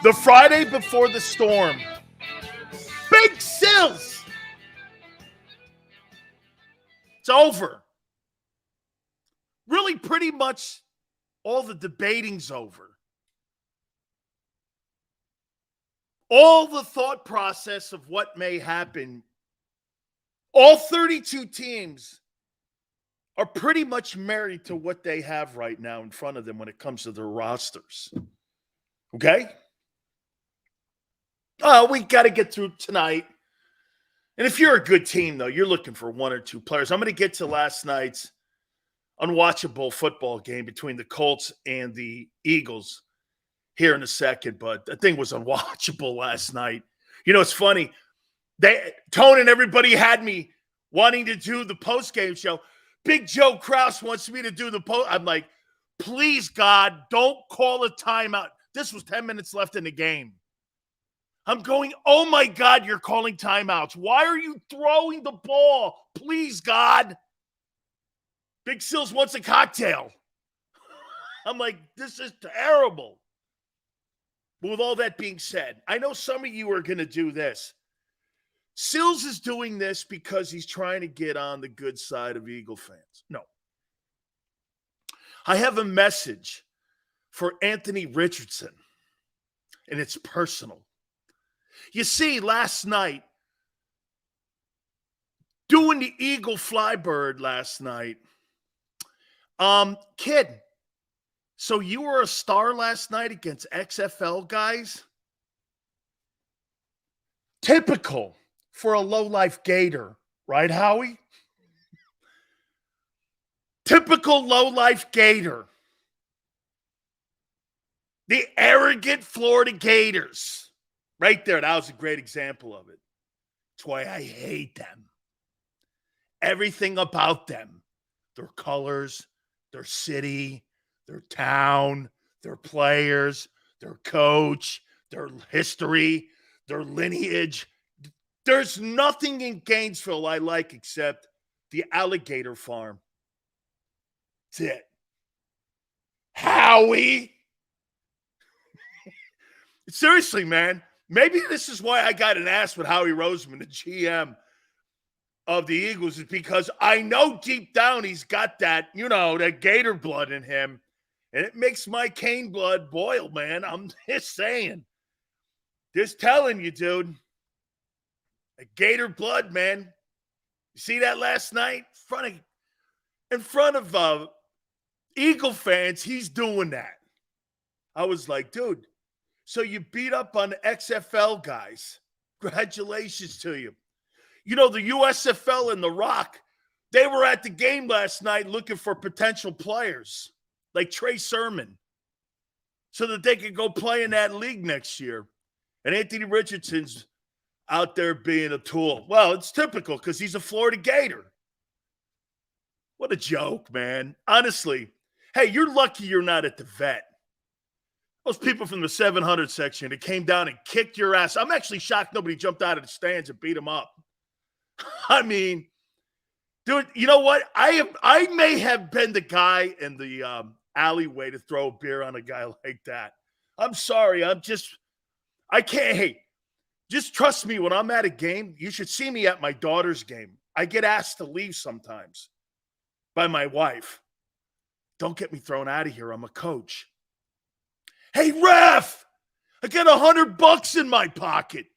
The Friday before the storm. Big Sills. It's over. Really, pretty much all the debating's over. All the thought process of what may happen. All 32 teams are pretty much married to what they have right now in front of them when it comes to their rosters. Okay? We got to get through tonight. And if you're a good team, though, you're looking for one or two players. I'm going to get to last night's unwatchable football game between the Colts and the Eagles here in a second, but that thing was unwatchable last night. You know, it's funny. Tone and everybody had me wanting to do the post-game show. Big Joe Krause wants me to do the post. I'm like, please, God, don't call a timeout. This was 10 minutes left in the game. I'm going, oh, my God, you're calling timeouts. Why are you throwing the ball? Please, God. Big Sills wants a cocktail. I'm like, this is terrible. But with all that being said, I know some of you are going to do this. Sills is doing this because he's trying to get on the good side of Eagle fans. No. I have a message for Anthony Richardson, and it's personal. You see, last night, doing the Eagle Flybird last night, kid, so you were a star last night against XFL guys? Typical for a low-life Gator, right, Howie? Typical low-life Gator. The arrogant Florida Gators. Right there, that was a great example of it. That's why I hate them. Everything about them. Their colors, their city, their town, their players, their coach, their history, their lineage. There's nothing in Gainesville I like except the alligator farm. That's it. Howie. Seriously, man. Maybe this is why I got an ass with Howie Roseman, the GM of the Eagles, is because I know deep down he's got that, that Gator blood in him. And it makes my Cane blood boil, man. I'm just saying. Just telling you, dude. A Gator blood, man. You see that last night? In front of Eagle fans, he's doing that. I was like, dude, so you beat up on the XFL guys. Congratulations to you. You know, the USFL and The Rock, they were at the game last night looking for potential players like Trey Sermon so that they could go play in that league next year. And Anthony Richardson's out there being a tool. Well, it's typical because he's a Florida Gator. What a joke, man. Honestly, hey, you're lucky you're not at the vet. Those people from the 700 section that came down and kicked your ass. I'm actually shocked nobody jumped out of the stands and beat him up. I mean, dude, you know what? I may have been the guy in the alleyway to throw a beer on a guy like that. I'm sorry. I can't. Hey, just trust me. When I'm at a game, you should see me at my daughter's game. I get asked to leave sometimes by my wife. Don't get me thrown out of here. I'm a coach. Hey, ref, I got $100 in my pocket.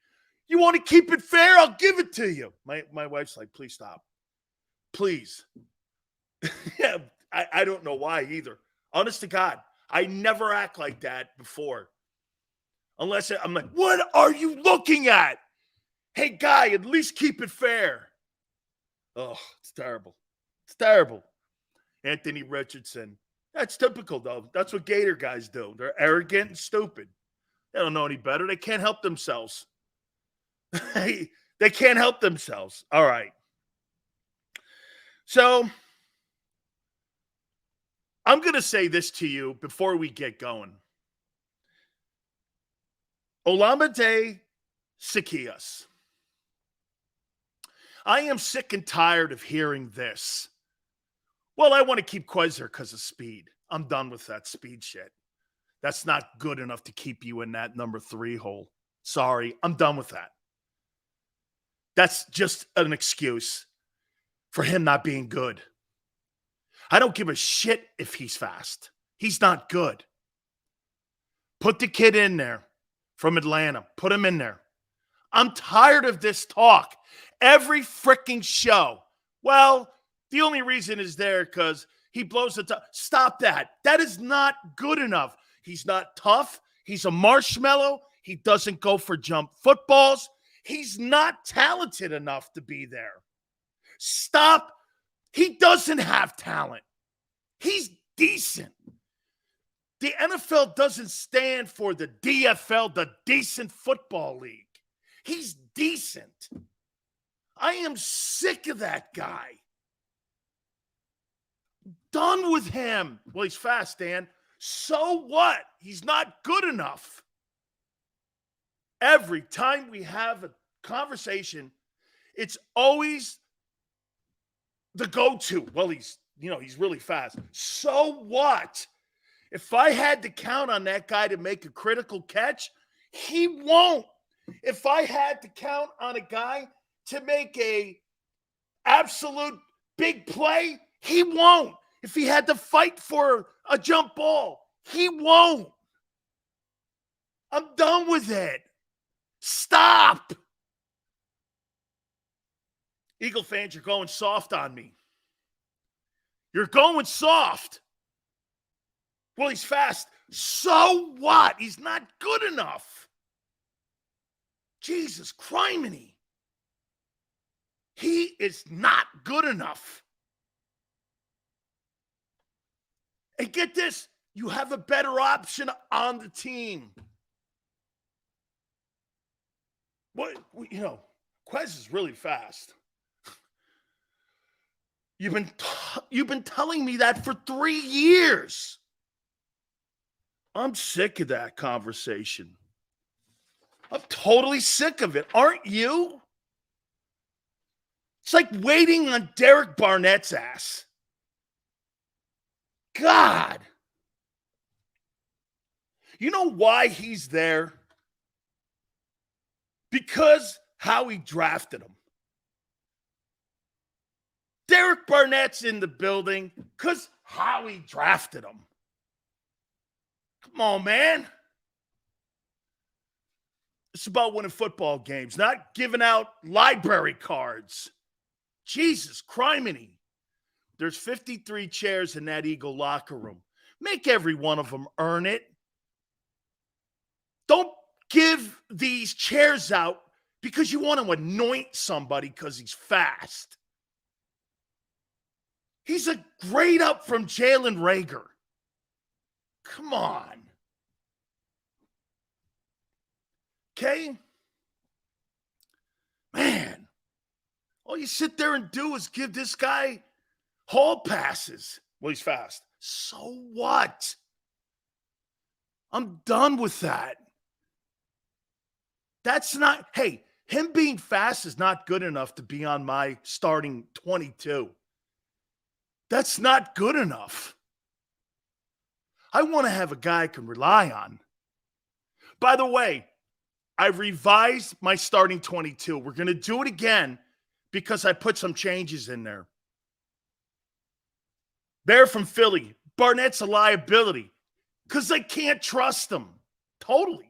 You want to keep it fair? I'll give it to you. My wife's like, please stop. Please. Yeah, I don't know why either. Honest to God, I never act like that before. Unless I'm like, what are you looking at? Hey, guy, at least keep it fair. Oh, it's terrible. It's terrible. Anthony Richardson. That's typical, though. That's what Gator guys do. They're arrogant and stupid. They don't know any better. They can't help themselves. They can't help themselves. All right. So I'm going to say this to you before we get going. Olamide Zaccheaus. I am sick and tired of hearing this. Well, I want to keep Quezzer because of speed. I'm done with that speed shit. That's not good enough to keep you in that number 3 hole. Sorry, I'm done with that. That's just an excuse for him not being good. I don't give a shit if he's fast. He's not good. Put the kid in there from Atlanta. Put him in there. I'm tired of this talk. Every freaking show. Well, the only reason is there because he blows the top. Stop that. That is not good enough. He's not tough. He's a marshmallow. He doesn't go for jump footballs. He's not talented enough to be there. Stop. He doesn't have talent. He's decent. The NFL doesn't stand for the DFL, the Decent Football League. He's decent. I am sick of that guy. Done with him. Well, he's fast, Dan. So what? He's not good enough. Every time we have a conversation, it's always the go-to. Well, he's really fast. So what? If I had to count on that guy to make a critical catch, he won't. If I had to count on a guy to make a absolute big play, he won't. If he had to fight for a jump ball, he won't. I'm done with it. Stop. Eagle fans, you're going soft on me. You're going soft. Well, he's fast. So what? He's not good enough. Jesus criminy. He is not good enough. And get this, you have a better option on the team. What, Quez is really fast. You've been telling me that for 3 years. I'm sick of that conversation. I'm totally sick of it. Aren't you? It's like waiting on Derek Barnett's ass. God. You know why he's there? Because Howie drafted him. Derek Barnett's in the building because Howie drafted him. Come on, man. It's about winning football games, not giving out library cards. Jesus criminy. There's 53 chairs in that Eagle locker room. Make every one of them earn it. Don't give these chairs out because you want to anoint somebody because he's fast. He's a grade up from Jalen Reagor. Come on. Okay? Man, all you sit there and do is give this guy hall passes. Well, he's fast. So what? I'm done with that. That's not, hey, him being fast is not good enough to be on my starting 22. That's not good enough. I want to have a guy I can rely on. By the way, I revised my starting 22. We're going to do it again because I put some changes in there. Bear from Philly. Barnett's a liability because I can't trust him. Totally.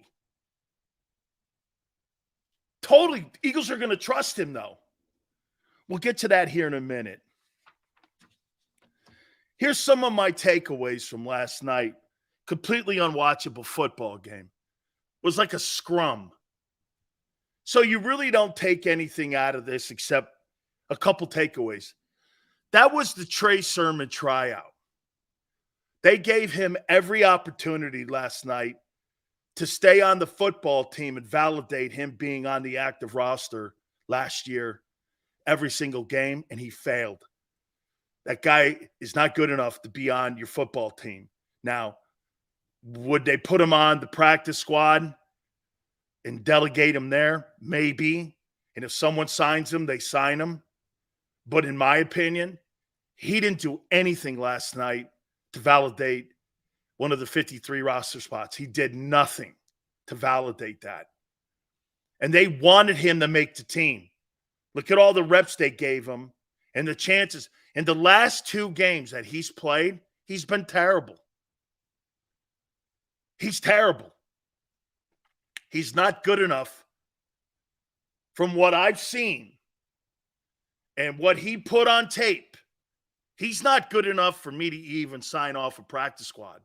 Eagles are going to trust him, though. We'll get to that here in a minute. Here's some of my takeaways from last night. Completely unwatchable football game. It was like a scrum. So you really don't take anything out of this except a couple takeaways. That was the Trey Sermon tryout. They gave him every opportunity last night to stay on the football team and validate him being on the active roster last year every single game, and he failed. That guy is not good enough to be on your football team. Now, would they put him on the practice squad and delegate him there? Maybe. And if someone signs him, they sign him. But in my opinion, he didn't do anything last night to validate one of the 53 roster spots. He did nothing to validate that. And they wanted him to make the team. Look at all the reps they gave him and the chances. In the last 2 games that he's played, he's been terrible. He's terrible. He's not good enough from what I've seen and what he put on tape. He's not good enough for me to even sign off a practice squad.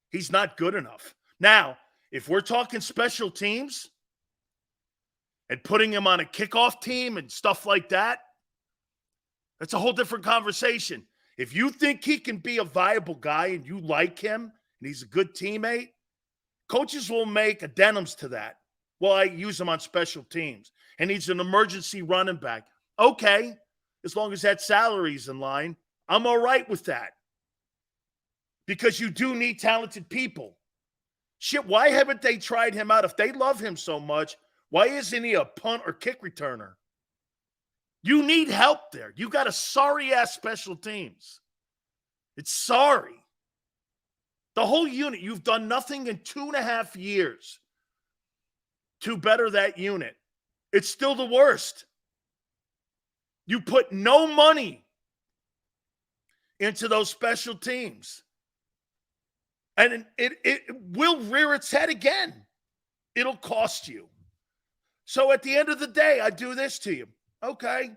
He's not good enough. Now, if we're talking special teams and putting him on a kickoff team and stuff like that, that's a whole different conversation. If you think he can be a viable guy and you like him and he's a good teammate, coaches will make addendums to that. Well, I use him on special teams and he's an emergency running back. Okay, as long as that salary's in line, I'm all right with that. Because you do need talented people. Shit, why haven't they tried him out? If they love him so much, why isn't he a punt or kick returner? You need help there. You got a sorry-ass special teams. It's sorry. The whole unit, you've done nothing in 2.5 years to better that unit. It's still the worst. You put no money into those special teams. And it will rear its head again. It'll cost you. So at the end of the day, I do this to you. Okay.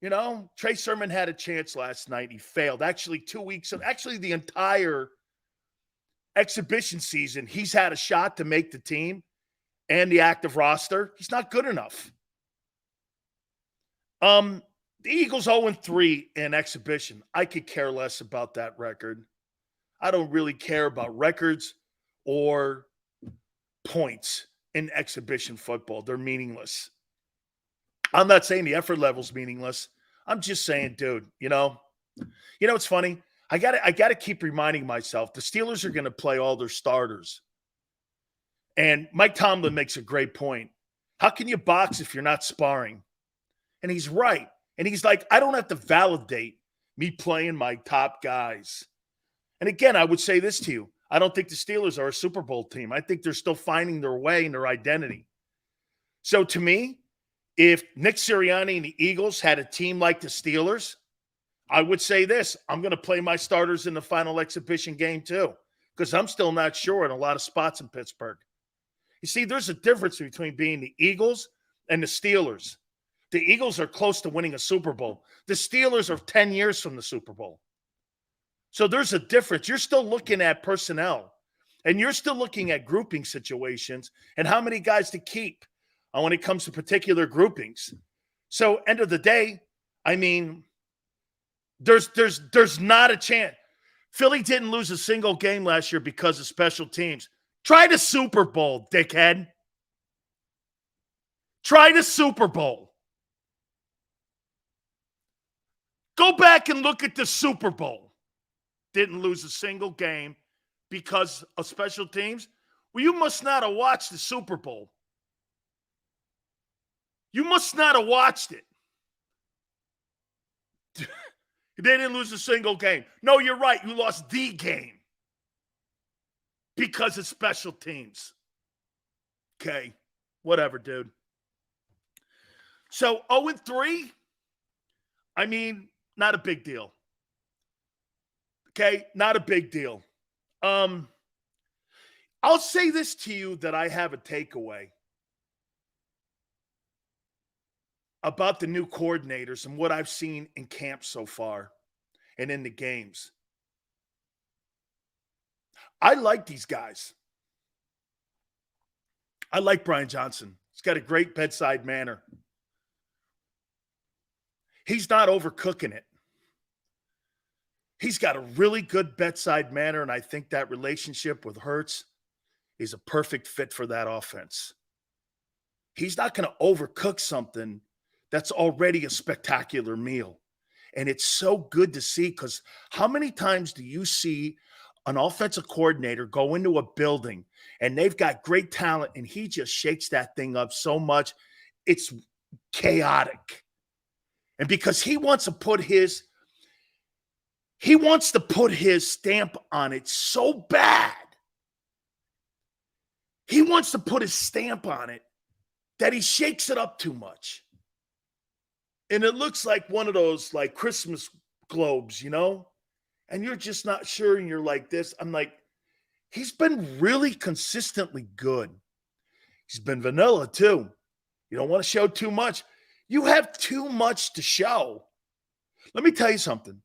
You know, Trey Sermon had a chance last night. He failed. Actually, 2 weeks. Actually, the entire exhibition season, he's had a shot to make the team and the active roster. He's not good enough. The Eagles 0-3 in exhibition. I could care less about that record. I don't really care about records or points in exhibition football. They're meaningless. I'm not saying the effort level's meaningless. I'm just saying, dude, you know it's funny. I gotta keep reminding myself the Steelers are going to play all their starters. And Mike Tomlin makes a great point. How can you box if you're not sparring? And he's right. And he's like, I don't have to validate me playing my top guys. And again, I would say this to you. I don't think the Steelers are a Super Bowl team. I think they're still finding their way and their identity. So to me, if Nick Sirianni and the Eagles had a team like the Steelers, I would say this. I'm going to play my starters in the final exhibition game too, because I'm still not sure in a lot of spots in Pittsburgh. You see, there's a difference between being the Eagles and the Steelers. The Eagles are close to winning a Super Bowl. The Steelers are 10 years from the Super Bowl. So there's a difference. You're still looking at personnel, and you're still looking at grouping situations and how many guys to keep when it comes to particular groupings. So end of the day, I mean, there's not a chance. Philly didn't lose a single game last year because of special teams. Try the Super Bowl, dickhead. Try the Super Bowl. Go back and look at the Super Bowl. Didn't lose a single game because of special teams. Well, you must not have watched the Super Bowl. You must not have watched it. They didn't lose a single game. No, you're right. You lost the game because of special teams. Okay. Whatever, dude. So 0-3, I mean, not a big deal. Okay, not a big deal. I'll say this to you that I have a takeaway about the new coordinators and what I've seen in camp so far and in the games. I like these guys. I like Brian Johnson. He's got a great bedside manner. He's not overcooking it. He's got a really good bedside manner, and I think that relationship with Hurts is a perfect fit for that offense. He's not going to overcook something that's already a spectacular meal. And it's so good to see, because how many times do you see an offensive coordinator go into a building and they've got great talent and he just shakes that thing up so much, it's chaotic. And because he wants to put his He wants to put his stamp on it so bad. He wants to put his stamp on it that he shakes it up too much. And it looks like one of those like Christmas globes, you know? And you're just not sure and you're like this. I'm like, he's been really consistently good. He's been vanilla too. You don't want to show too much. You have too much to show. Let me tell you something.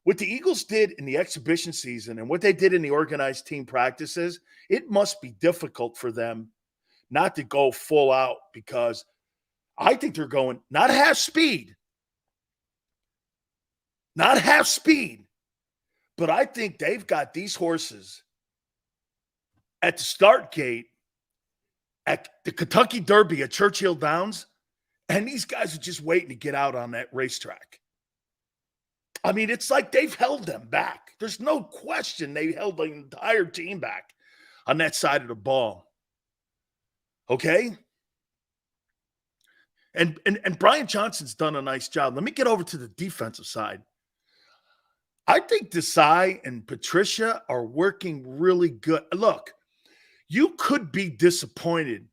What the Eagles did in the exhibition season and what they did in the organized team practices, it must be difficult for them not to go full out, because I think they're going not half speed, but I think they've got these horses at the start gate at the Kentucky Derby at Churchill Downs, and these guys are just waiting to get out on that racetrack. I mean, it's like they've held them back. There's no question they held the entire team back on that side of the ball. Okay? And Brian Johnson's done a nice job. Let me get over to the defensive side. I think Desai and Patricia are working really good. Look, you could be disappointed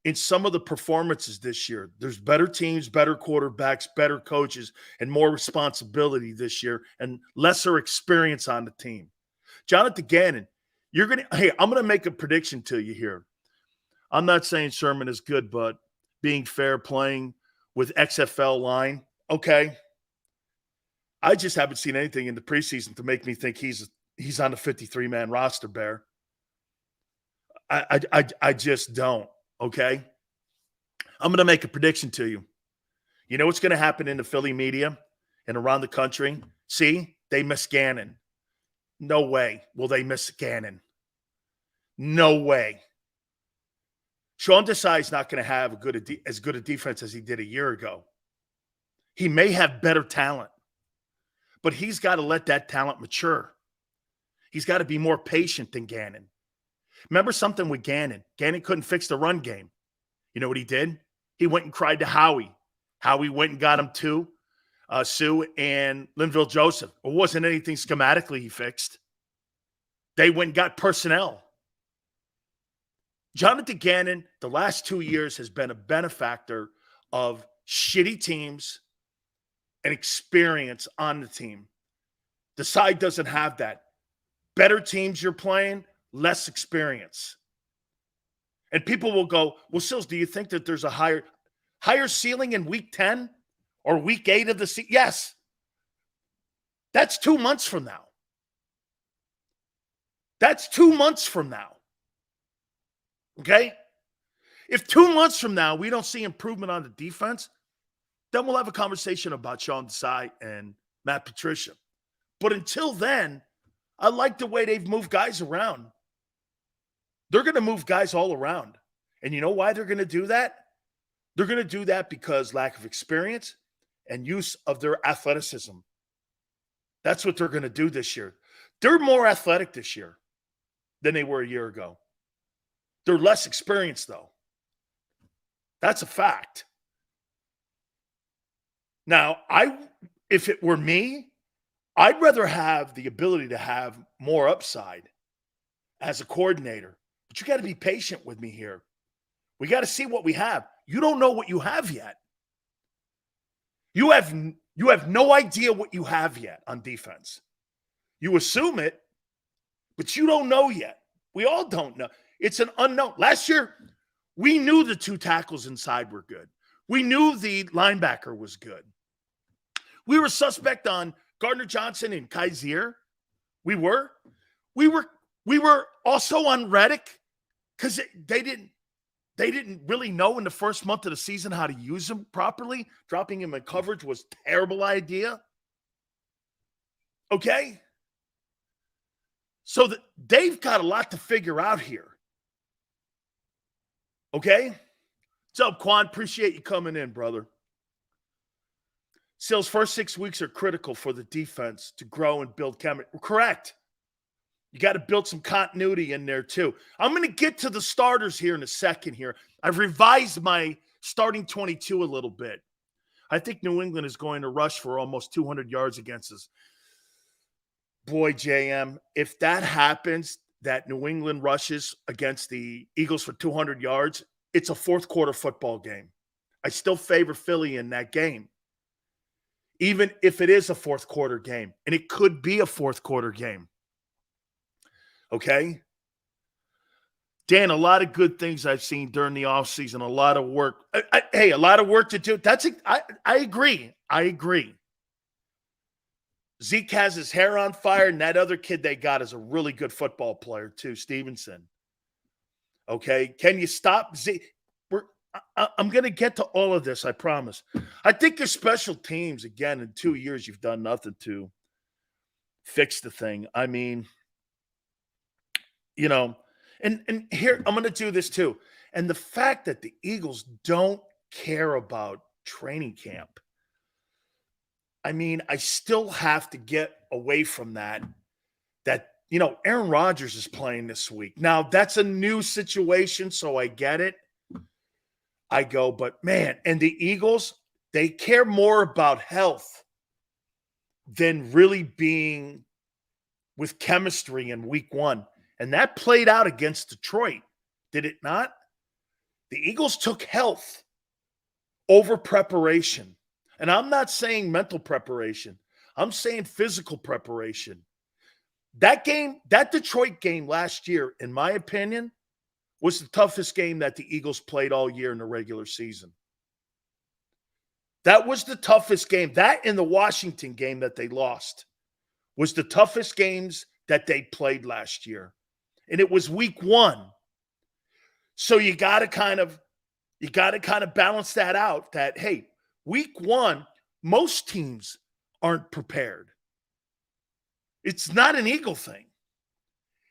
in some of the performances this year. There's better teams, better quarterbacks, better coaches, and more responsibility this year and lesser experience on the team. Jonathan Gannon, I'm going to make a prediction to you here. I'm not saying Sherman is good, but being fair, playing with XFL line, okay. I just haven't seen anything in the preseason to make me think he's on the 53-man roster, Bear. I just don't, okay? I'm going to make a prediction to you. You know what's going to happen in the Philly media and around the country? See, they miss Gannon. No way will they miss Gannon. No way. Sean Desai is not going to have as good a defense as he did a year ago. He may have better talent, but he's got to let that talent mature. He's got to be more patient than Gannon. Remember something with Gannon. Gannon couldn't fix the run game. You know what he did? He went and cried to Howie. Howie went and got him to Sue and Linville Joseph. It wasn't anything schematically he fixed. They went and got personnel. Jonathan Gannon, the last 2 years, has been a benefactor of shitty teams and experience on the team. The side doesn't have that. Better teams you're playing, less experience. And people will go, well, Sills, do you think that there's a higher ceiling in week 10 or week 8 of the season? Yes. That's 2 months from now. That's 2 months from now. Okay? If 2 months from now we don't see improvement on the defense, then we'll have a conversation about Sean Desai and Matt Patricia. But until then, I like the way they've moved guys around. They're going to move guys all around. And you know why they're going to do that? They're going to do that because lack of experience and use of their athleticism. That's what they're going to do this year. They're more athletic this year than they were a year ago. They're less experienced, though. That's a fact. Now, if it were me, I'd rather have the ability to have more upside as a coordinator. But you got to be patient with me here. We got to see what we have. You don't know what you have yet. You have no idea what you have yet on defense. You assume it, but you don't know yet. We all don't know. It's an unknown. Last year, we knew the two tackles inside were good. We knew the linebacker was good. We were suspect on Gardner Johnson and Kaiser. We were also on Reddick because they didn't really know in the first month of the season how to use him properly. Dropping him in coverage was a terrible idea. Okay? So they've got a lot to figure out here. Okay? What's up, Quan? Appreciate you coming in, brother. Sills, first 6 weeks are critical for the defense to grow and build chemistry. Correct. You got to build some continuity in there, too. I'm going to get to the starters here in a second here. I've revised my starting 22 a little bit. I think New England is going to rush for almost 200 yards against us. Boy, JM, if that happens, that New England rushes against the Eagles for 200 yards, it's a fourth quarter football game. I still favor Philly in that game, even if it is a fourth quarter game, and it could be a fourth quarter game. Okay? Dan, a lot of good things I've seen during the offseason, a lot of work. Hey, a lot of work to do. I agree. I agree. Zeke has his hair on fire, and that other kid they got is a really good football player too, Stevenson. Okay, can you stop Zeke? I'm going to get to all of this, I promise. I think your special teams, again, in 2 years, you've done nothing to fix the thing. I mean, you know, and here, I'm going to do this too. And the fact that the Eagles don't care about training camp, I mean, I still have to get away from that, Aaron Rodgers is playing this week. Now, that's a new situation, so I get it. I go, but man, and the Eagles, they care more about health than really being with chemistry in week one. And that played out against Detroit, did it not? The Eagles took health over preparation. And I'm not saying mental preparation. I'm saying physical preparation. That Detroit game last year, in my opinion, was the toughest game that the Eagles played all year in the regular season. That was the toughest game. That and the Washington game that they lost was the toughest games that they played last year. And it was week one. So you got to kind of balance that out that, hey, week one, most teams aren't prepared. It's not an Eagle thing.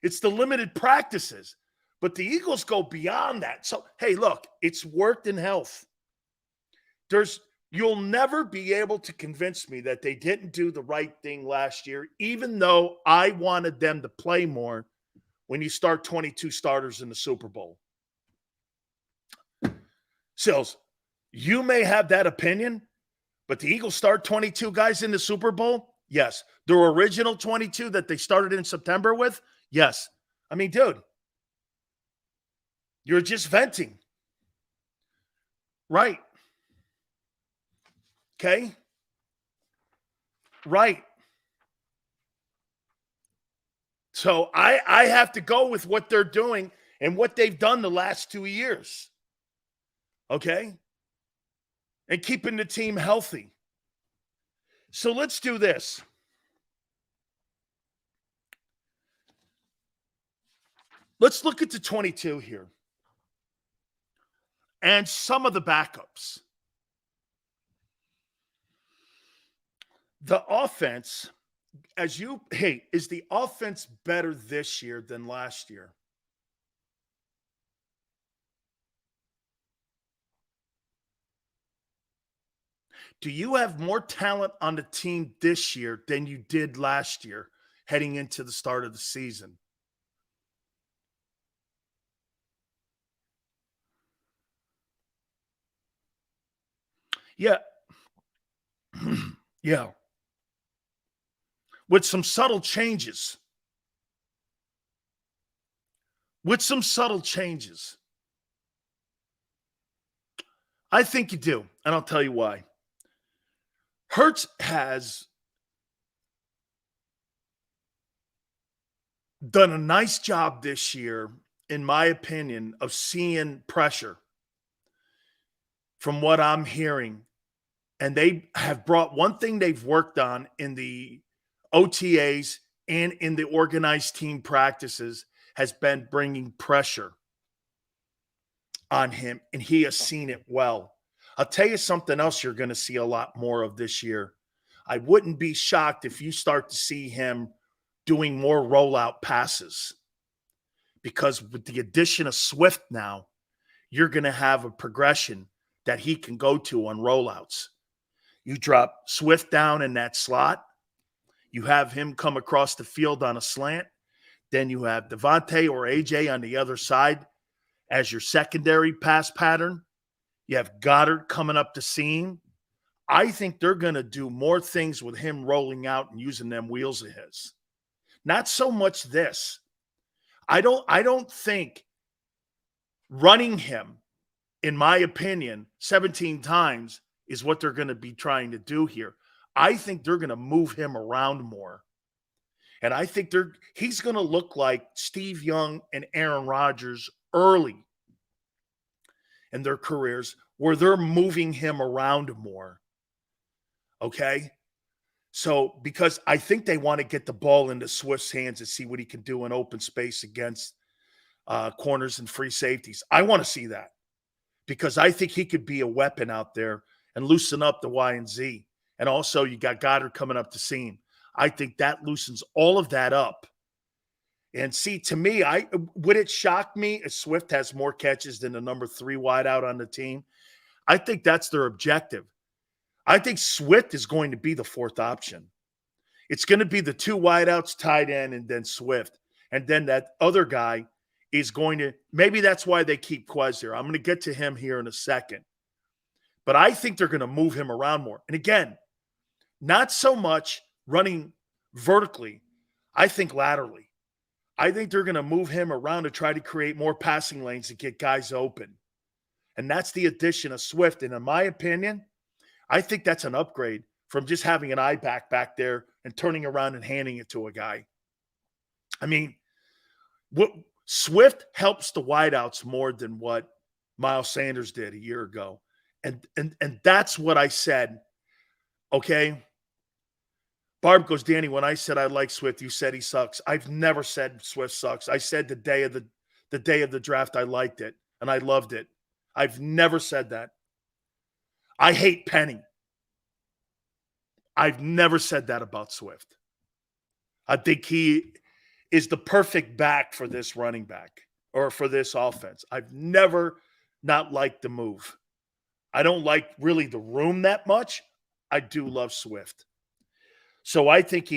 It's the limited practices. But the Eagles go beyond that. So, hey, look, it's worked in health. You'll never be able to convince me that they didn't do the right thing last year, even though I wanted them to play more when you start 22 starters in the Super Bowl. Sills, you may have that opinion, but the Eagles start 22 guys in the Super Bowl? Yes. Their original 22 that they started in September with? Yes. I mean, dude, you're just venting. Right. Okay? Right. So I have to go with what they're doing and what they've done the last 2 years. Okay? And keeping the team healthy. So let's do this. Let's look at the 22 here. And some of the backups. The offense, is the offense better this year than last year? Do you have more talent on the team this year than you did last year heading into the start of the season? Yeah. Yeah. With some subtle changes. I think you do, and I'll tell you why. Hurts has done a nice job this year, in my opinion, of seeing pressure from what I'm hearing. And they have brought one thing they've worked on in the OTAs and in the organized team practices has been bringing pressure on him, and he has seen it well. I'll tell you something else you're going to see a lot more of this year. I wouldn't be shocked if you start to see him doing more rollout passes, because with the addition of Swift now, you're going to have a progression that he can go to on rollouts. You drop Swift down in that slot. You have him come across the field on a slant. Then you have Devontae or AJ on the other side as your secondary pass pattern. You have Goddard coming up the seam. I think they're going to do more things with him rolling out and using them wheels of his. Not so much this. I don't think running him, in my opinion, 17 times is what they're going to be trying to do here. I think they're going to move him around more. And I think he's going to look like Steve Young and Aaron Rodgers early in their careers, where they're moving him around more. Okay? So, because I think they want to get the ball into Swift's hands and see what he can do in open space against corners and free safeties. I want to see that, because I think he could be a weapon out there and loosen up the Y and Z. And also, you got Goddard coming up to seam. I think that loosens all of that up. And see, to me, would it shock me if Swift has more catches than the number 3 wideout on the team? I think that's their objective. I think Swift is going to be the 4th option. It's going to be the 2 wideouts, tight end, and then Swift. And then that other guy is going to – maybe that's why they keep Quez here. I'm going to get to him here in a second. But I think they're going to move him around more. And again, not so much running vertically. I think laterally. I think they're going to move him around to try to create more passing lanes to get guys open. And that's the addition of Swift. And in my opinion, I think that's an upgrade from just having an eye back there and turning around and handing it to a guy. I mean, what Swift helps the wideouts more than what Miles Sanders did a year ago. And that's what I said. Okay. Barb goes, Danny, when I said I like Swift, you said he sucks. I've never said Swift sucks. I said the day of the draft I liked it and I loved it. I've never said that. I hate Penny. I've never said that about Swift. I think he is the perfect back for this running back or for this offense. I've never not liked the move. I don't like really the room that much. I do love Swift. So I think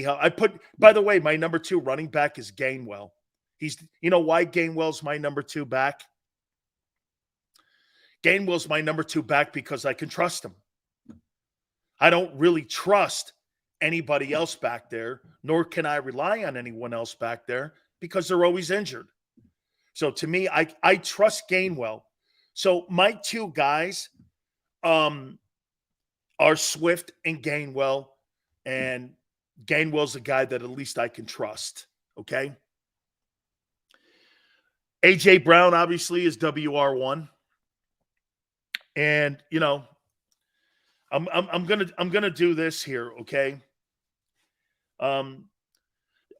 by the way, my number 2 running back is Gainwell. You know why Gainwell's my number 2 back? Gainwell's my number 2 back because I can trust him. I don't really trust anybody else back there, nor can I rely on anyone else back there because they're always injured. So to me, I trust Gainwell. So my 2 guys are Swift and Gainwell. And Gainwell's a guy that at least I can trust, okay? A.J. Brown, obviously, is WR1. And, you know, I'm gonna do this here, okay? I'm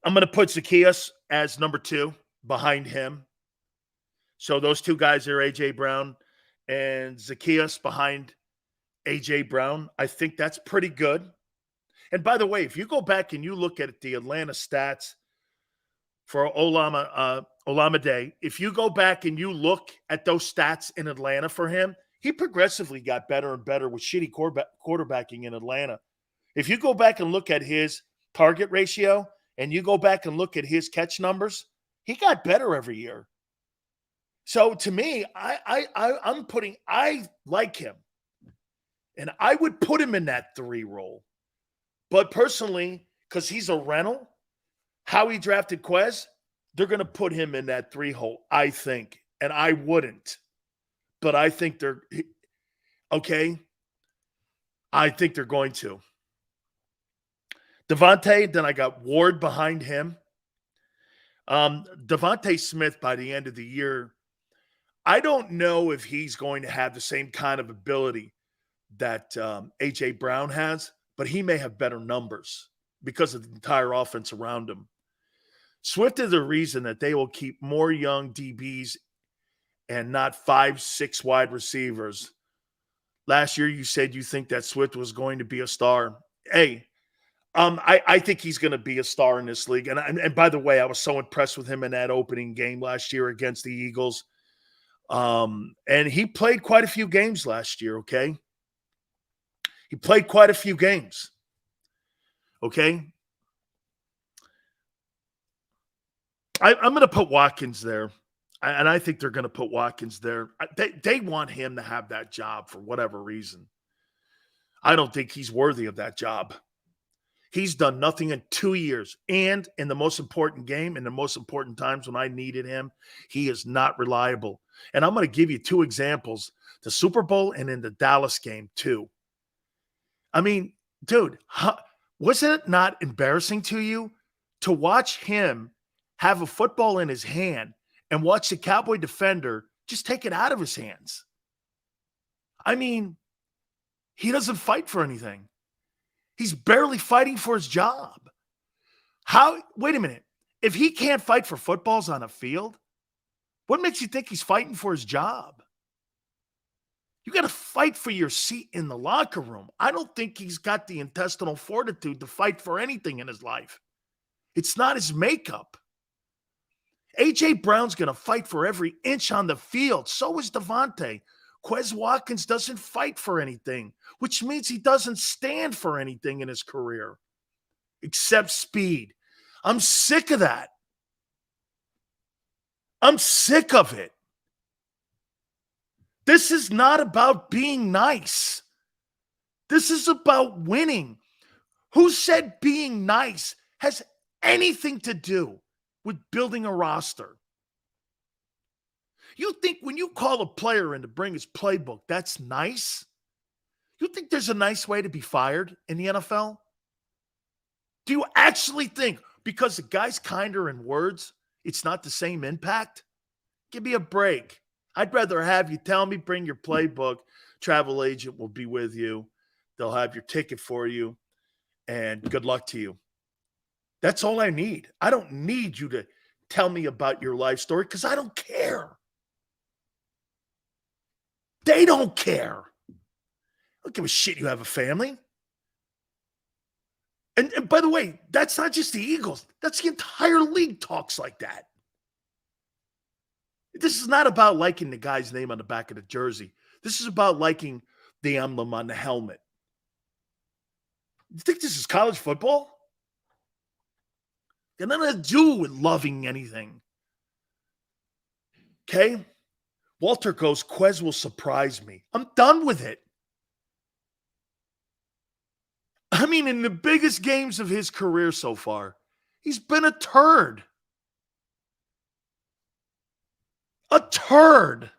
gonna put Zacchaeus as number 2 behind him. So those 2 guys are A.J. Brown and Zacchaeus behind A.J. Brown. I think that's pretty good. And by the way, if you go back and you look at the Atlanta stats for Olamide, if you go back and you look at those stats in Atlanta for him, he progressively got better and better with shitty quarterbacking in Atlanta. If you go back and look at his target ratio and you go back and look at his catch numbers, he got better every year. So to me, I like him. And I would put him in that 3 role. But personally, because he's a rental, how he drafted Quez, they're going to put him in that 3 hole, I think. And I wouldn't. But I think they're okay. I think they're going to. Devontae, then I got Ward behind him. Devontae Smith, by the end of the year, I don't know if he's going to have the same kind of ability that A.J. Brown has, but he may have better numbers because of the entire offense around him. Swift is the reason that they will keep more young DBs and not 5-6 wide receivers. Last year, you said you think that Swift was going to be a star. Hey, I think he's going to be a star in this league. And by the way, I was so impressed with him in that opening game last year against the Eagles. And he played quite a few games last year, okay? He played quite a few games, okay? I'm going to put Watkins there, and I think they're going to put Watkins there. They want him to have that job for whatever reason. I don't think he's worthy of that job. He's done nothing in 2 years. And in the most important game, in the most important times when I needed him, he is not reliable. And I'm going to give you 2 examples, the Super Bowl and in the Dallas game too. I mean, dude, wasn't it not embarrassing to you to watch him have a football in his hand and watch the Cowboy defender just take it out of his hands? I mean, he doesn't fight for anything. He's barely fighting for his job. Wait a minute. If he can't fight for footballs on a field, what makes you think he's fighting for his job? You got to fight for your seat in the locker room. I don't think he's got the intestinal fortitude to fight for anything in his life. It's not his makeup. A.J. Brown's going to fight for every inch on the field. So is Devontae. Quez Watkins doesn't fight for anything, which means he doesn't stand for anything in his career except speed. I'm sick of that. I'm sick of it. This is not about being nice. This is about winning. Who said being nice has anything to do with building a roster? You think when you call a player in to bring his playbook, that's nice? You think there's a nice way to be fired in the NFL? Do you actually think because the guy's kinder in words, it's not the same impact? Give me a break. I'd rather have you tell me, bring your playbook. Travel agent will be with you. They'll have your ticket for you. And good luck to you. That's all I need. I don't need you to tell me about your life story because I don't care. They don't care. I don't give a shit you have a family. And by the way, that's not just the Eagles. That's the entire league talks like that. This is not about liking the guy's name on the back of the jersey. This is about liking the emblem on the helmet. You think this is college football? Got nothing to do with loving anything. Okay? Walter goes, Quez will surprise me. I'm done with it. I mean, in the biggest games of his career so far, he's been a turd. A turd.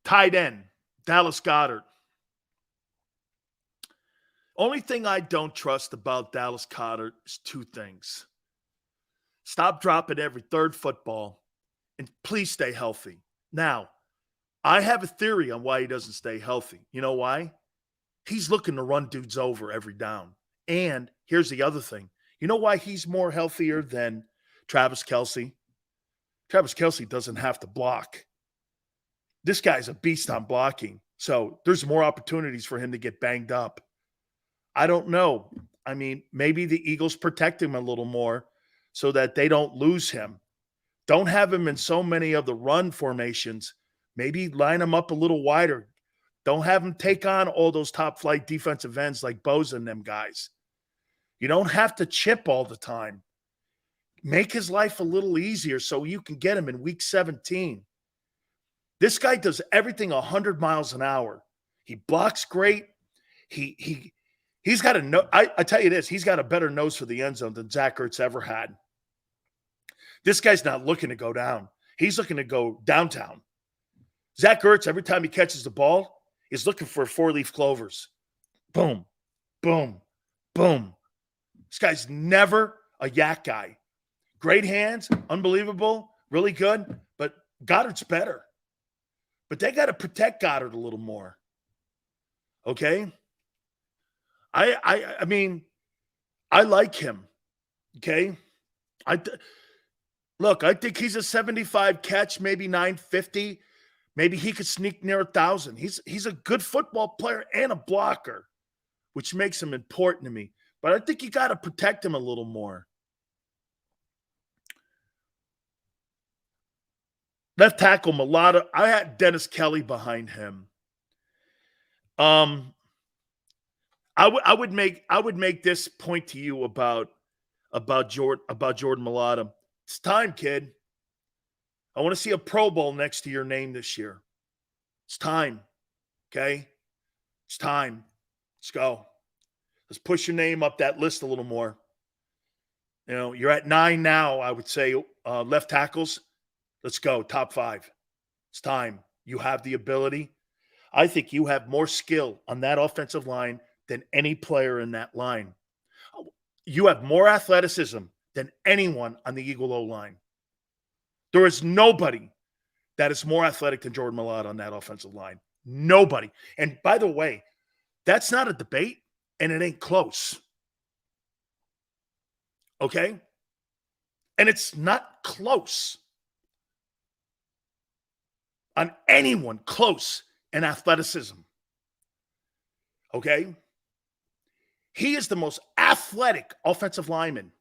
Tight end, Dallas Goedert. Only thing I don't trust about Dallas Goedert is 2 things. Stop dropping every third football, and please stay healthy. Now, I have a theory on why he doesn't stay healthy. You know why? He's looking to run dudes over every down. And here's the other thing. You know why he's more healthier than Travis Kelce? Travis Kelce doesn't have to block. This guy's a beast on blocking. So there's more opportunities for him to get banged up. I don't know. I mean, maybe the Eagles protect him a little more so that they don't lose him. Don't have him in so many of the run formations. Maybe line him up a little wider. Don't have him take on all those top-flight defensive ends like Bosa and them guys. You don't have to chip all the time. Make his life a little easier so you can get him in week 17. This guy does everything 100 miles an hour. He blocks great. He's got a no. I tell you this, he's got a better nose for the end zone than Zach Ertz ever had. This guy's not looking to go down. He's looking to go downtown. Zach Ertz, every time he catches the ball, is looking for 4-leaf clovers. Boom, boom, boom. This guy's never a yak guy. Great hands, unbelievable, really good, but Goddard's better. But they got to protect Goddard a little more. Okay? I mean, I like him. Okay? Look, I think he's a 75 catch, maybe 950. Maybe he could sneak near 1,000. He's a good football player and a blocker, which makes him important to me. But I think you got to protect him a little more. Left tackle Mulata. I had Dennis Kelly behind him. I would make this point to you about Jordan Mulata. It's time, kid. I want to see a Pro Bowl next to your name this year. It's time. Okay? It's time. Let's go. Let's push your name up that list a little more. You know, you're at 9 now, I would say, left tackles. Let's go. Top 5. It's time. You have the ability. I think you have more skill on that offensive line than any player in that line. You have more athleticism than anyone on the Eagle O-line. There is nobody that is more athletic than Jordan Mailata on that offensive line. Nobody. And by the way, that's not a debate, and it ain't close. Okay? And it's not close on anyone close in athleticism. Okay? He is the most athletic offensive lineman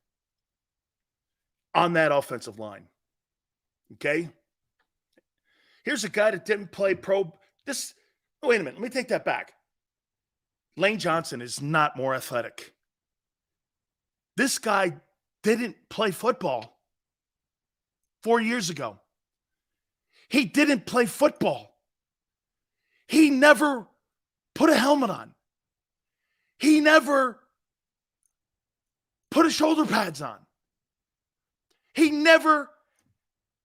on that offensive line. Okay? Here's a guy that didn't play pro. Wait a minute. Let me take that back. Lane Johnson is not more athletic. This guy didn't play football 4 years ago. He didn't play football. He never put a helmet on. He never put his shoulder pads on. He never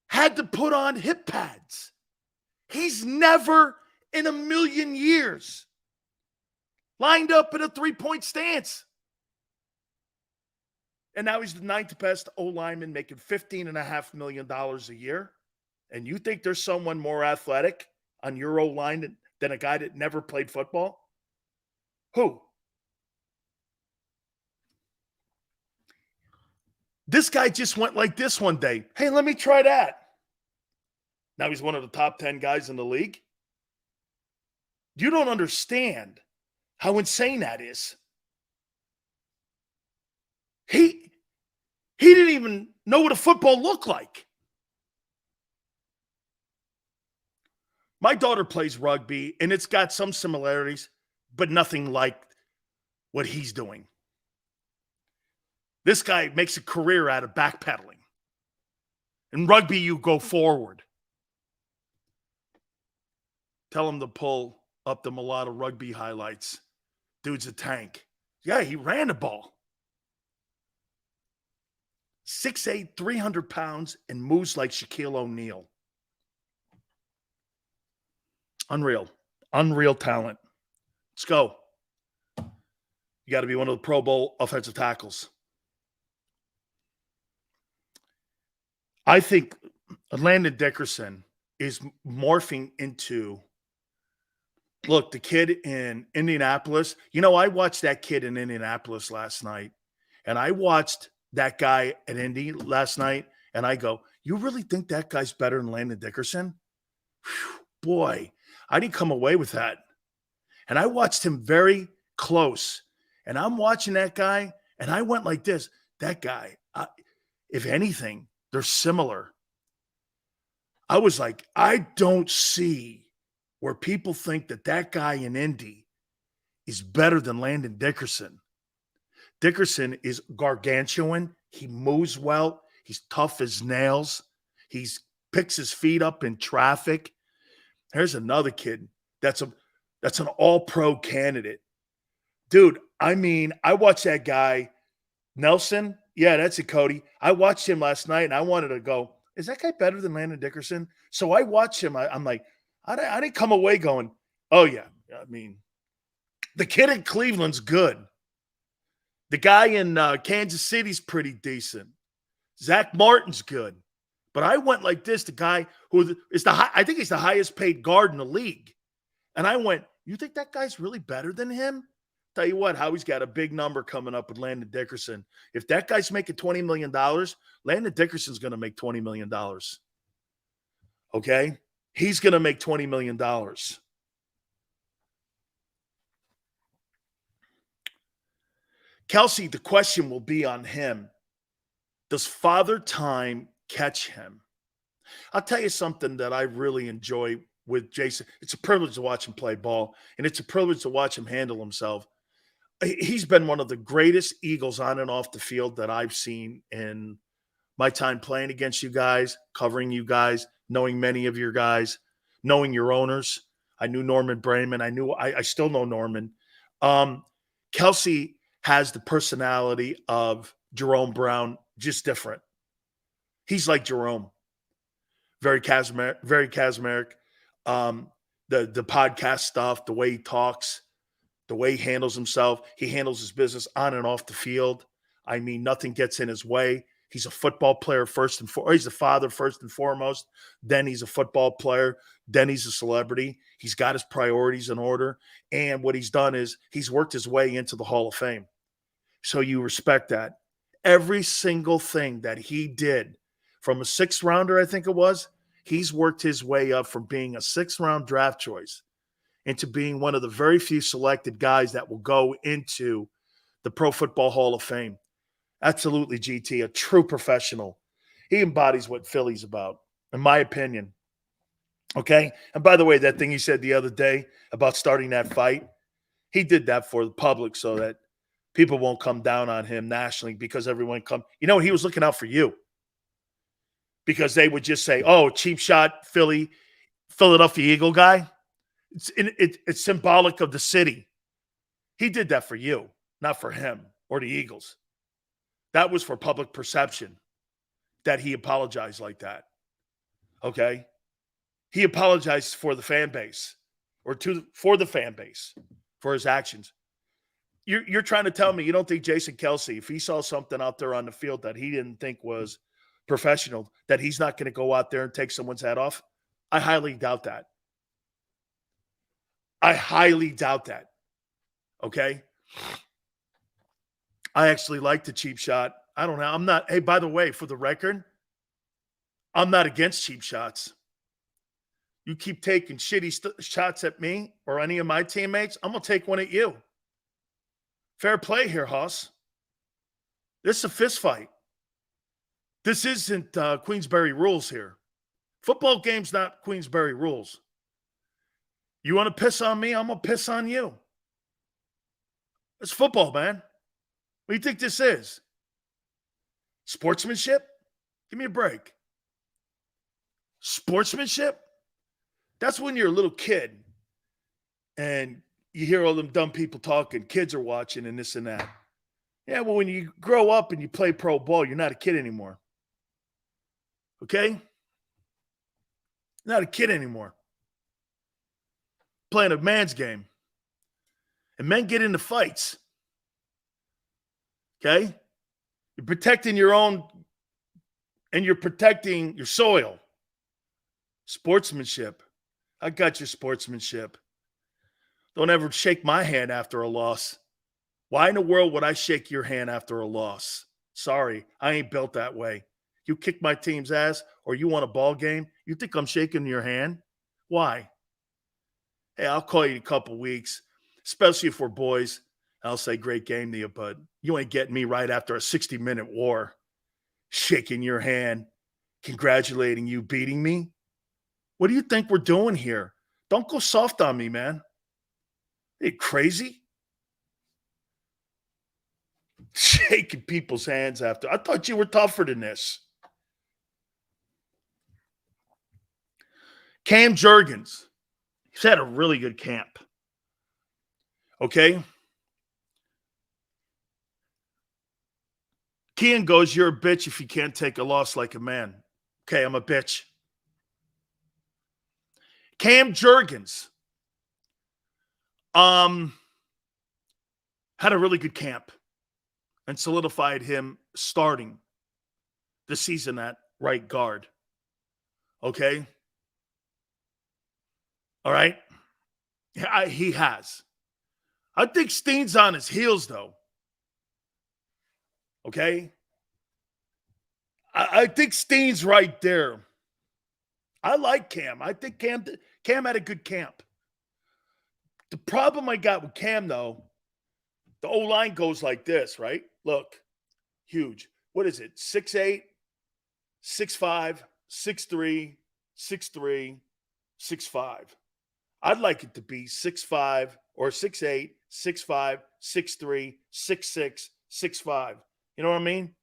had to put on hip pads. He's never in a million years lined up in a three-point stance. And now he's the 9th best O-lineman making $15.5 million a year. And you think there's someone more athletic on your O-line than a guy that never played football? Who? This guy just went like this one day. Hey, let me try that. Now he's one of the top 10 guys in the league. You don't understand how insane that is. He didn't even know what a football looked like. My daughter plays rugby, and it's got some similarities, but nothing like what he's doing. This guy makes a career out of backpedaling. In rugby, you go forward. Tell him to pull up the Mailata rugby highlights. Dude's a tank. Yeah, he ran the ball. 6'8", 300 pounds, and moves like Shaquille O'Neal. Unreal. Unreal talent. Let's go. You got to be one of the Pro Bowl offensive tackles. I think Landon Dickerson is morphing into, look, the kid in Indianapolis. You know, I watched that kid in Indianapolis last night, and I watched that guy at Indy last night, and I go, you really think that guy's better than Landon Dickerson? Whew, boy, I didn't come away with that. And I watched him very close, and I'm watching that guy, and I went like this. That guy, if anything, they're similar. I was like, I don't see where people think that guy in Indy is better than Landon Dickerson. Dickerson is gargantuan. He moves well. He's tough as nails. He picks his feet up in traffic. Here's another kid that's an all-pro candidate. Dude, I mean, I watched that guy, Nelson. Yeah, that's it, Cody. I watched him last night, and I wanted to go, is that guy better than Landon Dickerson? So I watched him. I'm like, I didn't come away going, oh, yeah. I mean, the kid in Cleveland's good. The guy in Kansas City's pretty decent. Zach Martin's good. But I went like this, the guy who is I think he's the highest paid guard in the league. And I went, you think that guy's really better than him? Tell you what, Howie's got a big number coming up with Landon Dickerson. If that guy's making $20 million, Landon Dickerson's going to make $20 million. Okay? He's going to make $20 million. Kelsey, the question will be on him. Does Father Time catch him? I'll tell you something that I really enjoy with Jason. It's a privilege to watch him play ball, and it's a privilege to watch him handle himself. He's been one of the greatest Eagles on and off the field that I've seen in my time playing against you guys, covering you guys, knowing many of your guys, knowing your owners. I knew Norman Brayman. I still know Norman. Kelsey has the personality of Jerome Brown, just different. He's like Jerome, very charismatic, very charismatic. The podcast stuff, the way he talks, the way he handles himself, he handles his business on and off the field. I mean, nothing gets in his way. He's a football player first and foremost. He's a father first and foremost. Then he's a football player. Then he's a celebrity. He's got his priorities in order. And what he's done is he's worked his way into the Hall of Fame. So you respect that. Every single thing that he did from a sixth rounder, I think it was, he's worked his way up from being a sixth round draft choice into being one of the very few selected guys that will go into the Pro Football Hall of Fame. Absolutely, GT, a true professional. He embodies what Philly's about, in my opinion. Okay? And by the way, that thing he said the other day about starting that fight, he did that for the public so that people won't come down on him nationally because everyone come. You know, he was looking out for you. Because they would just say, oh, cheap shot, Philadelphia Eagle guy. It's symbolic of the city. He did that for you, not for him or the Eagles. That was for public perception that he apologized like that. Okay? He apologized for the fan base for the fan base for his actions. You're trying to tell me you don't think Jason Kelsey, if he saw something out there on the field that he didn't think was professional, that he's not going to go out there and take someone's head off? I highly doubt that. I highly doubt that. Okay? I actually like the cheap shot. I don't know. Hey, by the way, for the record, I'm not against cheap shots. You keep taking shitty shots at me or any of my teammates, I'm going to take one at you. Fair play here, Hoss. This is a fist fight. This isn't Queensberry rules here. Football game's not Queensberry rules. You want to piss on me? I'm going to piss on you. It's football, man. What do you think this is? Sportsmanship? Give me a break. Sportsmanship? That's when you're a little kid and you hear all them dumb people talking, kids are watching and this and that. Yeah, well, when you grow up and you play pro ball, you're not a kid anymore. Okay? Not a kid anymore. Playing a man's game. And men get into fights. Okay? You're protecting your own, and you're protecting your soil. Sportsmanship. I got your sportsmanship. Don't ever shake my hand after a loss. Why in the world would I shake your hand after a loss? Sorry, I ain't built that way. You kick my team's ass or you want a ball game, you think I'm shaking your hand? Why? Hey, I'll call you in a couple weeks, especially if we're boys. I'll say great game to you, but you ain't getting me right after a 60-minute war. Shaking your hand, congratulating you beating me. What do you think we're doing here? Don't go soft on me, man. Are you crazy? Shaking people's hands after. I thought you were tougher than this. Cam Jurgens. He's had a really good camp. Okay? Kean goes, you're a bitch if you can't take a loss like a man. Okay, I'm a bitch. Cam Jurgens had a really good camp and solidified him starting the season at right guard. Okay? All right? He has. I think Steen's on his heels, though. Okay? I think Steen's right there. I like Cam. I think Cam had a good camp. The problem I got with Cam, though, the O-line goes like this, right? Look, huge. What is it? 6'8", 6'5", 6'3", 6'3", 6'5". I'd like it to be 6'5", or 6'8", 6'5", 6'3", 6'6", 6'5". You know what I mean?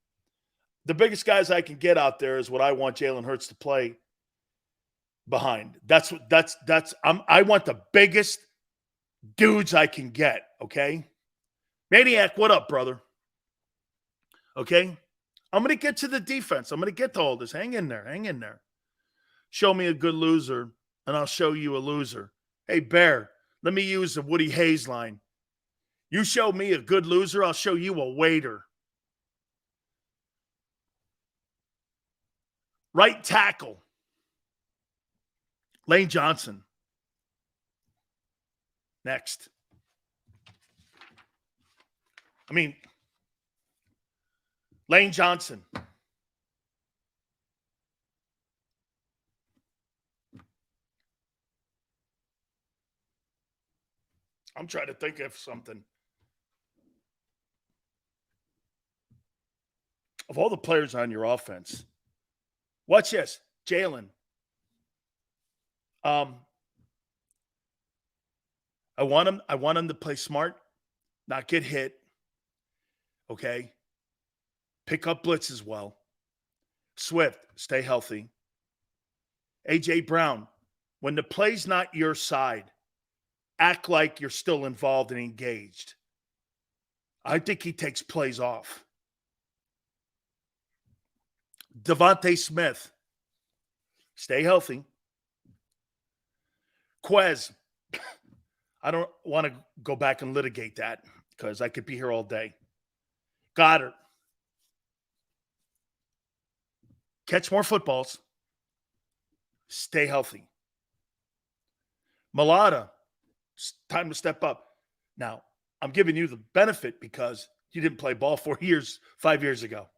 The biggest guys I can get out there is what I want Jalen Hurts to play. behind. I want the biggest dudes I can get, okay? Maniac, what up, brother? Okay? I'm going to get to the defense. I'm going to get to all this. Hang in there. Hang in there. Show me a good loser, and I'll show you a loser. Hey, Bear, let me use the Woody Hayes line. You show me a good loser, I'll show you a waiter. Right tackle, Lane Johnson. Next. Lane Johnson. I'm trying to think of something. Of all the players on your offense, watch this. Jalen. I want him to play smart, not get hit. Okay. Pick up blitz as well. Swift, stay healthy. A.J. Brown, when the play's not your side, act like you're still involved and engaged. I think he takes plays off. Devontae Smith, stay healthy. Quez, I don't want to go back and litigate that because I could be here all day. Goddard, catch more footballs. Stay healthy. Malata, it's time to step up. Now, I'm giving you the benefit because you didn't play ball 5 years ago.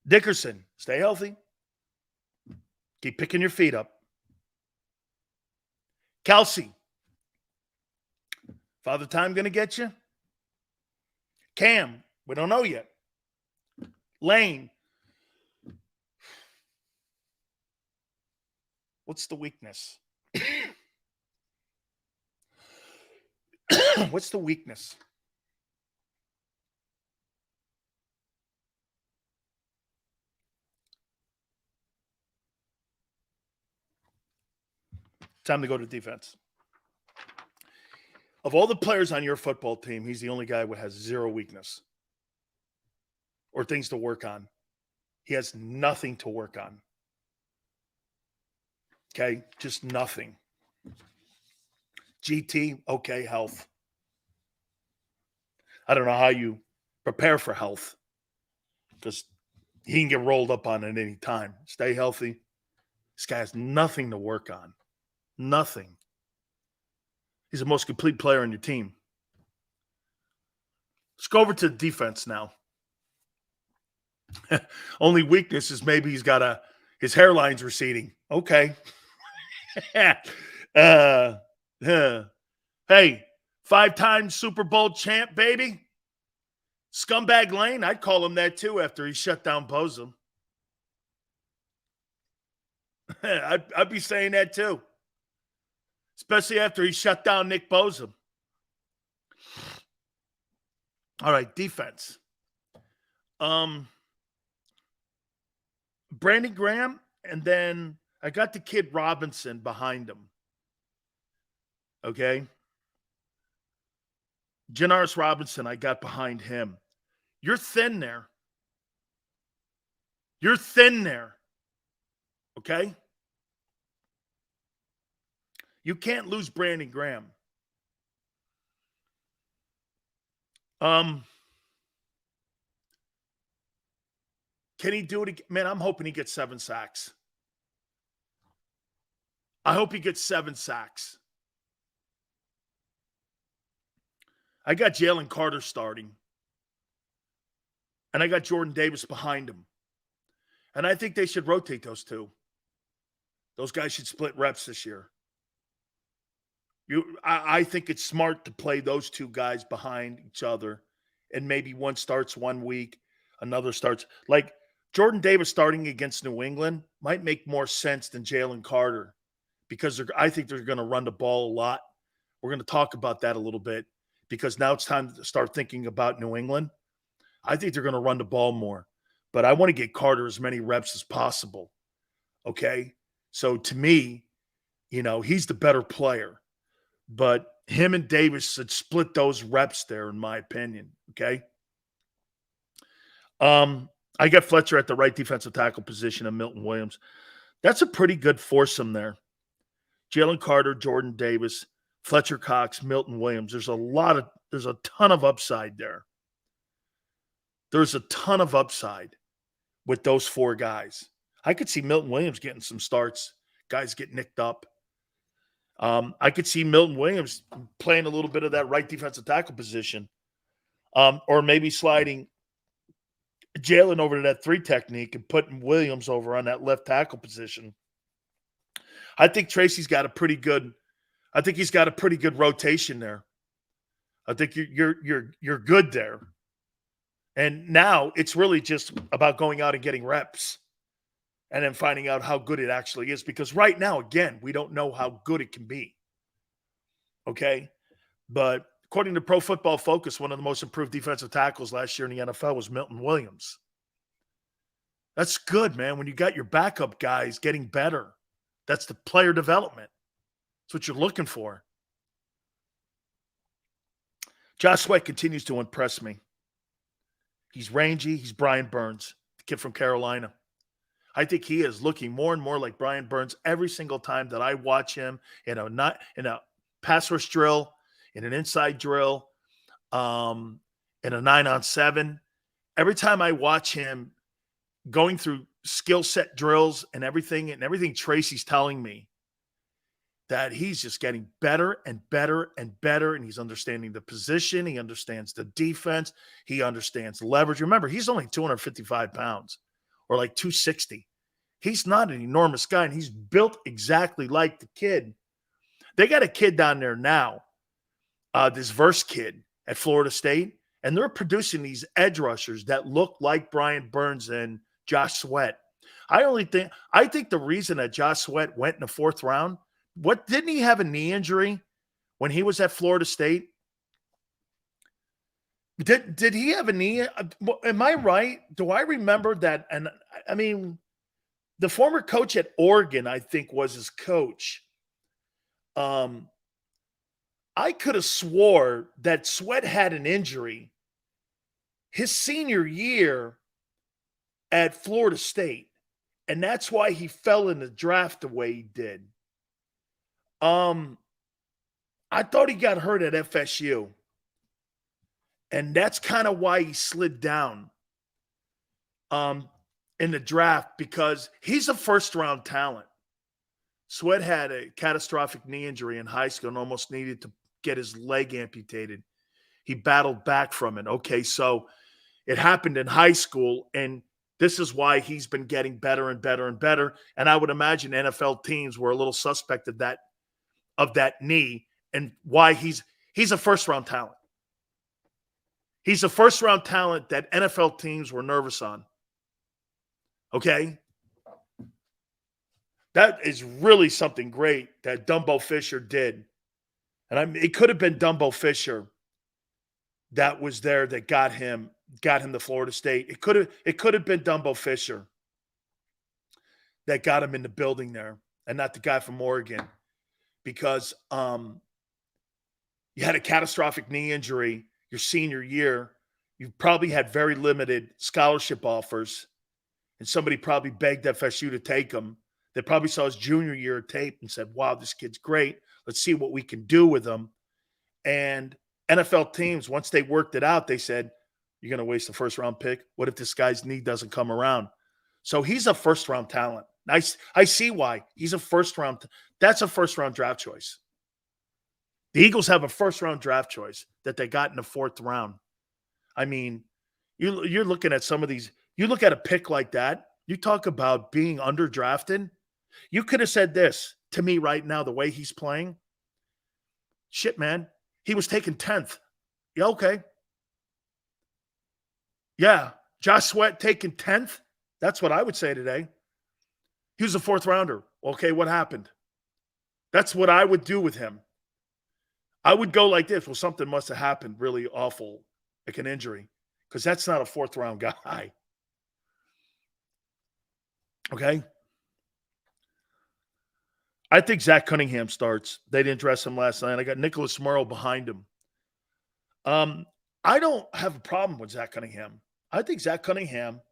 Dickerson, stay healthy. Keep picking your feet up. Kelsey, Father Time going to get you? Cam, we don't know yet. Lane, what's the weakness? What's the weakness? Time to go to defense. Of all the players on your football team, he's the only guy who has zero weakness or things to work on. He has nothing to work on. Okay, just nothing. GT, okay, health. I don't know how you prepare for health because he can get rolled up on at any time. Stay healthy. This guy has nothing to work on. Nothing. He's the most complete player on your team. Let's go over to the defense now. Only weakness is maybe his hairline's receding. Okay. Hey, 5-time Super Bowl champ, baby. Scumbag Lane, I'd call him that too after he shut down Bosa. I'd be saying that too. Especially after he shut down Nick Bosa. All right, defense. Brandon Graham, and then I got the kid Robinson behind him. Okay? Janaris Robinson, I got behind him. You're thin there. You're thin there. Okay? You can't lose Brandon Graham. Can he do it again? Man, I'm hoping he gets 7 sacks. I hope he gets 7 sacks. I got Jalen Carter starting. And I got Jordan Davis behind him. And I think they should rotate those two. Those guys should split reps this year. I think it's smart to play those two guys behind each other. And maybe one starts 1 week, another starts. Like Jordan Davis starting against New England might make more sense than Jalen Carter because I think they're going to run the ball a lot. We're going to talk about that a little bit because now it's time to start thinking about New England. I think they're going to run the ball more. but I want to get Carter as many reps as possible. Okay. So to me, he's the better player, but him and Davis should split those reps there, in my opinion. Okay. I got Fletcher at the right defensive tackle position and Milton Williams. That's a pretty good foursome there. Jalen Carter, Jordan Davis, Fletcher Cox, Milton Williams. There's a ton of upside there. There's a ton of upside with those four guys. I could see Milton Williams getting some starts. Guys get nicked up. I could see Milton Williams playing a little bit of that right defensive tackle position, or maybe sliding Jalen over to that 3 technique and putting Williams over on that left tackle position. I think Tracy's got a pretty good. I think he's got a pretty good rotation there. I think you're good there. And now it's really just about going out and getting reps and then finding out how good it actually is. Because right now, again, we don't know how good it can be. Okay? But according to Pro Football Focus, one of the most improved defensive tackles last year in the NFL was Milton Williams. That's good, man. When you got your backup guys getting better, that's the player development. That's what you're looking for. Josh Sweat continues to impress me. He's rangy. He's Brian Burns, the kid from Carolina. I think he is looking more and more like Brian Burns every single time that I watch him in a pass rush drill, in an inside drill, in a 9-on-7. Every time I watch him going through skill set drills and everything Tracy's telling me, that he's just getting better and better and better, and he's understanding the position. He understands the defense. He understands leverage. Remember, he's only 255 pounds or like 260. He's not an enormous guy, and he's built exactly like the kid. They got a kid down there now, this Verse kid at Florida State, and they're producing these edge rushers that look like Brian Burns and Josh Sweat. I think the reason that Josh Sweat went in the 4th round, didn't he have a knee injury when he was at Florida State? Did he have a knee? Am I right? Do I remember that? And I mean, the former coach at Oregon, I think, was his coach. I could have swore that Sweat had an injury his senior year at Florida State, and that's why he fell in the draft the way he did. I thought he got hurt at FSU. And that's kind of why he slid down in the draft, because he's a first-round talent. Sweat had a catastrophic knee injury in high school and almost needed to get his leg amputated. He battled back from it. Okay, so it happened in high school, and this is why he's been getting better and better and better. And I would imagine NFL teams were a little suspect of that knee, and why he's a first-round talent. He's a first-round talent that NFL teams were nervous on. Okay? That is really something great that Dumbo Fisher did. And it could have been Dumbo Fisher that was there that got him to Florida State. It could have been Dumbo Fisher that got him in the building there, and not the guy from Oregon. Because you had a catastrophic knee injury your senior year. You probably had very limited scholarship offers, and somebody probably begged FSU to take him. They probably saw his junior year tape and said, wow, this kid's great. Let's see what we can do with him. And NFL teams, once they worked it out, they said, you're going to waste a first-round pick? What if this guy's knee doesn't come around? So he's a first-round talent. I see why. He's a first-round. That's a first-round draft choice. The Eagles have a first-round draft choice that they got in the 4th round. I mean, you're looking at some of these. You look at a pick like that, you talk about being underdrafted. You could have said this to me right now, the way he's playing. Shit, man. He was taken 10th. Yeah, okay. Yeah, Josh Sweat taken 10th. That's what I would say today. He was a 4th rounder. Okay, what happened? That's what I would do with him. I would go like this. Well, something must have happened really awful, like an injury, because that's not a 4th round guy. Okay? I think Zach Cunningham starts. They didn't dress him last night. I got Nicholas Morrow behind him. I don't have a problem with Zach Cunningham. I think Zach Cunningham's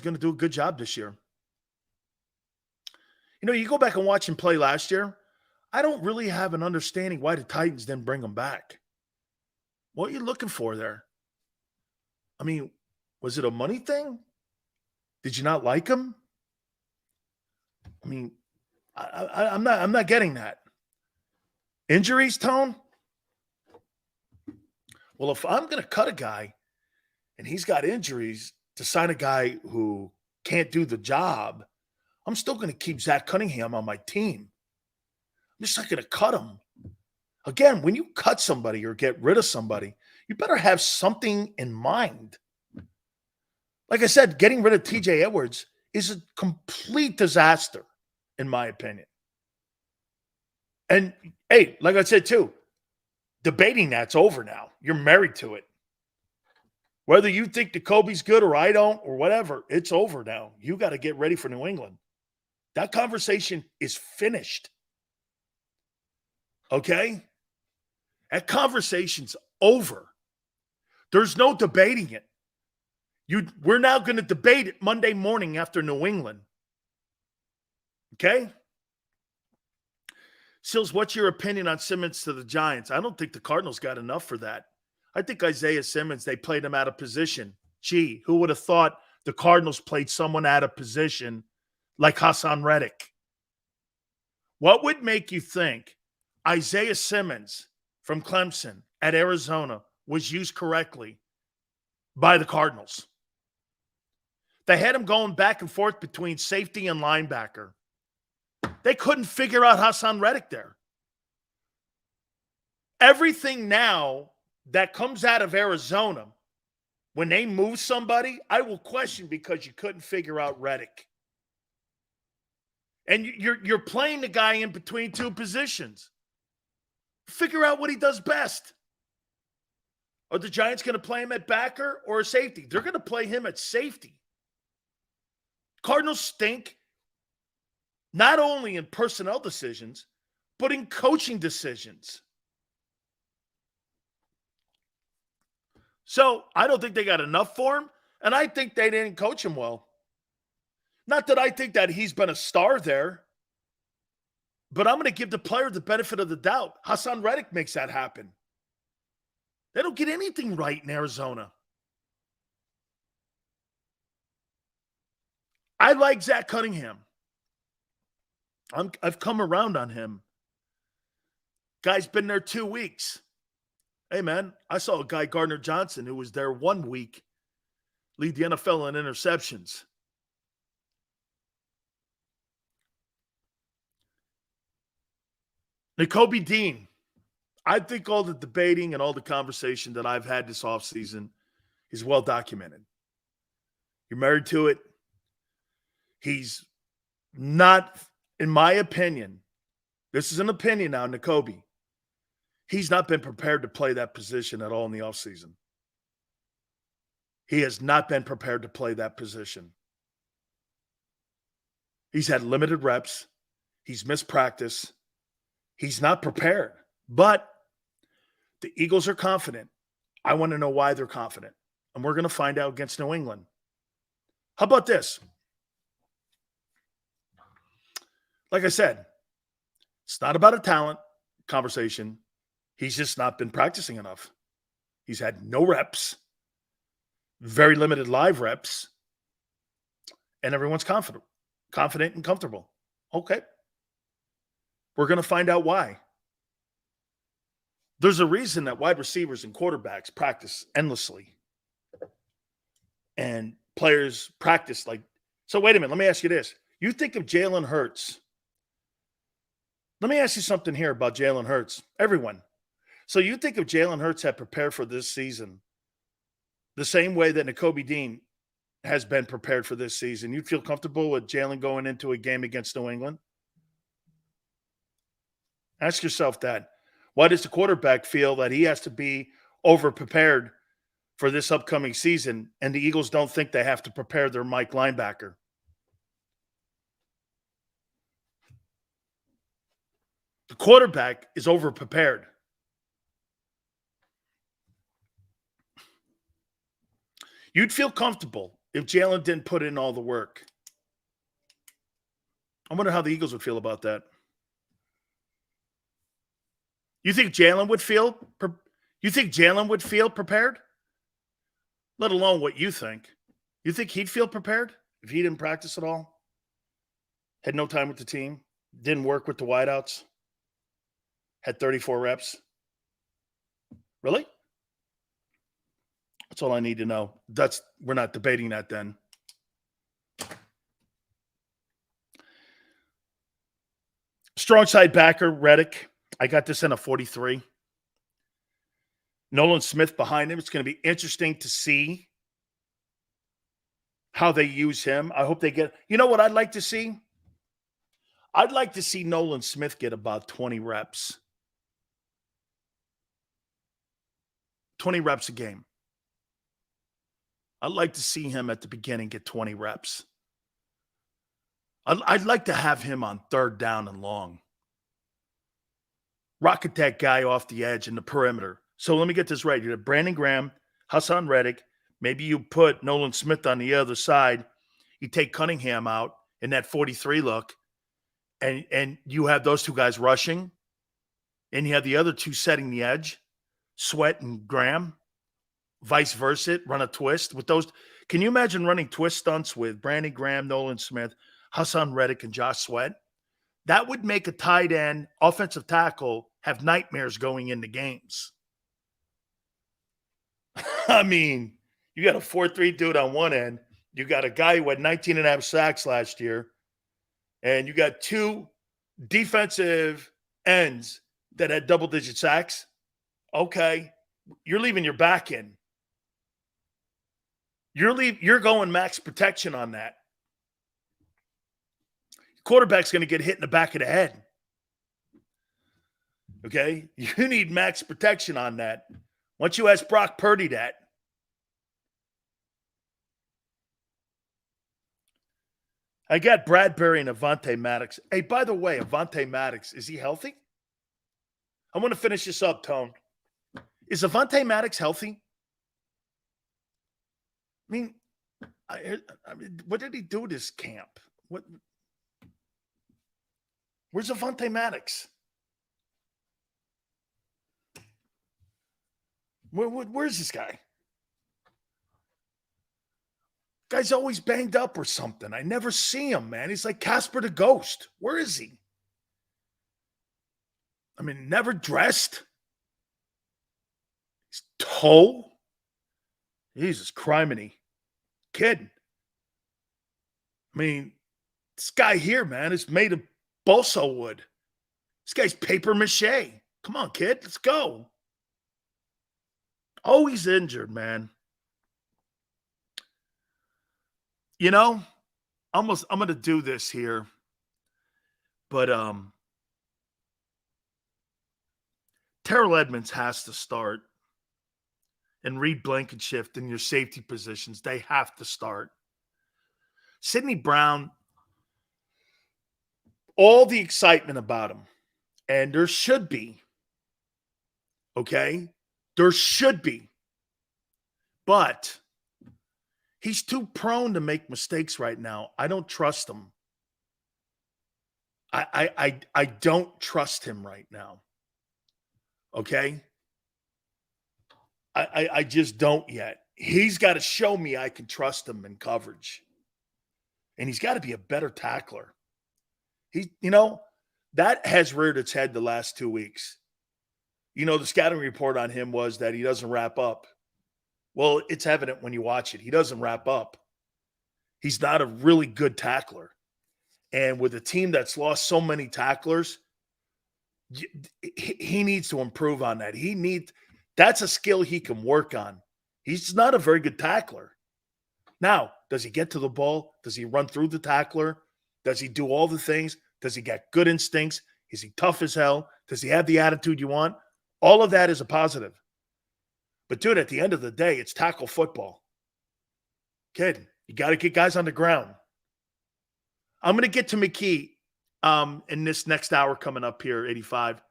going to do a good job this year. You know, you go back and watch him play last year, I don't really have an understanding why the Titans didn't bring him back. What are you looking for there? I mean, was it a money thing? Did you not like him? I mean, I'm not getting that. Injuries, Tone? Well, if I'm going to cut a guy and he's got injuries to sign a guy who can't do the job, I'm still going to keep Zach Cunningham on my team. I'm just not going to cut him. Again, when you cut somebody or get rid of somebody, you better have something in mind. Like I said, getting rid of TJ Edwards is a complete disaster, in my opinion. And, hey, like I said, too, debating that's over now. You're married to it. Whether you think Jacoby's good or I don't or whatever, it's over now. You got to get ready for New England. That conversation is finished. Okay? That conversation's over. There's no debating it. We're now going to debate it Monday morning after New England. Okay? Sills, what's your opinion on Simmons to the Giants? I don't think the Cardinals got enough for that. I think Isaiah Simmons, they played him out of position. Gee, who would have thought the Cardinals played someone out of position like Hassan Reddick? What would make you think Isaiah Simmons from Clemson at Arizona was used correctly by the Cardinals? They had him going back and forth between safety and linebacker. They couldn't figure out Hassan Reddick there. Everything now that comes out of Arizona, when they move somebody, I will question because you couldn't figure out Reddick. And you're playing the guy in between two positions. Figure out what he does best. Are the Giants going to play him at backer or safety? They're going to play him at safety. Cardinals stink, not only in personnel decisions, but in coaching decisions. So I don't think they got enough for him, and I think they didn't coach him well. Not that I think that he's been a star there, but I'm going to give the player the benefit of the doubt. Hassan Reddick makes that happen. They don't get anything right in Arizona. I like Zach Cunningham. I've come around on him. Guy's been there 2 weeks. Hey, man, I saw a guy, Gardner Johnson, who was there 1 week, lead the NFL in interceptions. Nakobe Dean. I think all the debating and all the conversation that I've had this offseason is well documented. You're married to it. He's not, in my opinion, this is an opinion now, Nakobe. He's not been prepared to play that position at all in the offseason. He has not been prepared to play that position. He's had limited reps. He's missed practice. He's not prepared. But the Eagles are confident. I want to know why they're confident. And we're going to find out against New England. How about this? Like I said, it's not about a talent conversation. He's just not been practicing enough. He's had no reps, very limited live reps, and everyone's confident and comfortable. Okay. We're going to find out why. There's a reason that wide receivers and quarterbacks practice endlessly. And players practice like, so wait a minute, let me ask you this. You think of Jalen Hurts. Let me ask you something here about Jalen Hurts. Everyone. So you think if Jalen Hurts had prepared for this season the same way that Nakobe Dean has been prepared for this season, you'd feel comfortable with Jalen going into a game against New England? Ask yourself that. Why does the quarterback feel that he has to be over-prepared for this upcoming season, and the Eagles don't think they have to prepare their Mike linebacker. The quarterback is overprepared. You'd feel comfortable if Jalen didn't put in all the work. I wonder how the Eagles would feel about that. You think Jalen would feel? You think Jalen would feel prepared? Let alone what you think. You think he'd feel prepared if he didn't practice at all? Had no time with the team? Didn't work with the wideouts? Had 34 reps? Really? That's all I need to know. We're not debating that then. Strong side backer, Reddick. I got this in a 43. Nolan Smith behind him. It's going to be interesting to see how they use him. I hope they get – you know what I'd like to see? I'd like to see Nolan Smith get about 20 reps. 20 reps a game. I'd like to see him at the beginning get 20 reps. I'd like to have him on third down and long. Rocket that guy off the edge in the perimeter. So let me get this right. You have Brandon Graham, Hassan Reddick. Maybe you put Nolan Smith on the other side. You take Cunningham out in that 43 look, and you have those two guys rushing, and you have the other two setting the edge, Sweat and Graham. Vice versa, run a twist with those. Can you imagine running twist stunts with Brandon Graham, Nolan Smith, Hassan Reddick, and Josh Sweat? That would make a tight end offensive tackle have nightmares going into games. I mean, you got a 4-3 dude on one end. You got a guy who had 19.5 sacks last year. And you got two defensive ends that had double-digit sacks. Okay, you're leaving your back in. You're going max protection on that. Quarterback's going to get hit in the back of the head. Okay? You need max protection on that. Once you ask Brock Purdy that. I got Bradbury and Avonte Maddox. Hey, by the way, Avonte Maddox, is he healthy? I want to finish this up, Tone. Is Avonte Maddox healthy? I mean, what did he do this camp? Where's Avonte Maddox? Where's this guy? Guy's always banged up or something. I never see him, man. He's like Casper the Ghost. Where is he? I mean, never dressed. His toe. Jesus, criminy. Kid. I mean, this guy here, man, is made of balsa wood. This guy's paper mache. Come on, kid. Let's go. Oh, he's injured, man. You know, I'm going to do this here. But Terrell Edmonds has to start. And Reed Blankenship in your safety positions, they have to start. Sidney Brown, all the excitement about him, and there should be, okay? There should be. But he's too prone to make mistakes right now. I don't trust him. I don't trust him right now. Okay? I just don't yet. He's got to show me I can trust him in coverage. And he's got to be a better tackler. That has reared its head the last 2 weeks. The scouting report on him was that he doesn't wrap up. Well, it's evident when you watch it. He doesn't wrap up. He's not a really good tackler. And with a team that's lost so many tacklers, he needs to improve on that. That's a skill he can work on. He's not a very good tackler. Now, does he get to the ball? Does he run through the tackler? Does he do all the things? Does he get good instincts? Is he tough as hell? Does he have the attitude you want? All of that is a positive. But, dude, at the end of the day, it's tackle football. Kid, you got to get guys on the ground. I'm going to get to McKee in this next hour coming up here, 85.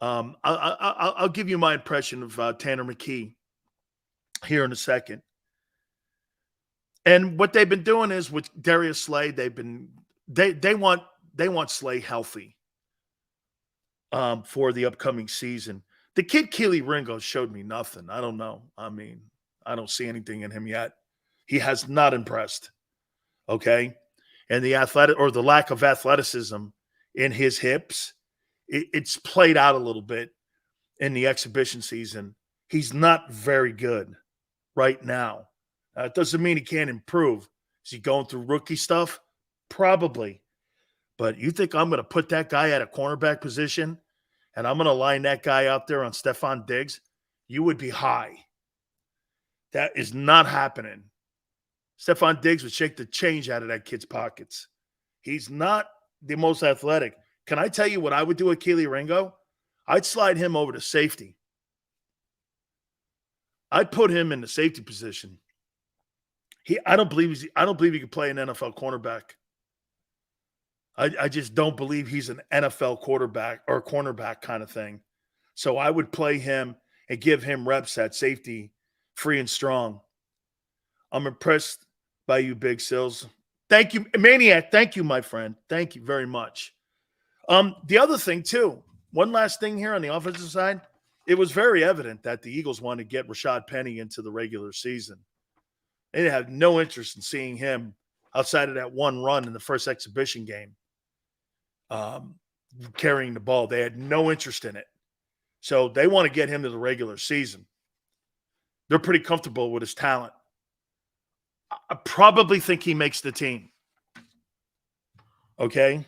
I'll give you my impression of Tanner McKee here in a second. And what they've been doing is with Darius Slay, they want Slay healthy for the upcoming season. The kid Keely Ringo showed me nothing. I don't know. I mean, I don't see anything in him yet. He has not impressed. Okay, and the lack of athleticism in his hips, it's played out a little bit in the exhibition season. He's not very good right now. It doesn't mean he can't improve. Is he going through rookie stuff? Probably. But you think I'm going to put that guy at a cornerback position and I'm going to line that guy out there on Stephon Diggs? You would be high. That is not happening. Stephon Diggs would shake the change out of that kid's pockets. He's not the most athletic. Can I tell you what I would do with Keely Ringo? I'd slide him over to safety. I'd put him in the safety position. I don't believe he can play an NFL cornerback. I just don't believe he's an NFL quarterback or cornerback kind of thing. So I would play him and give him reps at safety, free and strong. I'm impressed by you, Big Sills. Thank you, Maniac. Thank you, my friend. Thank you very much. The other thing, too, one last thing here on the offensive side, it was very evident that the Eagles wanted to get Rashad Penny into the regular season. They had no interest in seeing him outside of that one run in the first exhibition game, carrying the ball. They had no interest in it. So they want to get him to the regular season. They're pretty comfortable with his talent. I probably think he makes the team. Okay?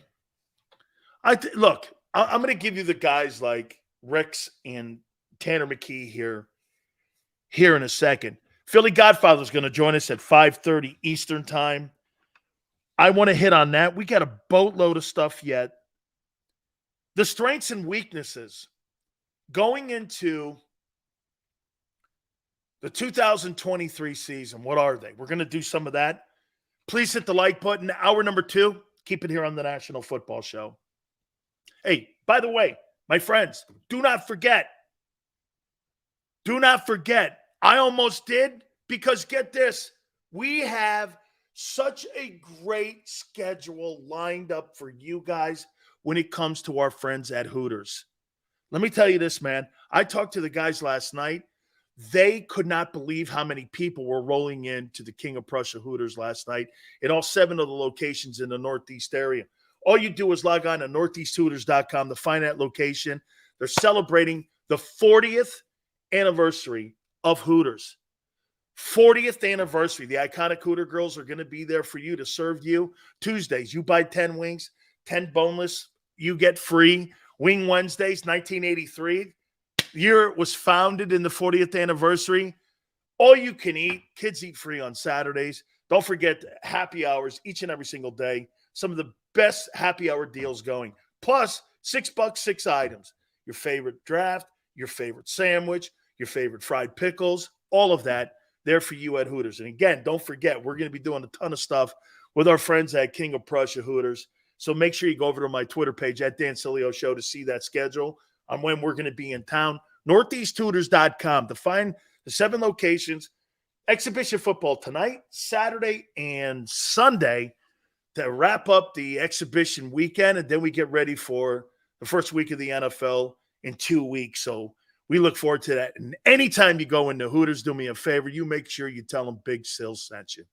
Look, I'm going to give you the guys like Ricks and Tanner McKee here in a second. Philly Godfather is going to join us at 5:30 Eastern time. I want to hit on that. We got a boatload of stuff yet. The strengths and weaknesses going into the 2023 season, what are they? We're going to do some of that. Please hit the like button. Hour number 2, keep it here on the National Football Show. Hey, by the way, my friends, do not forget, I almost did, because get this, we have such a great schedule lined up for you guys when it comes to our friends at Hooters. Let me tell you this, man. I talked to the guys last night. They could not believe how many people were rolling into the King of Prussia Hooters last night at all 7 of the locations in the Northeast area. All you do is log on to northeasthooters.com to find that location. They're celebrating the 40th anniversary of Hooters. 40th anniversary. The iconic Hooter girls are going to be there for you to serve you. Tuesdays, you buy 10 wings, 10 boneless, you get free. Wing Wednesdays, 1983. The year it was founded in the 40th anniversary. All you can eat. Kids eat free on Saturdays. Don't forget happy hours each and every single day. Some of the best happy hour deals going. Plus, $6, 6 items. Your favorite draft, your favorite sandwich, your favorite fried pickles, all of that there for you at Hooters. And again, don't forget, we're going to be doing a ton of stuff with our friends at King of Prussia Hooters. So make sure you go over to my Twitter page at Dan Sileo Show to see that schedule on when we're going to be in town. NortheastHooters.com to find the 7 locations. Exhibition football tonight, Saturday, and Sunday to wrap up the exhibition weekend. And then we get ready for the first week of the NFL in 2 weeks. So we look forward to that. And anytime you go into Hooters, do me a favor. You make sure you tell them Big Sil sent you.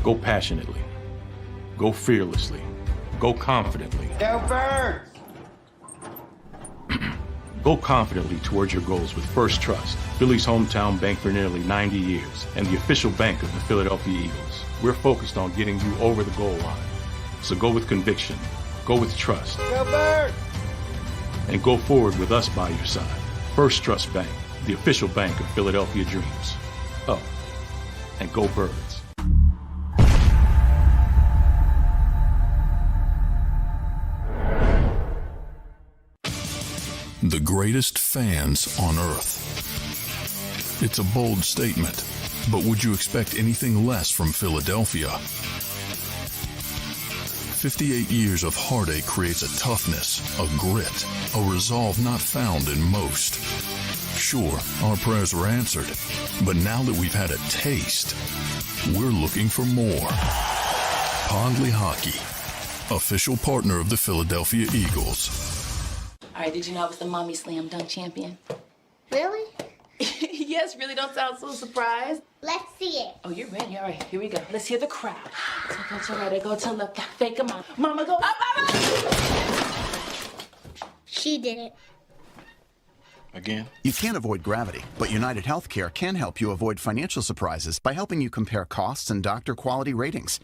Go passionately. Go fearlessly. Go confidently. Go Birds! Go confidently towards your goals with First Trust, Philly's hometown bank for nearly 90 years, and the official bank of the Philadelphia Eagles. We're focused on getting you over the goal line. So go with conviction, go with trust, Go Birds! and go forward with us by your side. First Trust Bank, the official bank of Philadelphia dreams. Oh, and go Birds. The greatest fans on earth. It's a bold statement, but would you expect anything less from Philadelphia? 58 years of heartache creates a toughness, a grit, a resolve not found in most. Sure, our prayers were answered, but now that we've had a taste, we're looking for more. Pondley Hockey, official partner of the Philadelphia Eagles. All right, did you know I was the Mommy Slam Dunk Champion? Really? Yes, really, don't sound so surprised. Let's see it. Oh, you're ready. All right, here we go. Let's hear the crowd. So go to right, go to left, fake 'em out. Mama, go up, mama! She did it. Again? You can't avoid gravity, but United Healthcare can help you avoid financial surprises by helping you compare costs and doctor quality ratings.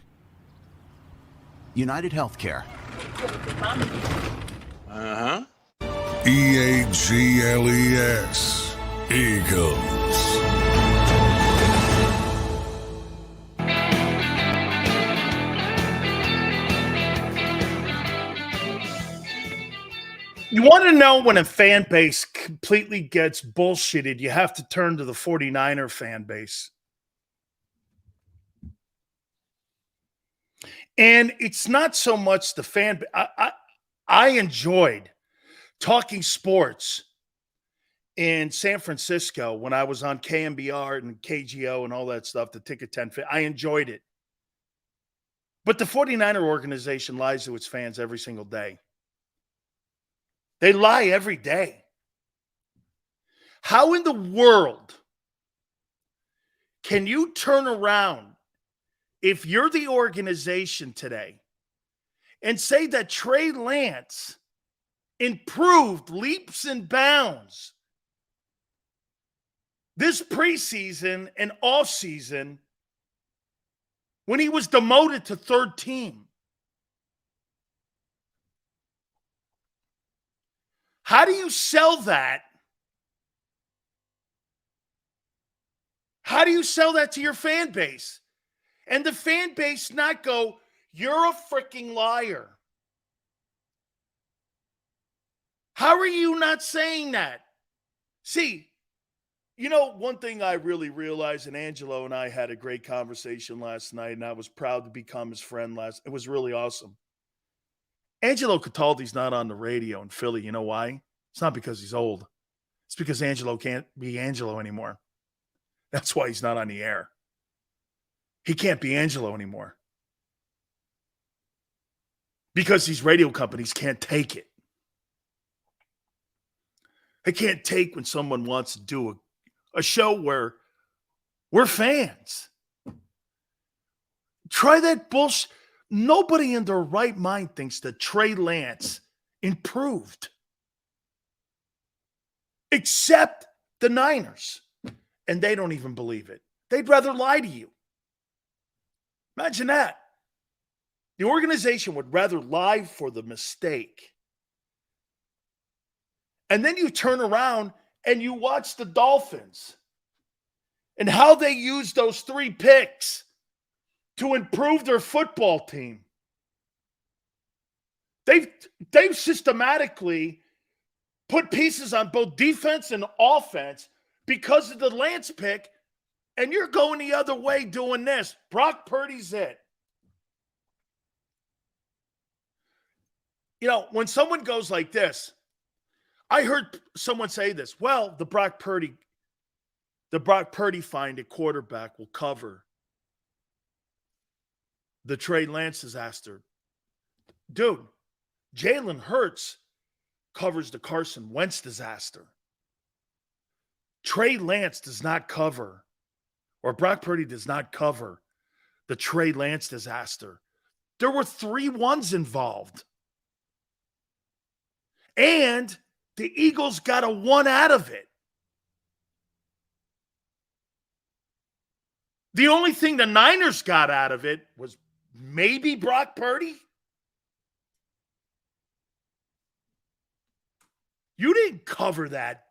United Healthcare. Uh-huh. EAGLES, Eagles. You want to know when a fan base completely gets bullshitted, you have to turn to the 49er fan base. And it's not so much the fan. I enjoyed talking sports in San Francisco when I was on KMBR and KGO and all that stuff, the Ticket 10. I enjoyed it. But the 49er organization lies to its fans every single day. They lie every day. How in the world can you turn around if you're the organization today and say that Trey Lance improved leaps and bounds this preseason and offseason when he was demoted to third team? How do you sell that? How do you sell that to your fan base? And the fan base not go, you're a freaking liar. How are you not saying that? See, you know, one thing I really realized, and Angelo and I had a great conversation last night, and I was proud to become his friend it was really awesome. Angelo Cataldi's not on the radio in Philly. You know why? It's not because he's old. It's because Angelo can't be Angelo anymore. That's why he's not on the air. He can't be Angelo anymore. Because these radio companies can't take it. They can't take when someone wants to do a show where we're fans. Try that bullshit. Nobody in their right mind thinks that Trey Lance improved. Except the Niners. And they don't even believe it. They'd rather lie to you. Imagine that. The organization would rather lie for the mistake. And then you turn around and you watch the Dolphins and how they use those 3 picks to improve their football team. They've systematically put pieces on both defense and offense because of the Lance pick, and you're going the other way doing this. Brock Purdy's it. You know, when someone goes like this, I heard someone say this, well, the Brock Purdy find at quarterback will cover the Trey Lance disaster. Dude, Jalen Hurts covers the Carson Wentz disaster. Trey Lance does not cover, or Brock Purdy does not cover the Trey Lance disaster. There were 3 ones involved. And the Eagles got a 1 out of it. The only thing the Niners got out of it was maybe Brock Purdy. You didn't cover that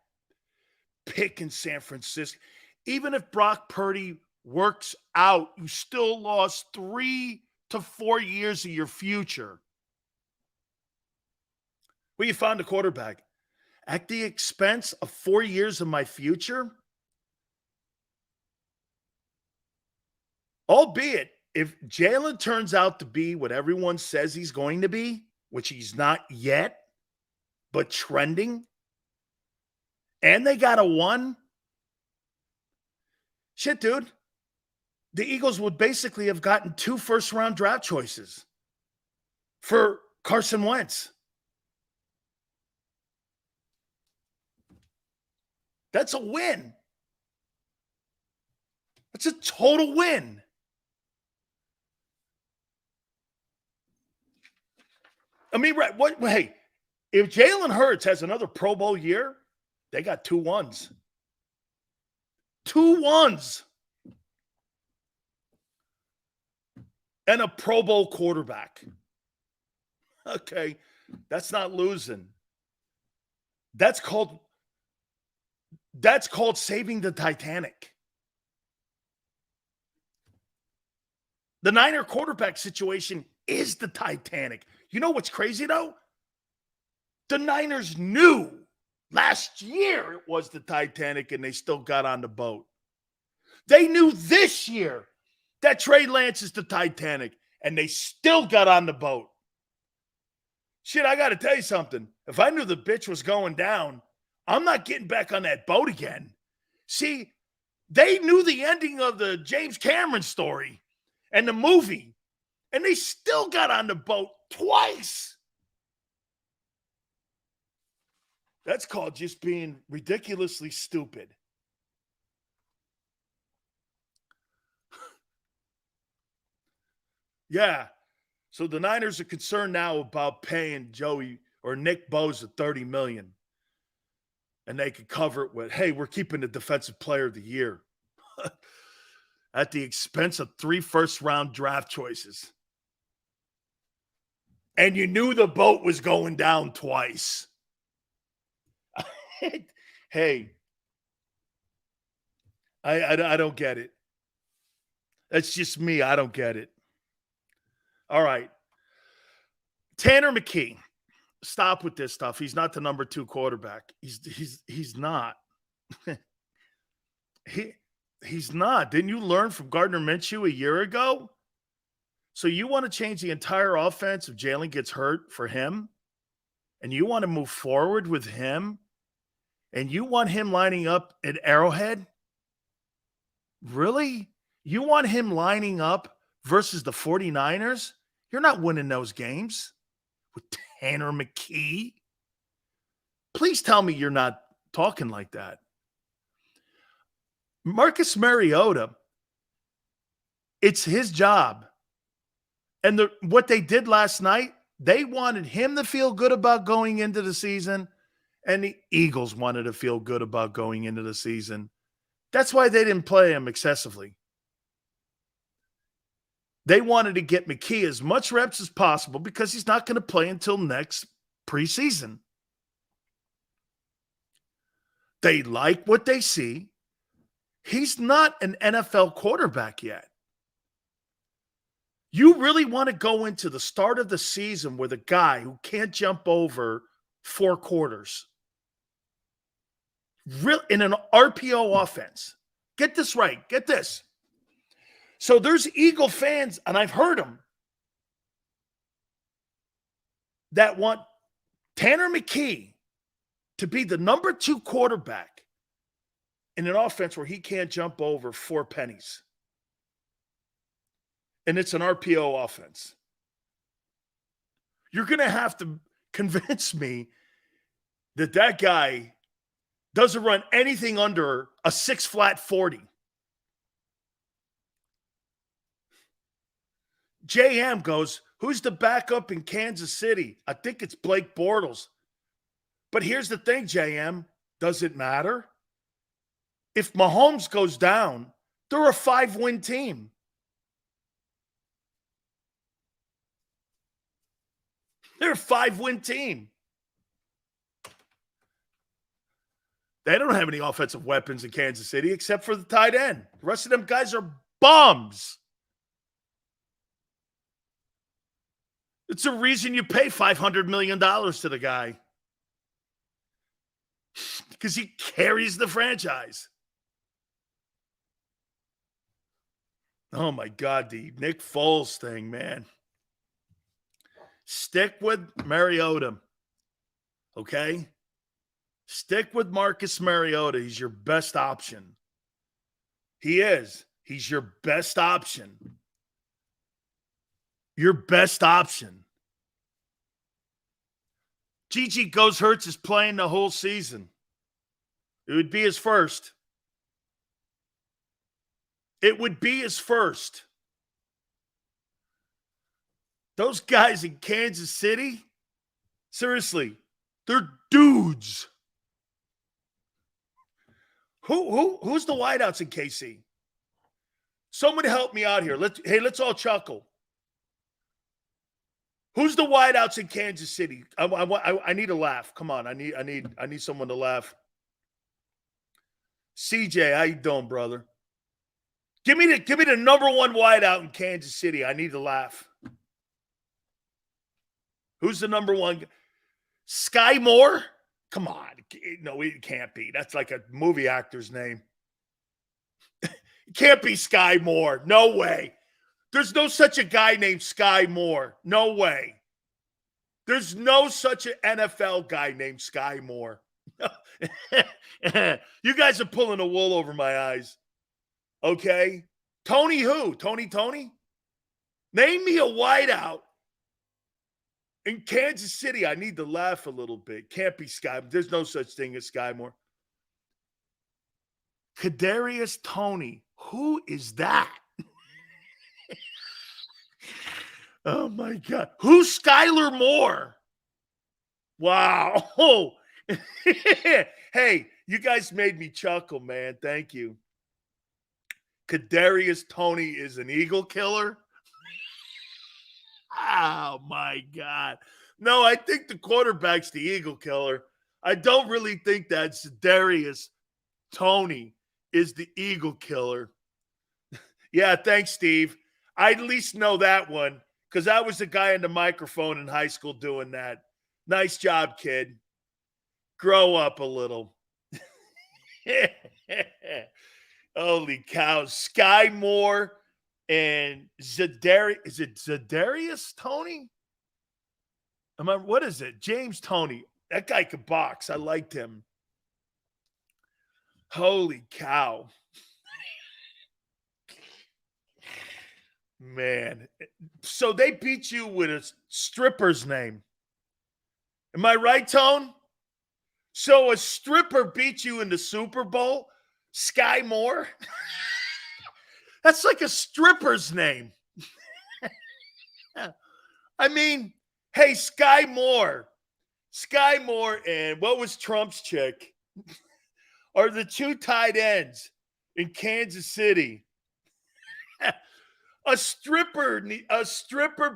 pick in San Francisco. Even if Brock Purdy works out, you still lost 3 to 4 years of your future. Well, you found a quarterback at the expense of 4 years of my future. Albeit, if Jalen turns out to be what everyone says he's going to be, which he's not yet, but trending, and they got a 1, shit, dude, the Eagles would basically have gotten 2 first-round draft choices for Carson Wentz. That's a win. That's a total win. I mean, right? What? Hey, if Jalen Hurts has another Pro Bowl year, they got 2 1s. 2 1s. And a Pro Bowl quarterback. Okay, that's not losing. That's called saving the Titanic. The Niner quarterback situation is the Titanic. You know what's crazy, though? The Niners knew last year it was the Titanic, and they still got on the boat. They knew this year that Trey Lance is the Titanic, and they still got on the boat. Shit, I got to tell you something. If I knew the bitch was going down, I'm not getting back on that boat again. See, they knew the ending of the James Cameron story and the movie, and they still got on the boat twice. That's called just being ridiculously stupid. Yeah. So the Niners are concerned now about paying Joey or Nick Bosa $30 million. And they could cover it with, hey, we're keeping the defensive player of the year at the expense of 3 first-round draft choices. And you knew the boat was going down twice. Hey, I don't get it. That's just me. I don't get it. All right. Tanner McKee. Stop with this stuff. He's not the number 2 quarterback. He's not. He's not. Didn't you learn from Gardner Minshew a year ago? So you want to change the entire offense if Jalen gets hurt for him? And you want to move forward with him? And you want him lining up at Arrowhead? Really? You want him lining up versus the 49ers? You're not winning those games with Tanner McKee. Please tell me you're not talking like that. Marcus Mariota, it's his job. And what they did last night, they wanted him to feel good about going into the season, and the Eagles wanted to feel good about going into the season. That's why they didn't play him excessively. They wanted to get McKee as much reps as possible because he's not going to play until next preseason. They like what they see. He's not an NFL quarterback yet. You really want to go into the start of the season with a guy who can't jump over 4 quarters in an RPO offense. Get this right. Get this. So there's Eagle fans, and I've heard them, that want Tanner McKee to be the number 2 quarterback in an offense where he can't jump over 4 pennies. And it's an RPO offense. You're going to have to convince me that that guy doesn't run anything under a 6 flat 40. JM goes, who's the backup in Kansas City? I think it's Blake Bortles. But here's the thing, JM. Does it matter? If Mahomes goes down, they're a 5-win team. They're a 5-win team. They don't have any offensive weapons in Kansas City except for the tight end. The rest of them guys are bums. It's the reason you pay $500 million to the guy. Because he carries the franchise. Oh, my God, the Nick Foles thing, man. Stick with Mariota, okay? Stick with Marcus Mariota. He's your best option. He is. He's your best option. Your best option. Gigi Goes Hurts is playing the whole season. It would be his first. It would be his first. Those guys in Kansas City, seriously, they're dudes. Who's the wideouts in KC? Somebody help me out here. Let's all chuckle. Who's the wideouts in Kansas City? I need a laugh. Come on, I need someone to laugh. CJ, how you doing, brother? Give me the number one wideout in Kansas City. I need to laugh. Who's the number one? Sky Moore? Come on. No, it can't be. That's like a movie actor's name. It can't be Sky Moore. No way. There's no such a guy named Sky Moore. No way. There's no such an NFL guy named Sky Moore. You guys are pulling the wool over my eyes. Okay? Tony who? Tony? Name me a wideout in Kansas City. I need to laugh a little bit. Can't be Sky. There's no such thing as Sky Moore. Kadarius Toney. Who is that? Oh, my God. Who's Skylar Moore? Wow. Oh. Hey, you guys made me chuckle, man. Thank you. Kadarius Toney is an Eagle killer? Oh, my God. No, I think the quarterback's the Eagle killer. I don't really think that Kadarius Toney is the Eagle killer. Yeah, thanks, Steve. I at least know that one because I was the guy on the microphone in high school doing that. Nice job, kid. Grow up a little. Holy cow. Sky Moore and Zadarius. Is it Zadarius Toney? What is it? James Toney. That guy could box. I liked him. Holy cow. Man. So they beat you with a stripper's name. Am I right, Tone? So a stripper beat you in the Super Bowl? Sky Moore? That's like a stripper's name. I mean, hey, Sky Moore. Sky Moore and what was Trump's chick? Are the two tight ends in Kansas City. A stripper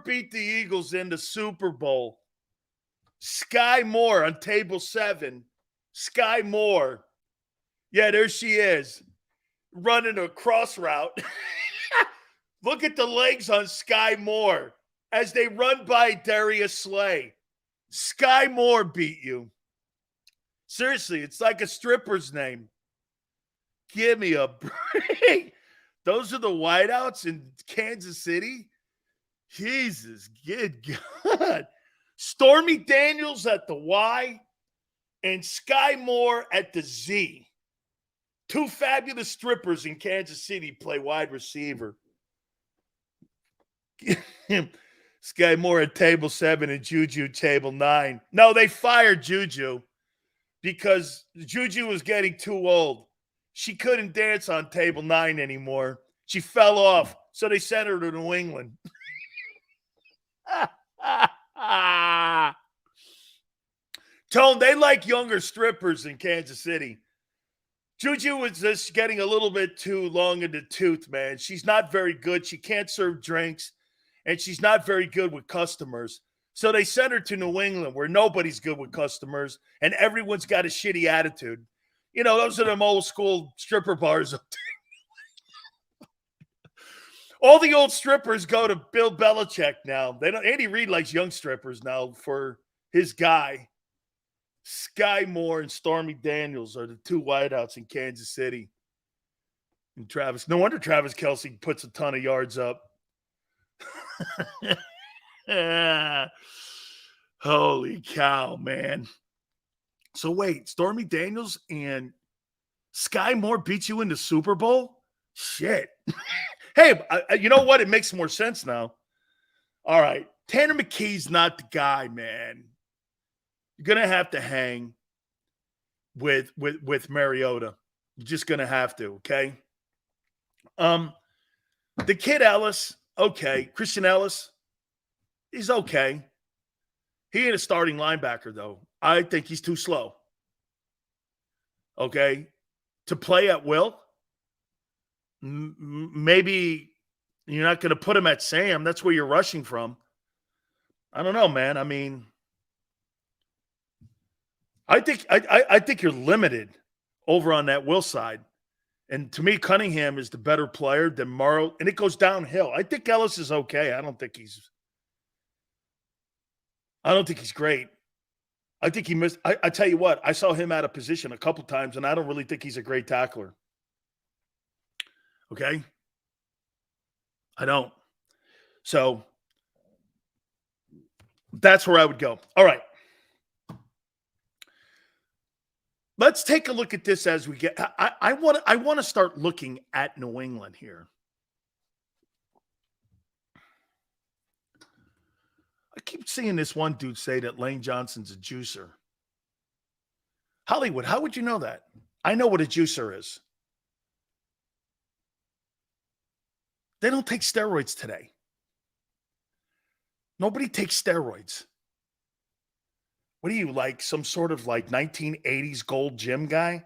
beat the Eagles in the Super Bowl. Sky Moore on table 7. Sky Moore. Yeah, there she is. Running a cross route. Look at the legs on Sky Moore as they run by Darius Slay. Sky Moore beat you. Seriously, it's like a stripper's name. Give me a break. Those are the wideouts in Kansas City? Jesus, good God. Stormy Daniels at the Y and Sky Moore at the Z. Two fabulous strippers in Kansas City play wide receiver. Sky Moore at table 7 and Juju table 9. No, they fired Juju because Juju was getting too old. She couldn't dance on table 9 anymore. She fell off, so they sent her to New England. Tone, they like younger strippers in Kansas City. Juju was just getting a little bit too long in the tooth, man. She's not very good. She can't serve drinks, and she's not very good with customers. So they sent her to New England, where nobody's good with customers, and everyone's got a shitty attitude. You know, those are them old school stripper bars up there. All the old strippers go to Bill Belichick now. They don't. Andy Reid likes young strippers now for his guy. Sky Moore and Stormy Daniels are the two wideouts in Kansas City. And Travis. No wonder Travis Kelce puts a ton of yards up. Holy cow, man. So wait, Stormy Daniels and Sky Moore beat you in the Super Bowl? Shit. Hey, you know what? It makes more sense now. All right. Tanner McKee's not the guy, man. You're going to have to hang with Mariota. You're just going to have to, okay? The kid Ellis, okay. Christian Ellis, he's okay. He ain't a starting linebacker, though. I think he's too slow. Okay? To play at will, maybe you're not going to put him at Sam. That's where you're rushing from. I don't know, man. I mean, I think you're limited over on that will side. And to me, Cunningham is the better player than Morrow. And it goes downhill. I think Ellis is okay. I don't think he's great. I think he missed. I tell you what, I saw him out of position a couple times, and I don't really think he's a great tackler. Okay? I don't. So that's where I would go. All right. Let's take a look at this as we get. I want to start looking at New England here. I keep seeing this one dude say that Lane Johnson's a juicer. Hollywood, how would you know that? I know what a juicer is. They don't take steroids today. Nobody takes steroids. What are you, like some sort of like 1980s gold gym guy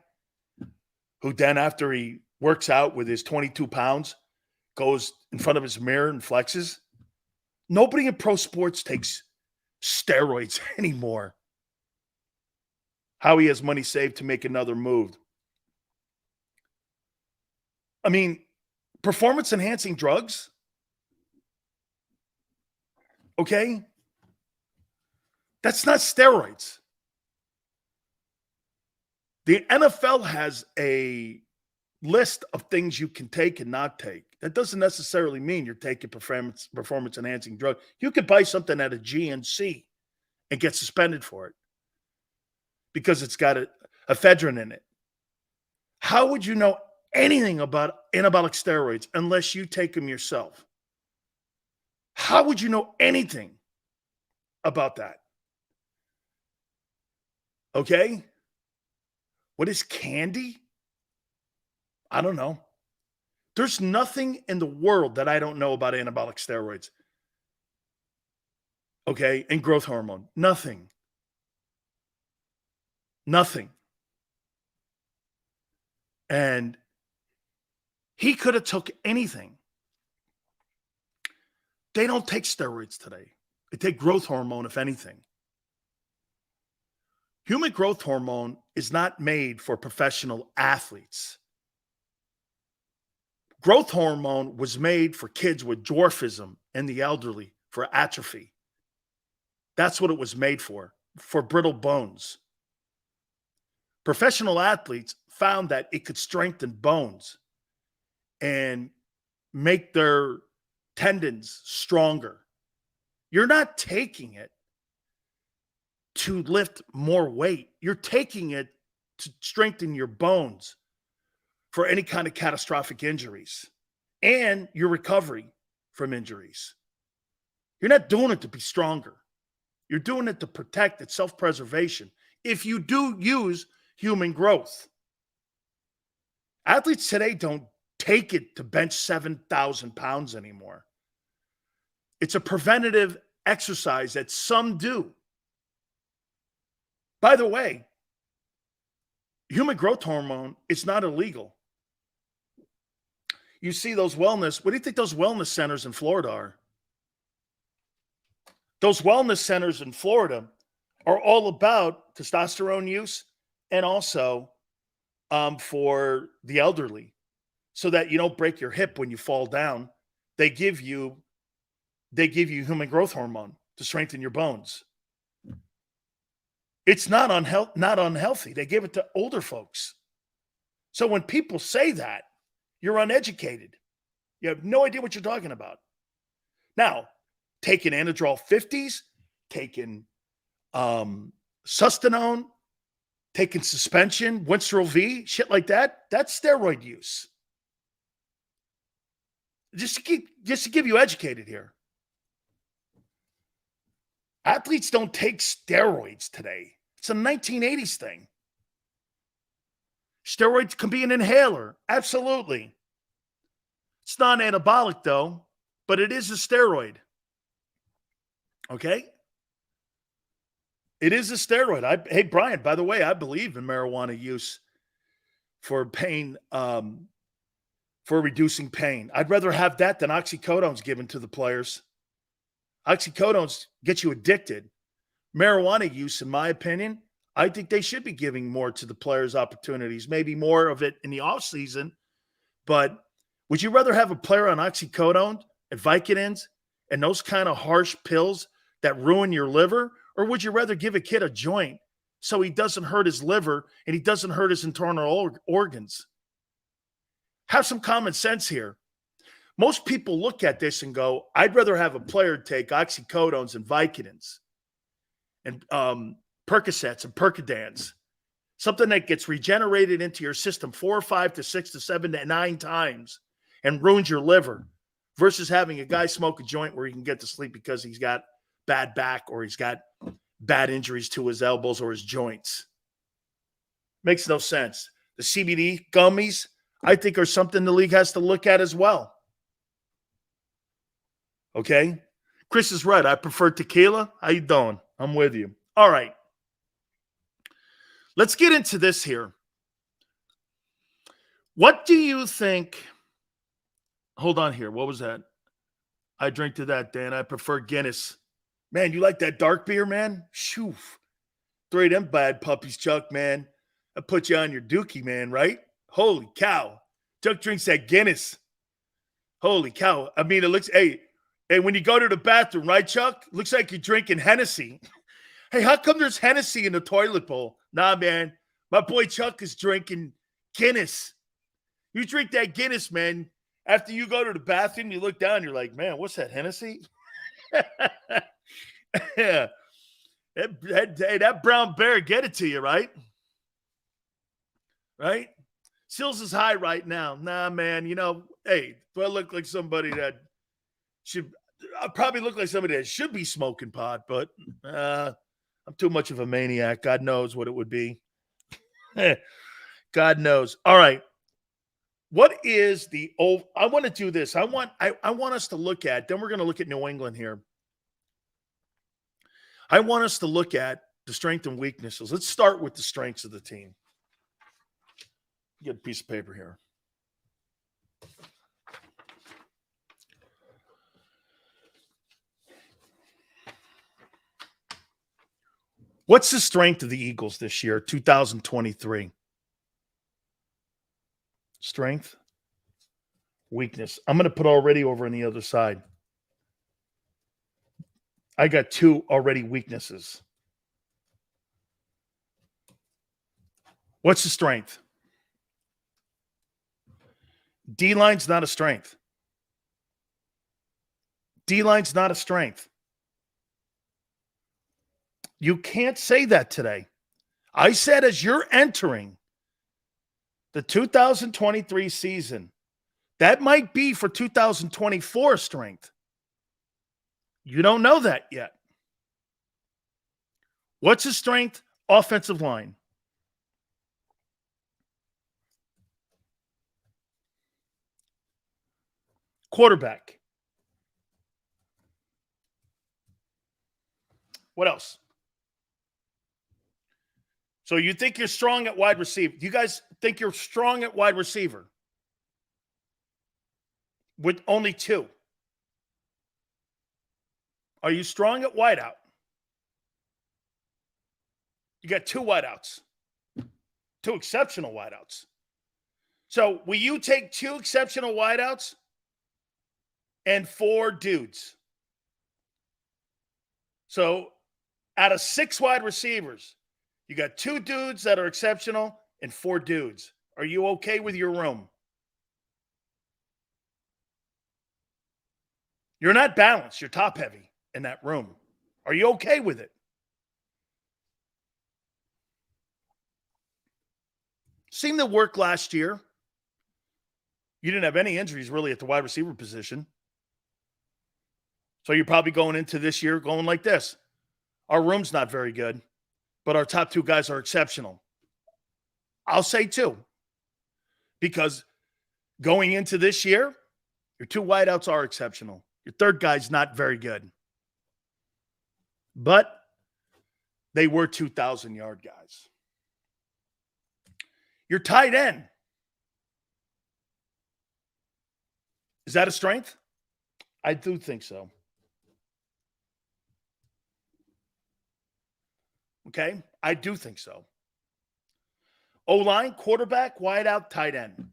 who then after he works out with his 22 pounds goes in front of his mirror and flexes? Nobody in pro sports takes steroids anymore. Howie has money saved to make another move. I mean, performance-enhancing drugs? Okay? That's not steroids. The NFL has a list of things you can take and not take. That doesn't necessarily mean you're taking performance-enhancing drug. You could buy something at a GNC and get suspended for it because it's got ephedrine in it. How would you know anything about anabolic steroids unless you take them yourself? How would you know anything about that? Okay? What is candy? I don't know. There's nothing in the world that I don't know about anabolic steroids. Okay? And growth hormone. Nothing. Nothing. And he could have took anything. They don't take steroids today. They take growth hormone, if anything. Human growth hormone is not made for professional athletes. Growth hormone was made for kids with dwarfism and the elderly, for atrophy. That's what it was made for brittle bones. Professional athletes found that it could strengthen bones and make their tendons stronger. You're not taking it to lift more weight. You're taking it to strengthen your bones for any kind of catastrophic injuries and your recovery from injuries. You're not doing it to be stronger. You're doing it to protect its self-preservation if you do use human growth. Athletes today don't take it to bench 7,000 pounds anymore. It's a preventative exercise that some do. By the way, human growth hormone is not illegal. You see those wellness, what do you think those wellness centers in Florida are? Those wellness centers in Florida are all about testosterone use and also for the elderly so that you don't break your hip when you fall down. They give you human growth hormone to strengthen your bones. It's not unhealthy. They give it to older folks. So when people say that, you're uneducated. You have no idea what you're talking about. Now, taking Anadrol 50s, taking Sustanone, taking suspension, Winstrol V, shit like that, that's steroid use. Just to give you educated here. Athletes don't take steroids today. It's a 1980s thing. Steroids can be an inhaler. Absolutely. It's not anabolic, though, but it is a steroid. Okay? It is a steroid. Hey, Brian, by the way, I believe in marijuana use for pain, for reducing pain. I'd rather have that than oxycodones given to the players. Oxycodones get you addicted. Marijuana use, in my opinion, I think they should be giving more to the players' opportunities, maybe more of it in the offseason. But would you rather have a player on oxycodone and Vicodins and those kind of harsh pills that ruin your liver? Or would you rather give a kid a joint so he doesn't hurt his liver and he doesn't hurt his internal organs? Have some common sense here. Most people look at this and go, I'd rather have a player take oxycodones and Vicodins and Percocets and Percodans, something that gets regenerated into your system 4 or 5 to 6 to 7 to 9 times and ruins your liver, versus having a guy smoke a joint where he can get to sleep because he's got bad back or he's got bad injuries to his elbows or his joints. Makes no sense. The CBD gummies, I think, are something the league has to look at as well. Okay? Chris is right. I prefer tequila. How you doing? I'm with you. All right. Let's get into this here. What do you think? Hold on here. What was that? I drink to that, Dan. I prefer Guinness. Man, you like that dark beer, man? Shoo. 3 of them bad puppies, Chuck, man. I put you on your dookie, man, right? Holy cow. Chuck drinks that Guinness. Holy cow. I mean, it looks, hey, when you go to the bathroom, right, Chuck? Looks like you're drinking Hennessy. Hey, how come there's Hennessy in the toilet bowl? Nah, man. My boy Chuck is drinking Guinness. You drink that Guinness, man. After you go to the bathroom, you look down, you're like, man, what's that, Hennessy? Yeah. Hey, that brown bear, get it to you, right? Right? Sills is high right now. Nah, man, hey, do I look like somebody that I probably look like somebody that should be smoking pot, but I'm too much of a maniac. God knows what it would be. God knows. All right. What is I want to do this. I want us to look at, then we're going to look at New England here. I want us to look at the strengths and weaknesses. Let's start with the strengths of the team. Get a piece of paper here. What's the strength of the Eagles this year, 2023? Strength, weakness. I'm going to put already over on the other side. I got 2 already weaknesses. What's the strength? D-line's not a strength. D-line's not a strength. You can't say that today. I said as you're entering the 2023 season, that might be for 2024 strength. You don't know that yet. What's his strength? Offensive line. Quarterback. What else? So you think you're strong at wide receiver. Do you guys think you're strong at wide receiver? With only 2. Are you strong at wideout? You got 2 wideouts. 2 exceptional wideouts. So will you take 2 exceptional wideouts and 4 dudes? So out of 6 wide receivers, you got 2 dudes that are exceptional and 4 dudes. Are you okay with your room? You're not balanced. You're top heavy in that room. Are you okay with it? Seemed to work last year. You didn't have any injuries really at the wide receiver position. So you're probably going into this year going like this. Our room's not very good, but our top 2 guys are exceptional. I'll say 2. Because going into this year, your 2 wideouts are exceptional. Your third guy's not very good. But they were 2,000-yard guys. Your tight end. Is that a strength? I do think so. Okay? I do think so. O-line, quarterback, wideout, tight end. How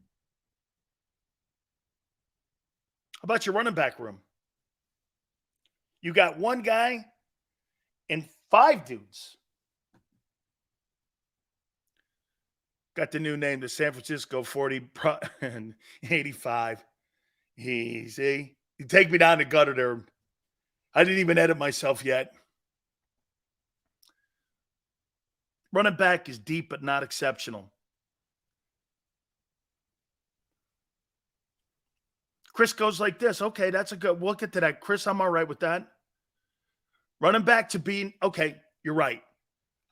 about your running back room? You got 1 guy and 5 dudes. Got the new name, the San Francisco 40 and 85. Easy. You take me down the gutter there. I didn't even edit myself yet. Running back is deep but not exceptional. Chris goes like this. Okay, that's a good. We'll get to that. Chris, I'm all right with that. Running back to being, okay, you're right.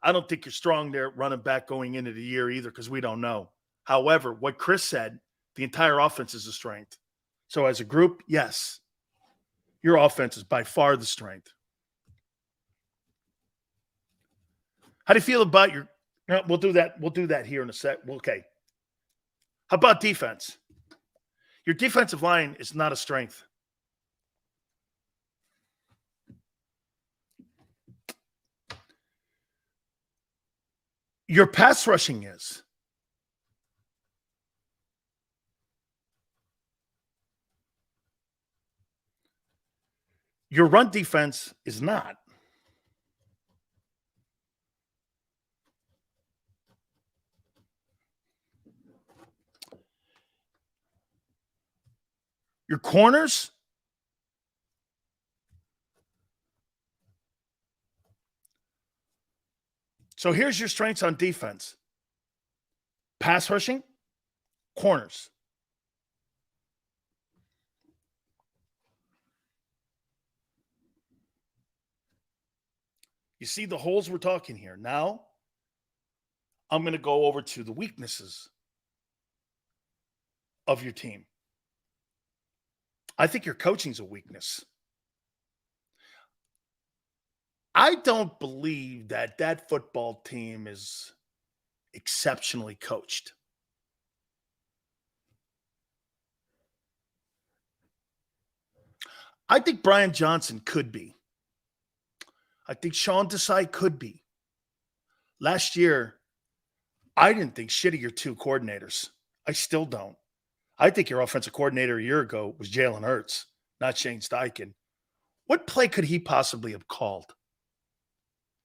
I don't think you're strong there running back going into the year either because we don't know. However, what Chris said, the entire offense is a strength. So as a group, yes, your offense is by far the strength. How do you feel about your – we'll do that. We'll do that here in a sec. Okay. How about defense? Your defensive line is not a strength. Your pass rushing is. Your run defense is not. Your corners. So here's your strengths on defense. Pass rushing, corners. You see the holes we're talking here. Now, I'm going to go over to the weaknesses of your team. I think your coaching's a weakness. I don't believe that that football team is exceptionally coached. I think Brian Johnson could be. I think Sean Desai could be. Last year, I didn't think shit of your 2 coordinators. I still don't. I think your offensive coordinator a year ago was Jalen Hurts, not Shane Steichen. What play could he possibly have called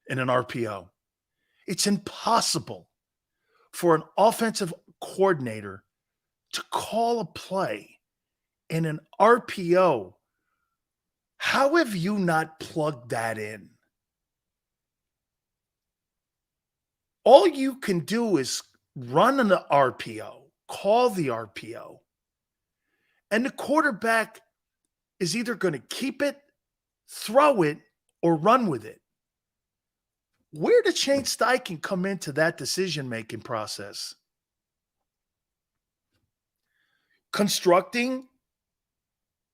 in an RPO? It's impossible for an offensive coordinator to call a play in an RPO. How have you not plugged that in? All you can do is run an RPO, call the RPO, and the quarterback is either going to keep it, throw it, or run with it. Where did Shane Steichen come into that decision-making process? Constructing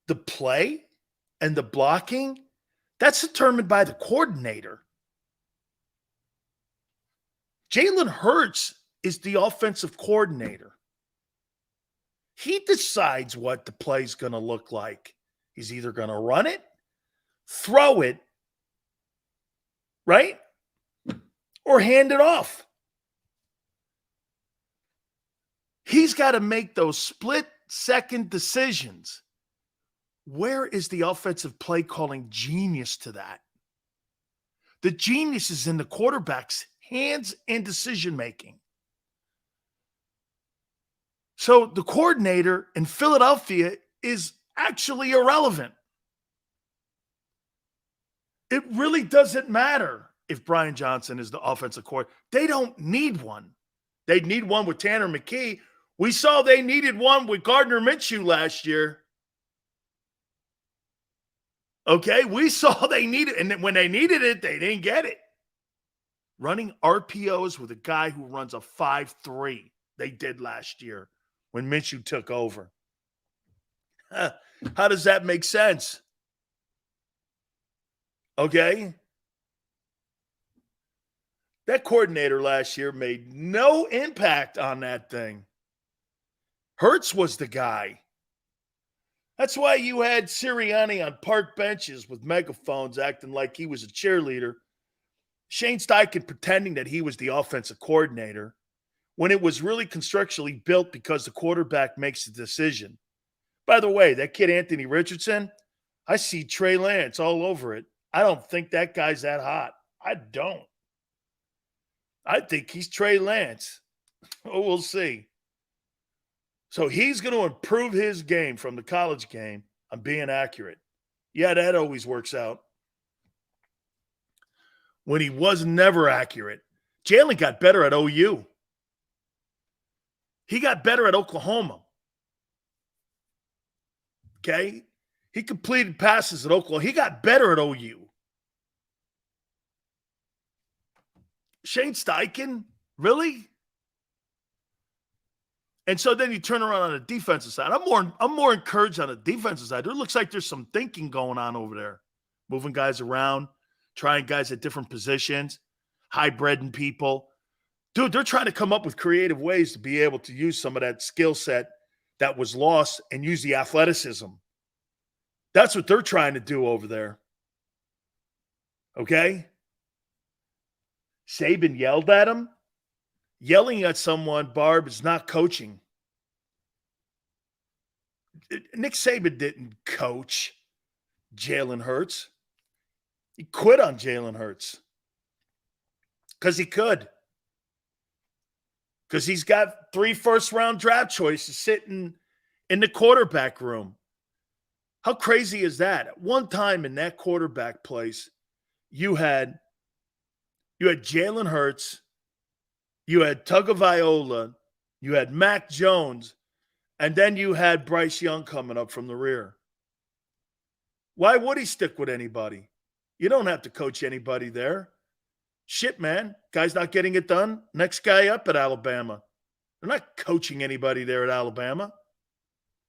the play and the blocking, that's determined by the coordinator. Jalen Hurts is the offensive coordinator. He decides what the play's going to look like. He's either going to run it, throw it, right? Or hand it off. He's got to make those split-second decisions. Where is the offensive play calling genius to that? The genius is in the quarterback's hands and decision-making. So the coordinator in Philadelphia is actually irrelevant. It really doesn't matter if Brian Johnson is the offensive coordinator. They don't need one. They'd need one with Tanner McKee. We saw they needed one with Gardner Minshew last year. Okay, we saw they needed, and when they needed it, they didn't get it. Running RPOs with a guy who runs a 5.3, they did last year when Minshew took over. How does that make sense? Okay. That coordinator last year made no impact on that thing. Hurts was the guy. That's why you had Sirianni on park benches with megaphones acting like he was a cheerleader. Shane Steichen pretending that he was the offensive coordinator when it was really constructionally built because the quarterback makes the decision. By the way, that kid Anthony Richardson, I see Trey Lance all over it. I don't think that guy's that hot. I don't. I think he's Trey Lance. Oh, we'll see. So he's going to improve his game from the college game on being accurate. Yeah, that always works out. When he was never accurate, Jalen got better at OU. He got better at Oklahoma. Okay? He completed passes at Oklahoma. He got better at OU. Shane Steichen? Really? And so then you turn around on the defensive side. I'm more encouraged on the defensive side. It looks like there's some thinking going on over there. Moving guys around, trying guys at different positions, hybriding people. Dude, they're trying to come up with creative ways to be able to use some of that skill set that was lost and use the athleticism. That's what they're trying to do over there. Okay? Saban yelled at him. Yelling at someone, Barb, is not coaching. Nick Saban didn't coach Jalen Hurts. He quit on Jalen Hurts because he could. Because he's got 3 first-round draft choices sitting in the quarterback room. How crazy is that? At one time in that quarterback place, you had Jalen Hurts, you had Tagovailoa, you had Mac Jones, and then you had Bryce Young coming up from the rear. Why would he stick with anybody? You don't have to coach anybody there. Shit, man. Guy's not getting it done. Next guy up at Alabama. They're not coaching anybody there at Alabama.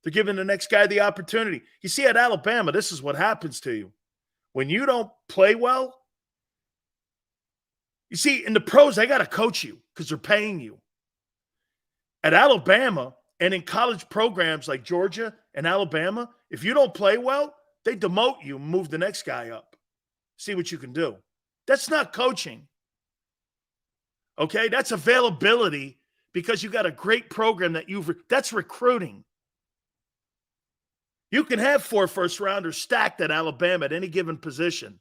They're giving the next guy the opportunity. You see, at Alabama, this is what happens to you. When you don't play well, you see, in the pros, they got to coach you because they're paying you. At Alabama and in college programs like Georgia and Alabama, if you don't play well, they demote you and move the next guy up. See what you can do. That's not coaching. Okay? That's availability because you got a great program that's recruiting. You can have 4 first-rounders stacked at Alabama at any given position.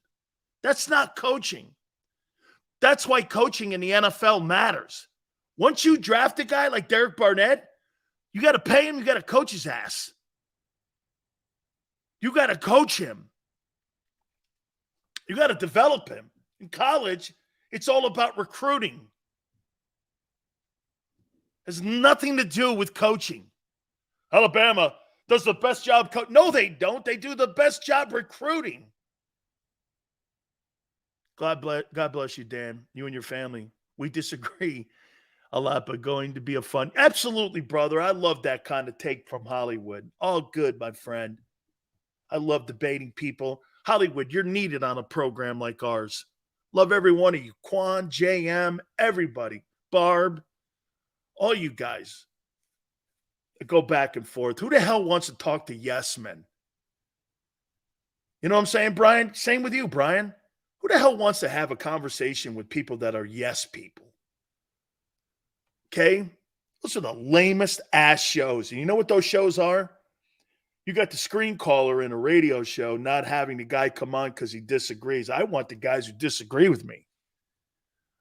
That's not coaching. That's why coaching in the NFL matters. Once you draft a guy like Derek Barnett, you got to pay him, you got to coach his ass. You got to coach him. You got to develop him. In college, it's all about recruiting. It has nothing to do with coaching. Alabama does the best job. No, they don't. They do the best job recruiting. God bless you, Dan. You and your family. We disagree a lot, but going to be a fun. Absolutely, brother. I love that kind of take from Hollywood. All good, my friend. I love debating people. Hollywood, you're needed on a program like ours. Love every one of you. Quan, JM, everybody. Barb, all you guys that go back and forth. Who the hell wants to talk to yes men? You know what I'm saying, Brian? Same with you, Brian. Who the hell wants to have a conversation with people that are yes people? Okay? Those are the lamest ass shows. And you know what those shows are? You got the screen caller in a radio show not having the guy come on because he disagrees. I want the guys who disagree with me.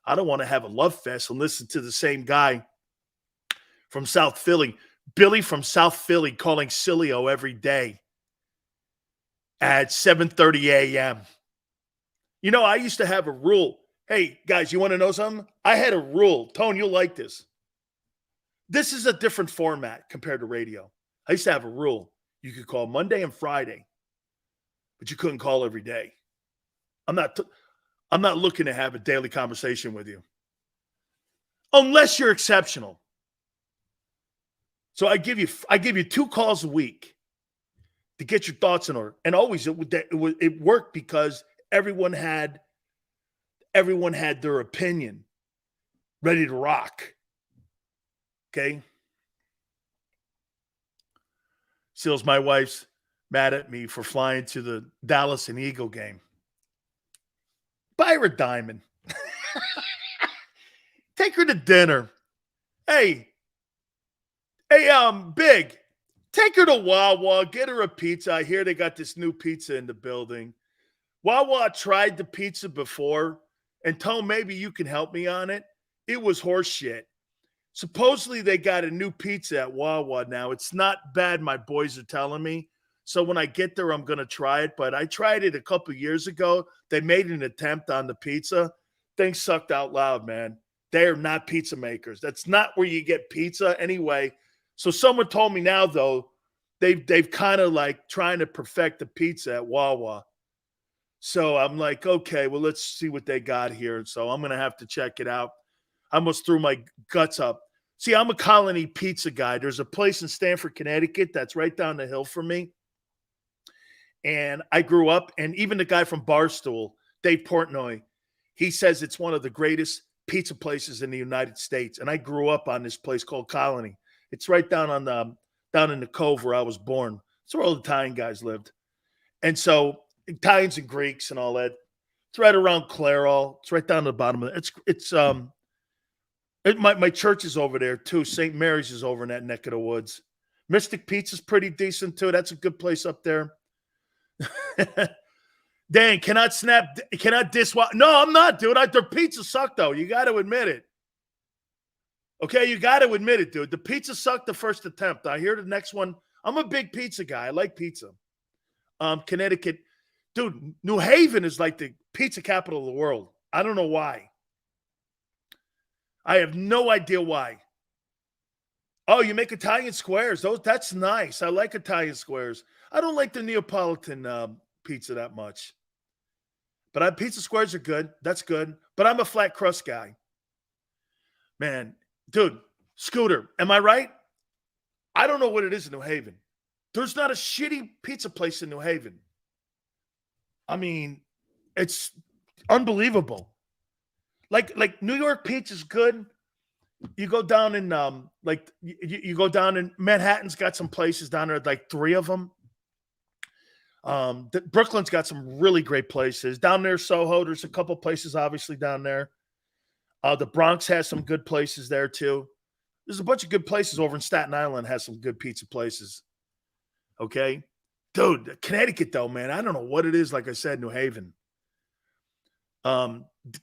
I don't want to have a love fest and listen to the same guy from South Philly, Billy from South Philly, calling Sileo every day at 7:30 a.m. You know, I used to have a rule. Hey, guys, you want to know something? I had a rule. Tone, you'll like this. This is a different format compared to radio. I used to have a rule. You could call Monday and Friday, but you couldn't call every day. I'm not looking to have a daily conversation with you. Unless you're exceptional. So I give you 2 calls a week to get your thoughts in order. And always it worked because everyone had their opinion ready to rock. Okay? Seals, my wife's mad at me for flying to the Dallas and Eagle game. Buy her a diamond. Take her to dinner. Hey, Big, take her to Wawa. Get her a pizza. I hear they got this new pizza in the building. Wawa tried the pizza before, and Tone, maybe you can help me on it. It was horse shit. Supposedly they got a new pizza at Wawa now. It's not bad, my boys are telling me. So when I get there, I'm going to try it. But I tried it a couple years ago. They made an attempt on the pizza. Things sucked out loud, man. They are not pizza makers. That's not where you get pizza anyway. So someone told me now, though, they've kind of like trying to perfect the pizza at Wawa. So I'm like, okay, well, let's see what they got here. So I'm going to have to check it out. I almost threw my guts up. See, I'm a Colony pizza guy. There's a place in Stamford, Connecticut that's right down the hill from me. And I grew up, and even the guy from Barstool, Dave Portnoy, he says it's one of the greatest pizza places in the United States. And I grew up on this place called Colony. It's right down in the Cove where I was born. It's where all the Italian guys lived. And so Italians and Greeks and all that. It's right around Clairol. It's right down to the bottom of it. My church is over there too. St. Mary's is over in that neck of the woods. Mystic Pizza's pretty decent too. That's a good place up there. Dan, cannot diss. No, I'm not, dude. Their pizza sucked though. You got to admit it. Okay, you got to admit it, dude. The pizza sucked the first attempt. I hear the next one. I'm a big pizza guy. I like pizza. Connecticut, dude. New Haven is like the pizza capital of the world. I don't know why. I have no idea why. Oh, you make Italian squares. That's nice. I like Italian squares. I don't like the Neapolitan pizza that much. But pizza squares are good. That's good. But I'm a flat crust guy. Man, dude, Scooter, am I right? I don't know what it is in New Haven. There's not a shitty pizza place in New Haven. I mean, it's unbelievable. Like New York pizza's good. You go down in you go down in Manhattan's got some places down there, like 3 of them. Brooklyn's got some really great places. Down there, Soho, there's a couple places obviously down there. The Bronx has some good places there too. There's a bunch of good places over in Staten Island has some good pizza places. Okay? Dude, Connecticut though, man, I don't know what it is. Like I said, New Haven.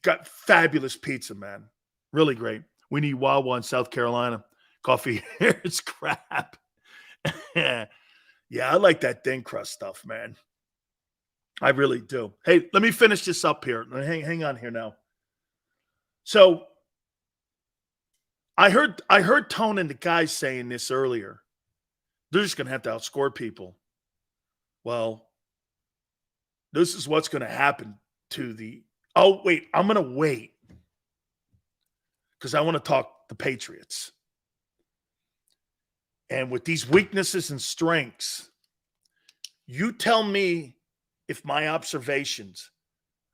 Got fabulous pizza, man. Really great. We need Wawa in South Carolina. Coffee here is crap. Yeah, I like that thin crust stuff, man. I really do. Hey, let me finish this up here. Hang on here now. So I heard Tone and the guys saying this earlier. They're just going to have to outscore people. Well, this is what's going to happen to the – oh, wait, I'm going to wait because I want to talk the Patriots. And with these weaknesses and strengths, you tell me if my observations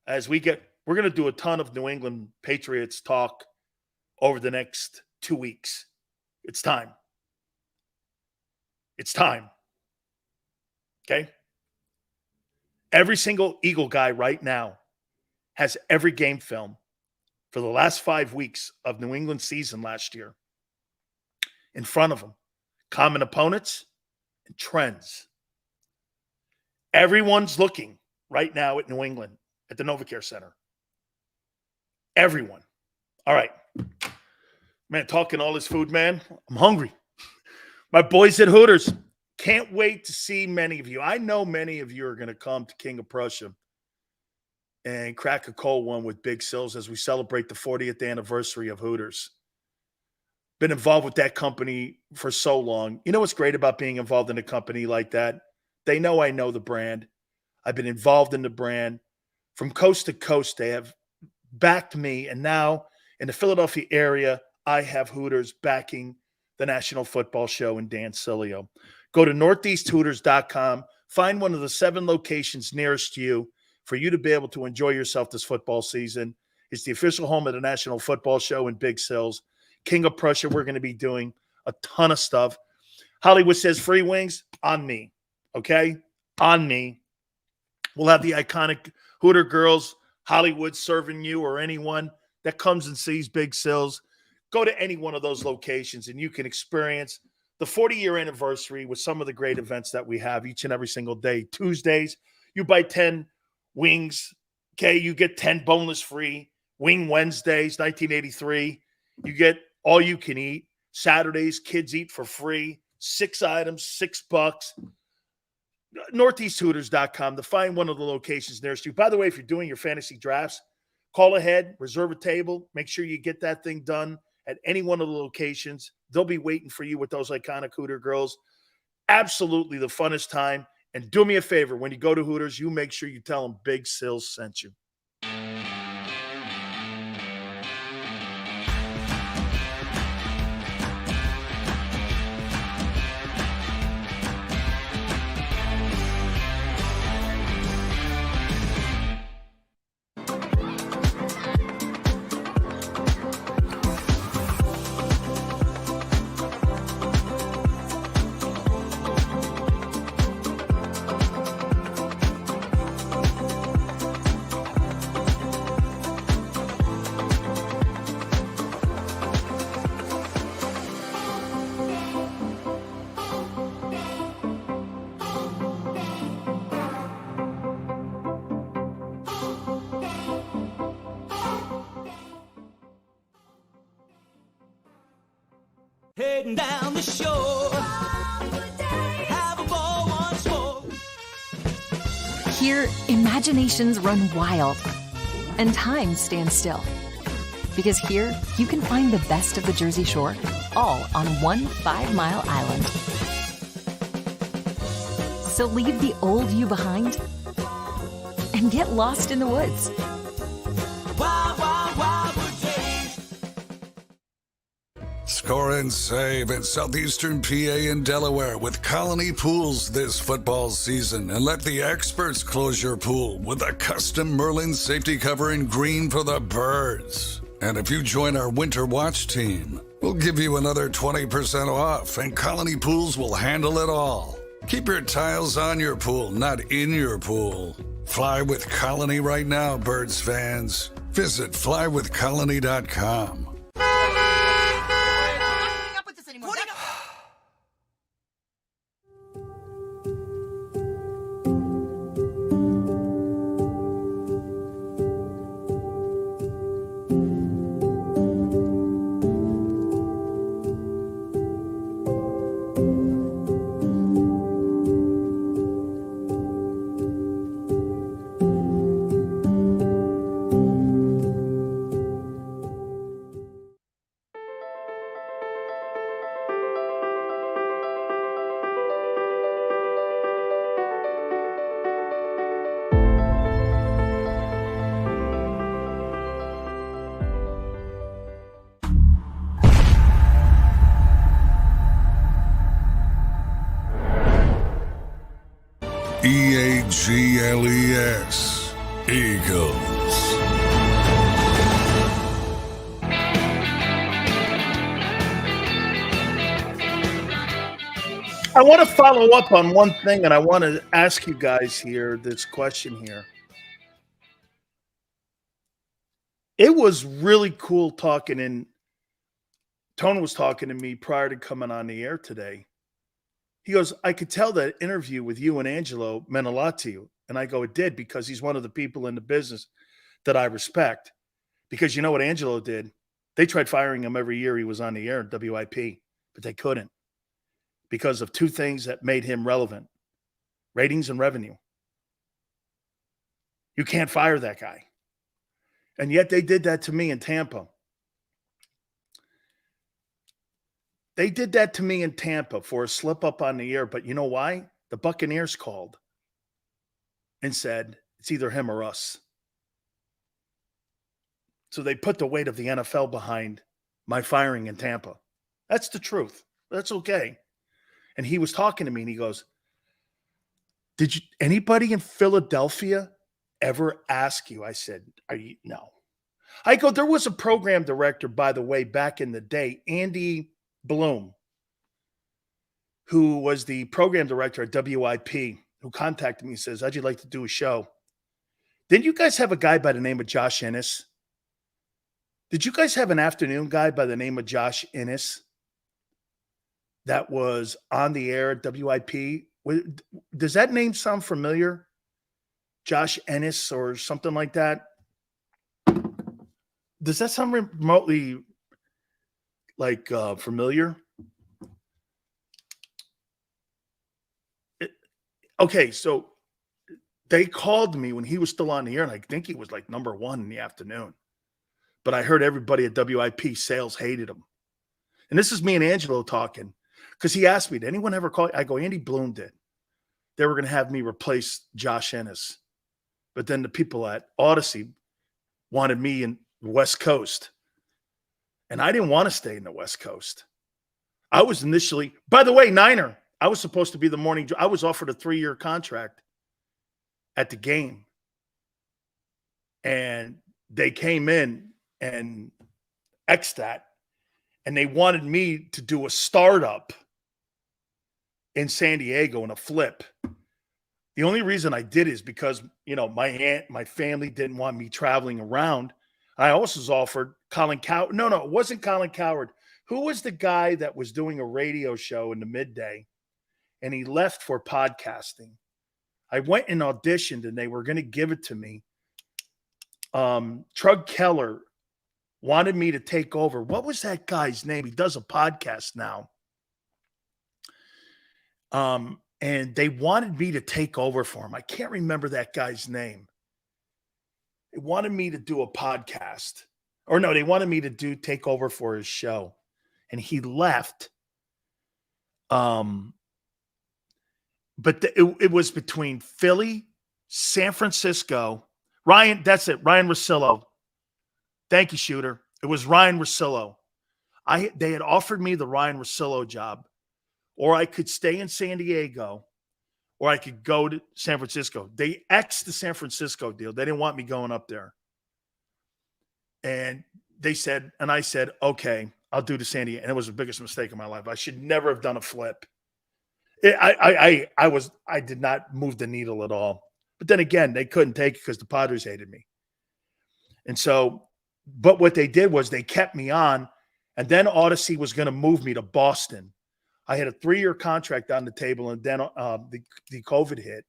as we're going to do a ton of New England Patriots talk over the next 2 weeks. It's time. It's time. Okay? Every single Eagle guy right now has every game film for the last 5 weeks of New England season last year in front of them. Common opponents and trends. Everyone's looking right now at New England at the NovaCare Center. Everyone. All right. Man, talking all this food, man. I'm hungry. My boys at Hooters. Can't wait to see many of you. I know many of you are going to come to King of Prussia and crack a cold one with Big Sills as we celebrate the 40th anniversary of Hooters. Been involved with that company for so long. You know what's great about being involved in a company like that? They know I know the brand. I've been involved in the brand. From coast to coast, they have backed me. And now in the Philadelphia area, I have Hooters backing the National Football Show and Dan Sileo. Go to northeasthooters.com. Find one of the 7 locations nearest you for you to be able to enjoy yourself this football season. It's the official home of the National Football Show in Big Sills. King of Prussia, we're going to be doing a ton of stuff. Hollywood says free wings on me, okay? On me. We'll have the iconic Hooter girls, Hollywood serving you or anyone that comes and sees Big Sills. Go to any one of those locations and you can experience the 40-year anniversary with some of the great events that we have each and every single day. Tuesdays, you buy 10 wings, okay? You get 10 boneless free. Wing Wednesdays, 1983. You get all you can eat. Saturdays, kids eat for free. 6 items, $6. Northeasthooters.com to find one of the locations nearest you. By the way, if you're doing your fantasy drafts, call ahead, reserve a table. Make sure you get that thing done at any one of the locations. They'll be waiting for you with those iconic Hooter girls. Absolutely the funnest time. And do me a favor, when you go to Hooters, you make sure you tell them Big Sills sent you. Heading down the shore, have a ball once more. Here, imaginations run wild and time stands still. Because here, you can find the best of the Jersey Shore, all on one 5-mile island. So leave the old you behind and get lost in the woods. Wild, wild, wild wood days. Score and save in southeastern PA and Delaware with Colony Pools this football season, and let the experts close your pool with a custom Merlin safety cover in green for the birds. And if you join our Winter Watch team, we'll give you another 20% off, and Colony Pools will handle it all. Keep your tiles on your pool, not in your pool. Fly with Colony right now, birds fans. Visit flywithcolony.com. EAGLES, Eagles. I want to follow up on one thing, and I want to ask you guys here this question here. It was really cool talking, and Tony was talking to me prior to coming on the air today. He goes, I could tell that interview with you and Angelo meant a lot to you. And I go, it did, because he's one of the people in the business that I respect. Because you know what Angelo did? They tried firing him every year he was on the air at WIP, but they couldn't because of two things that made him relevant: ratings and revenue. You can't fire that guy. And yet they did that to me in Tampa. They did that to me in Tampa for a slip up on the air. But you know why? The Buccaneers called and said, it's either him or us. So they put the weight of the NFL behind my firing in Tampa. That's the truth. That's okay. And he was talking to me and he goes, did you anybody in Philadelphia ever ask you? I said, no. I go, there was a program director, by the way, back in the day, Andy Bloom, who was the program director at WIP, who contacted me and says, how'd you like to do a show? Didn't you guys have a guy by the name of Josh Ennis? Did you guys have an afternoon guy by the name of Josh Ennis that was on the air at WIP? Does that name sound familiar? Josh Ennis or something like that? Does that sound remotely like familiar? Okay, so they called me when he was still on the air, and I think he was like number one in the afternoon. But I heard everybody at WIP sales hated him. And this is me and Angelo talking, because he asked me, did anyone ever call? I go, Andy Bloom did. They were going to have me replace Josh Ennis. But then the people at Odyssey wanted me in the West Coast. And I didn't want to stay in the West Coast. I was initially, by the way, Niner, I was supposed to be the morning. I was offered a 3-year contract at the game. And they came in and X'd that. And they wanted me to do a startup in San Diego in a flip. The only reason I did is because, you know, my family didn't want me traveling around. I also was offered Colin Coward. No, it wasn't Colin Coward. Who was the guy that was doing a radio show in the midday and he left for podcasting? I went and auditioned and they were going to give it to me. Trug Keller wanted me to take over. What was that guy's name? He does a podcast now. And they wanted me to take over for him. I can't remember that guy's name. They wanted me to do a podcast. Or no, they wanted me to take over for his show. And he left. But it was between Philly, San Francisco, Ryan, that's it, Ryan Russillo. Thank you, Shooter. It was Ryan Russillo. They had offered me the Ryan Russillo job, or I could stay in San Diego, or I could go to San Francisco. They X'd the San Francisco deal. They didn't want me going up there. And they said, and I said, okay, I'll do the San Diego. And it was the biggest mistake of my life. I should never have done a flip. I did not move the needle at all. But then again, they couldn't take it because the Padres hated me. And so, but what they did was they kept me on, and then Odyssey was going to move me to Boston. I had a 3-year contract on the table, and then the COVID hit,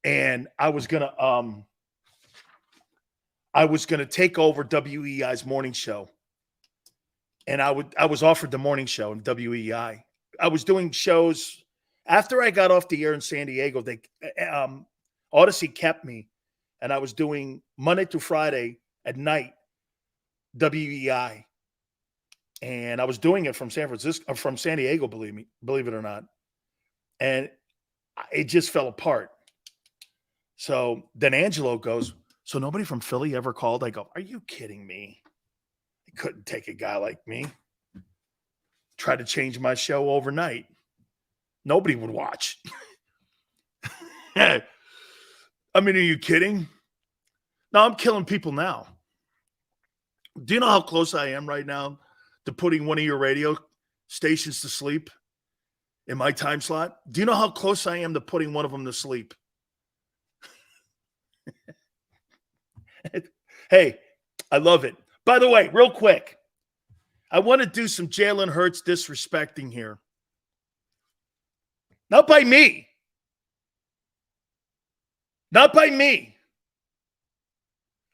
and I was gonna take over WEI's morning show, and I was offered the morning show in WEI. I was doing shows after I got off the air in San Diego. They Odyssey kept me, and I was doing Monday through Friday at night WEI. And I was doing it from San Diego, believe it or not. And it just fell apart. So then Angelo goes, so nobody from Philly ever called? I go, are you kidding me? I couldn't take a guy like me. Try to change my show overnight. Nobody would watch. I mean, are you kidding? No, I'm killing people now. Do you know how close I am right now to putting one of your radio stations to sleep? in my time slot. Do you know how close I am to putting one of them to sleep? Hey, I love it. By the way, real quick, I want to do some Jalen Hurts disrespecting here. Not by me. Not by me.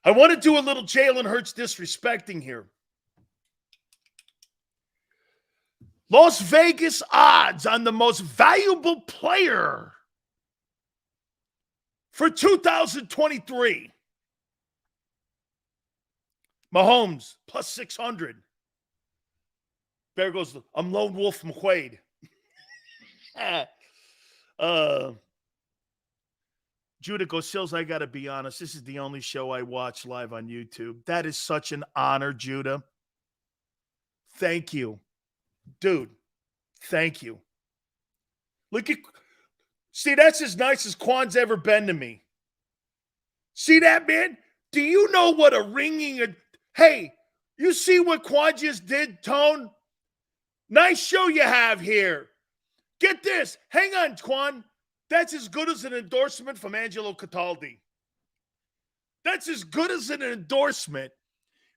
I want to do a little Jalen Hurts disrespecting here. Las Vegas odds on the most valuable player for 2023. Mahomes, plus 600. There goes, I'm Lone Wolf McQuaid. Judah goes, Sills, I got to be honest. This is the only show I watch live on YouTube. That is such an honor, Judah. Thank you. Dude, thank you. Look at, see, that's as nice as Quan's ever been to me. See that, man? Do you know what a ringing, hey, you see what Quan just did, Tone? Nice show you have here. Get this. Hang on, Quan. That's as good as an endorsement from Angelo Cataldi. That's as good as an endorsement.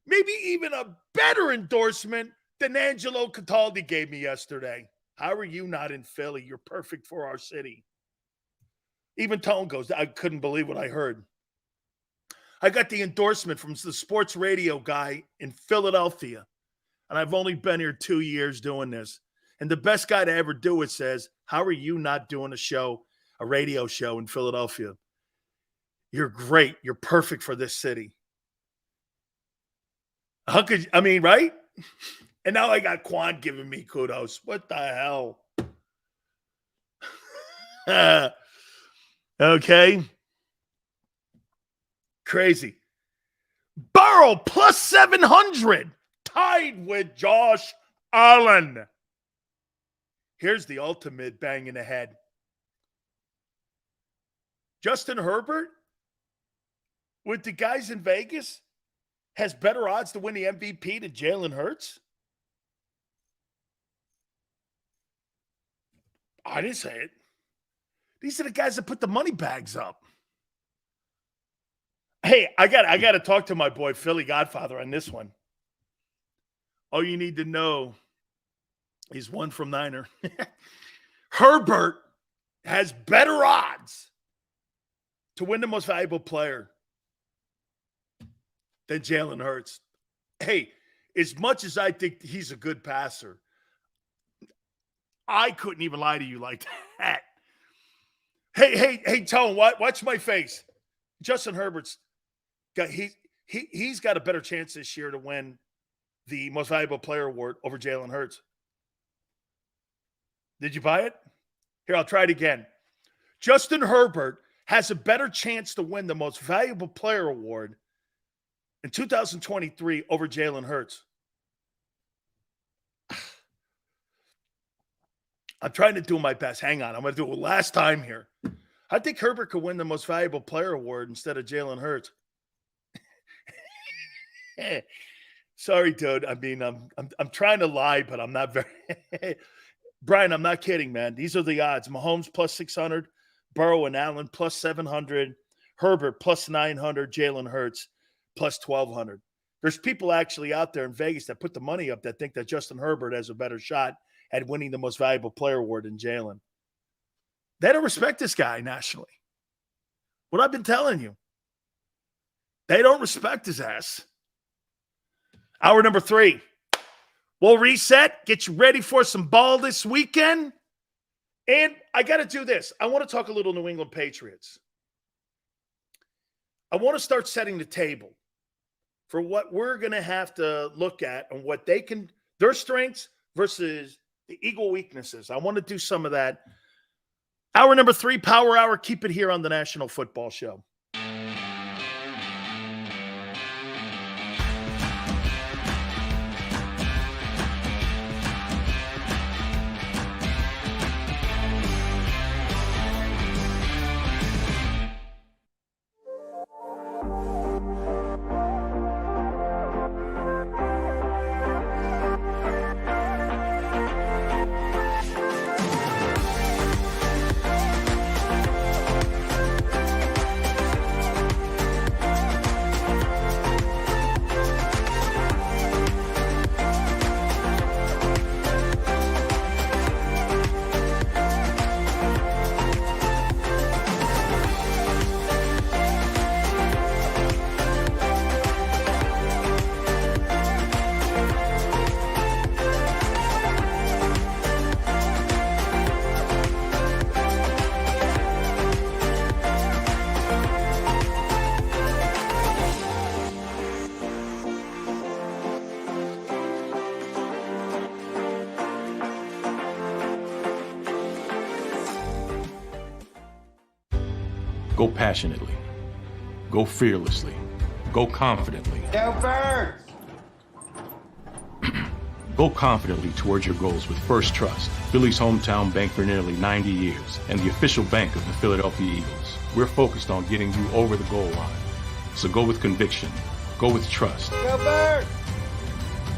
Maybe even a better endorsement than Angelo Cataldi gave me yesterday. How are you not in Philly? You're perfect for our city. Even Tone goes, I couldn't believe what I heard. I got the endorsement from the sports radio guy in Philadelphia. And I've only been here 2 years doing this. And the best guy to ever do it says, how are you not doing a radio show in Philadelphia? You're great. You're perfect for this city. How could, I mean, right? And now I got Quan giving me kudos. What the hell? Okay. Crazy. Burrow plus 700. Tied with Josh Allen. Here's the ultimate bang in the head. Justin Herbert, with the guys in Vegas, has better odds to win the MVP than Jalen Hurts? I didn't say it. These are the guys that put the money bags up. Hey, I got to talk to my boy Philly Godfather on this one. All you need to know is one from Niner. Herbert has better odds to win the most valuable player than Jalen Hurts. Hey, as much as I think he's a good passer, I couldn't even lie to you like that. Hey, Tone, watch my face. Justin Herbert's got he's got a better chance this year to win the most valuable player award over Jalen Hurts. Did you buy it? Here, I'll try it again. Justin Herbert has a better chance to win the most valuable player award in 2023 over Jalen Hurts. I'm trying to do my best. Hang on. I'm going to do it last time here. I think Herbert could win the most valuable player award instead of Jalen Hurts. Sorry, dude. I mean, I'm trying to lie, but I'm not very Brian, I'm not kidding, man. These are the odds. Mahomes plus 600, Burrow and Allen plus 700, Herbert plus 900, Jalen Hurts plus 1,200. There's people actually out there in Vegas that put the money up that think that Justin Herbert has a better shot at winning the most valuable player award than Jalen. They don't respect this guy nationally. What I've been telling you. They don't respect his ass. Hour number 3. We'll reset, get you ready for some ball this weekend. And I got to do this. I want to talk a little New England Patriots. I want to start setting the table for what we're going to have to look at and what they can, their strengths versus the Eagle weaknesses. I want to do some of that. Hour number 3, Power Hour. Keep it here on the National Football Show. Go passionately. Go fearlessly. Go confidently. Go Birds! Go confidently towards your goals with First Trust, Philly's hometown bank for nearly 90 years, and the official bank of the Philadelphia Eagles. We're focused on getting you over the goal line. So go with conviction, go with trust, Go Birds!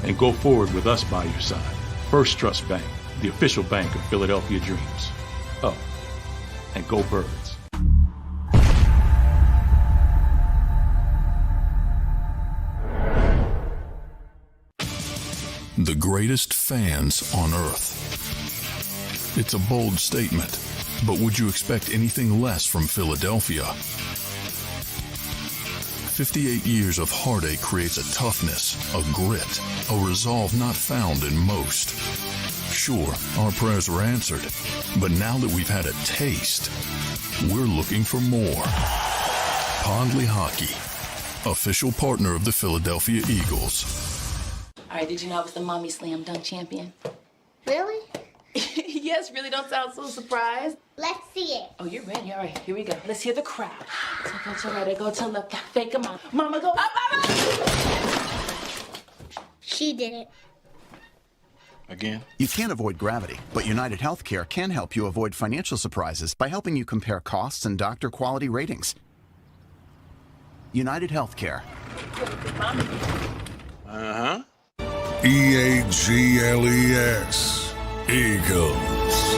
and go forward with us by your side. First Trust Bank, the official bank of Philadelphia dreams. Oh, and go Birds. The greatest fans on earth. It's a bold statement, but would you expect anything less from Philadelphia? 58 years of heartache creates a toughness, a grit, a resolve not found in most. Sure, our prayers were answered, but now that we've had a taste, we're looking for more. Pondley Hockey, official partner of the Philadelphia Eagles. All right, did you know I was the mommy slam dunk champion? Really? Yes, really, don't sound so surprised. Let's see it. Oh, you're ready. All right, here we go. Let's hear the crowd. So go to right, I go to left, fake 'em out. Mama, go up, up, up. She did it. Again? You can't avoid gravity, but United Healthcare can help you avoid financial surprises by helping you compare costs and doctor quality ratings. United Healthcare. Uh-huh. EAGLES. Eagles.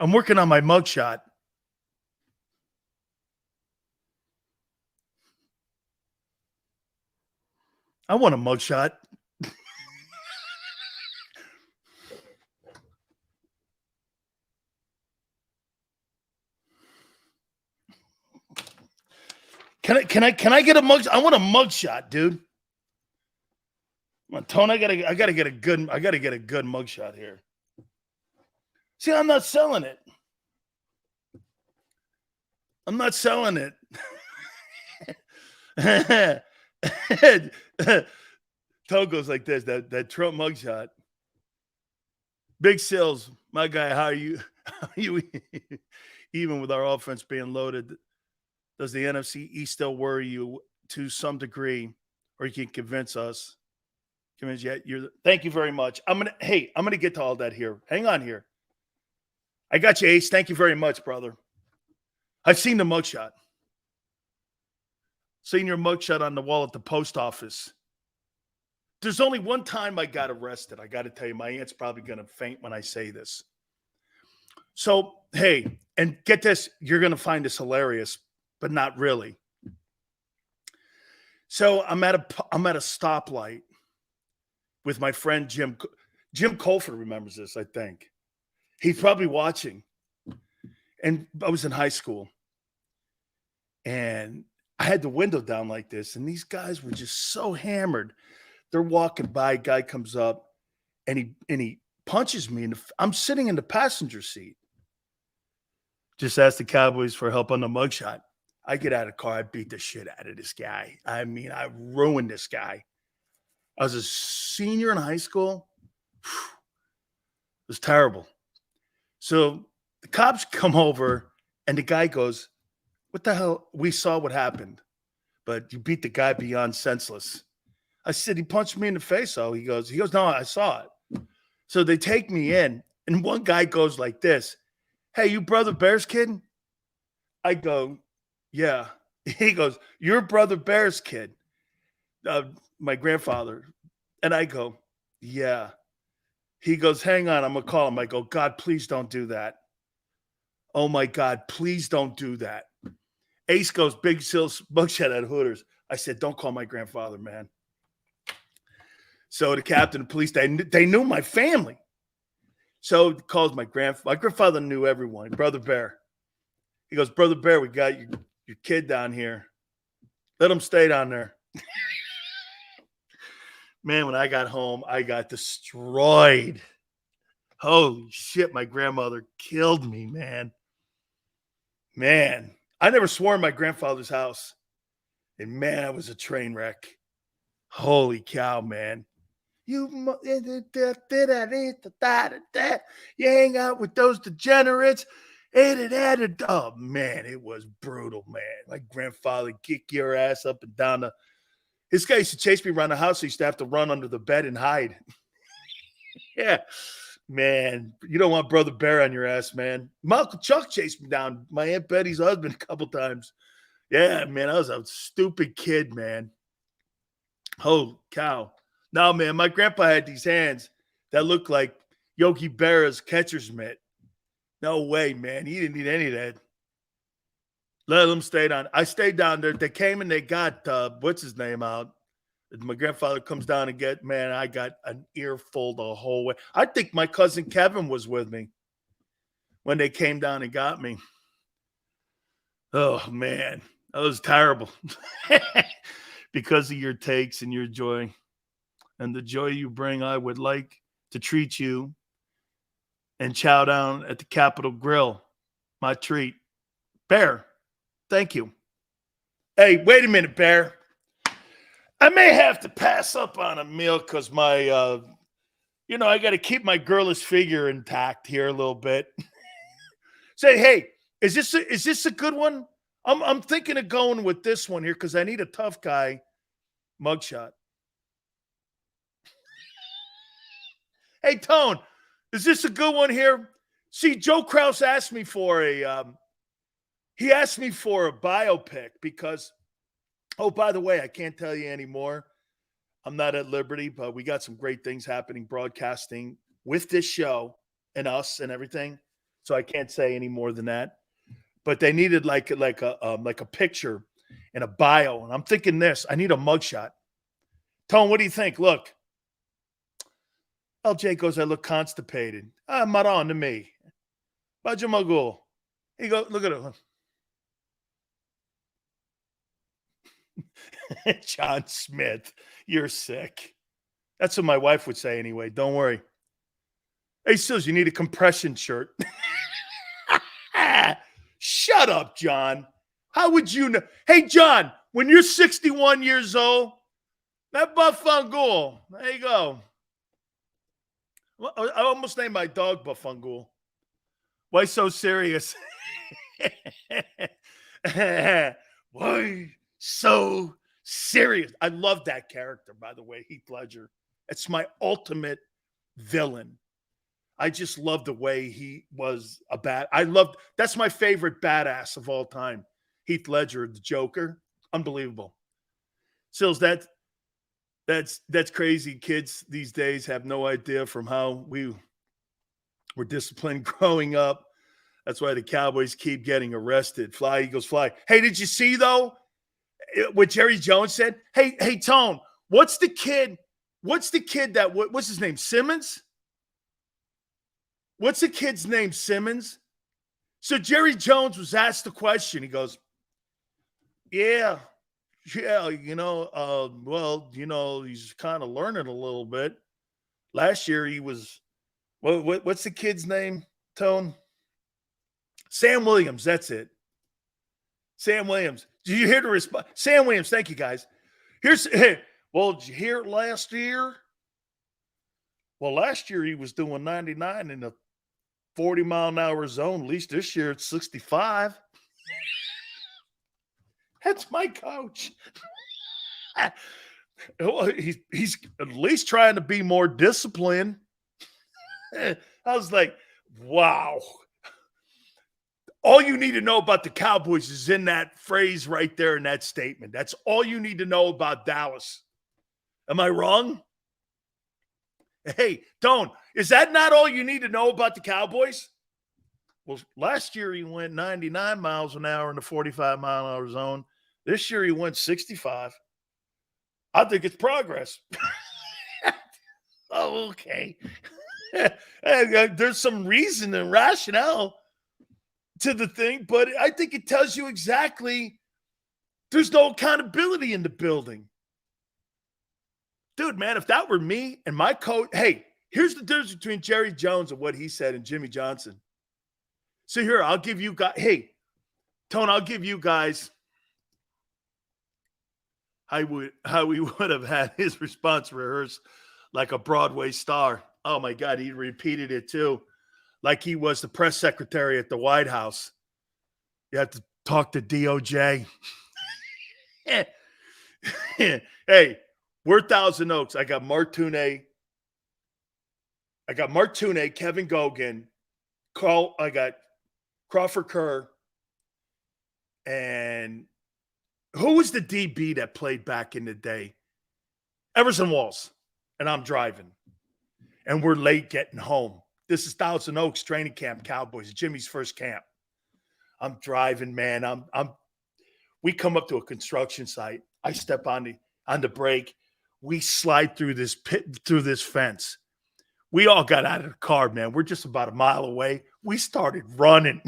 I'm working on my mugshot. I want a mugshot. Can I get a mug? I want a mugshot, dude. Come on, Tone, I gotta get a good mugshot here. See, I'm not selling it. I'm not selling it. Toe goes like this, that Trump mugshot. Big Sills, my guy, how are you? Even with our offense being loaded, does the NFC East still worry you to some degree, or you can convince us? Thank you very much. I'm gonna get to all that here. Hang on here. I got you, Ace. Thank you very much, brother. I've seen the mugshot. Seen your mugshot on the wall at the post office. There's only one time I got arrested. I got to tell you, my aunt's probably going to faint when I say this. So, hey, and get this, you're going to find this hilarious, but not really. So I'm at a stoplight with my friend Jim. Jim Colford remembers this, I think. He's probably watching. And I was in high school. And I had the window down like this. And these guys were just so hammered. They're walking by. Guy comes up. And he punches me. I'm sitting in the passenger seat. Just asked the Cowboys for help on the mugshot. I get out of the car. I beat the shit out of this guy. I mean, I ruined this guy. I was a senior in high school. It was terrible. So the cops come over, and the guy goes, "What the hell? We saw what happened, but you beat the guy beyond senseless." I said, "He punched me in the face." Oh, he goes, "No, I saw it." So they take me in, and one guy goes like this, "Hey, you Brother Bears kid?" I go, "Yeah." He goes, "You're Brother Bears kid, my grandfather." And I go, "Yeah." He goes, "Hang on, I'm going to call him." I go, "God, please don't do that. Oh, my God, please don't do that." Ace goes, "Big Sills mugshot at Hooters." I said, "Don't call my grandfather, man." So the captain of police, they knew my family. So he calls my grandfather knew everyone, Brother Bear. He goes, "Brother Bear, we got your kid down here. Let him stay down there." Man, when I got home, I got destroyed. Holy shit, my grandmother killed me, man. Man, I never swore in my grandfather's house. And man, I was a train wreck. Holy cow, man. You hang out with those degenerates. Oh, man, it was brutal, man. My grandfather kick your ass up and down This guy used to chase me around the house. I used to have to run under the bed and hide. Yeah. Man, you don't want Brother Bear on your ass, man. Uncle Chuck chased me down. My Aunt Betty's husband a couple times. Yeah, man, I was a stupid kid, man. Holy cow. No, man, my grandpa had these hands that looked like Yogi Berra's catcher's mitt. No way, man. He didn't need any of that. Let them stay down. I stayed down there. They came and they got, what's his name out? My grandfather comes down and I got an earful the whole way. I think my cousin Kevin was with me when they came down and got me. Oh, man. That was terrible. Because of your takes and your joy. And the joy you bring, I would like to treat you and chow down at the Capitol Grill. My treat. Bear, thank you. Hey, wait a minute, Bear. I may have to pass up on a meal because my, I got to keep my girlish figure intact here a little bit. Say, hey, is this a good one? I'm thinking of going with this one here because I need a tough guy mugshot. Hey, Tone, is this a good one here? See, Joe Krause asked me for a biopic because, oh, by the way, I can't tell you anymore. I'm not at liberty, but we got some great things happening broadcasting with this show and us and everything. So I can't say any more than that. But they needed like a picture and a bio. And I'm thinking this, I need a mugshot. Tone, what do you think? Look. LJ goes, I look constipated. Maron to me. Bajamagul. He goes, look at it. John Smith, you're sick. That's what my wife would say anyway. Don't worry. Hey, Sills, you need a compression shirt. Shut up, John. How would you know? Hey, John, when you're 61 years old, that Bafangul, there you go. I almost named my dog Bafangul. Why so serious? Why so serious? I love that character, by the way, Heath Ledger. It's my ultimate villain. I just love the way he was that's my favorite badass of all time. Heath Ledger, the Joker. Unbelievable. Sills, that's crazy. Kids these days have no idea from how we were disciplined growing up. That's why the Cowboys keep getting arrested. Fly, Eagles, fly. Hey, did you see, though, what Jerry Jones said? Hey, Tone, what's the kid that, what's his name, Simmons? What's the kid's name, Simmons? So Jerry Jones was asked the question. He goes, yeah, he's kind of learning a little bit. Last year he was, what's the kid's name, Tone? Sam Williams, that's it. Sam Williams. Did you hear the response? Sam Williams, thank you, guys. Did you hear it last year? Well, last year he was doing 99 in the 40-mile-an-hour zone. At least this year it's 65. That's my coach. He's at least trying to be more disciplined. I was like, wow. All you need to know about the Cowboys is in that phrase right there in that statement. That's all you need to know about Dallas. Am I wrong? Hey, Tone, is that not all you need to know about the Cowboys? Well, last year he went 99 miles an hour in the 45-mile-an-hour zone. This year he went 65. I think it's progress. Oh, okay. There's some reason and rationale to the thing, but I think it tells you exactly there's no accountability in the building. Dude, man, if that were me and my coach, hey, here's the difference between Jerry Jones and what he said and Jimmy Johnson. So here, I'll give you guys, hey, Tone, I'll give you guys how he would have had his response rehearsed like a Broadway star. Oh, my God, he repeated it too, like he was the press secretary at the White House. You have to talk to DOJ. Hey, we're Thousand Oaks. I got Martune, Kevin Gogan, I got Crawford Kerr, and who was the DB that played back in the day? Everson Walls. And I'm driving. And we're late getting home. This is Thousand Oaks training camp, Cowboys, Jimmy's first camp. I'm driving, man. We come up to a construction site. I step on the brake. We slide through this fence. We all got out of the car, man. We're just about a mile away. We started running.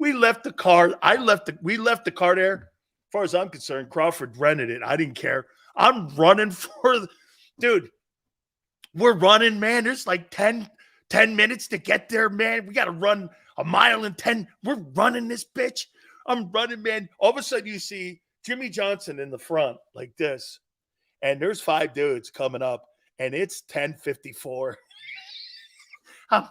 We left the car. We left the car there. As far as I'm concerned, Crawford rented it. I didn't care. I'm running dude, we're running, man. There's like 10 minutes to get there, man. We got to run a mile and 10. We're running this bitch. I'm running, man. All of a sudden you see Jimmy Johnson in the front like this. And there's 5 dudes coming up. And it's 10:54. I'm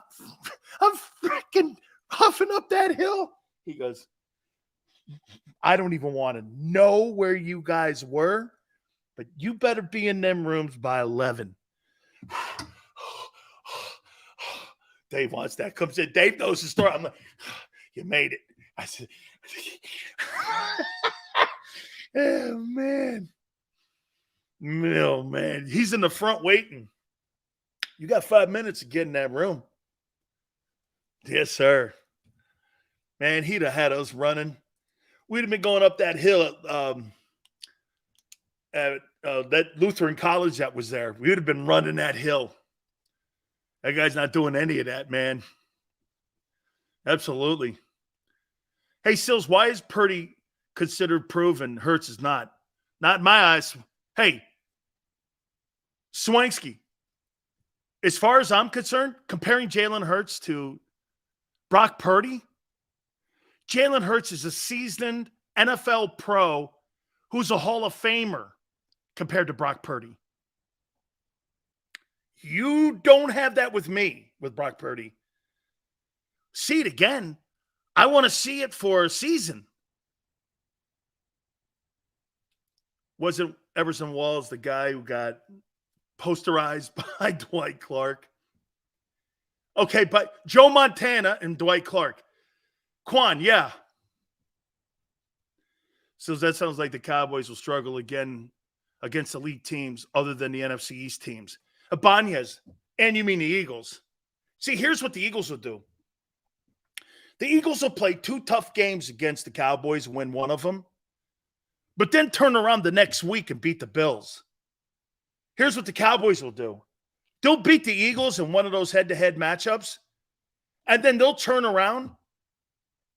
freaking huffing up that hill. He goes, I don't even want to know where you guys were, but you better be in them rooms by 11. Dave wants that. Comes in. Dave knows the story. I'm like, you made it. I said, oh, man. No, man. He's in the front waiting. You got 5 minutes to get in that room. Yes, sir. Man, he'd have had us running. We'd have been going up that hill at that Lutheran college that was there. We would have been running that hill. That guy's not doing any of that, man. Absolutely. Hey, Sills, why is Purdy considered proven? Hurts is not. Not in my eyes. Hey, Swanksky, as far as I'm concerned, comparing Jalen Hurts to Brock Purdy, Jalen Hurts is a seasoned NFL pro who's a Hall of Famer compared to Brock Purdy. You don't have that with me, with Brock Purdy. See it again. I want to see it for a season. Wasn't Everson Walls the guy who got posterized by Dwight Clark? Okay, but Joe Montana and Dwight Clark. Quan, yeah. So that sounds like the Cowboys will struggle again against elite teams other than the NFC East teams. Ibanez, and you mean the Eagles. See, here's what the Eagles will do. The Eagles will play 2 tough games against the Cowboys, win one of them, but then turn around the next week and beat the Bills. Here's what the Cowboys will do. They'll beat the Eagles in one of those head-to-head matchups, and then they'll turn around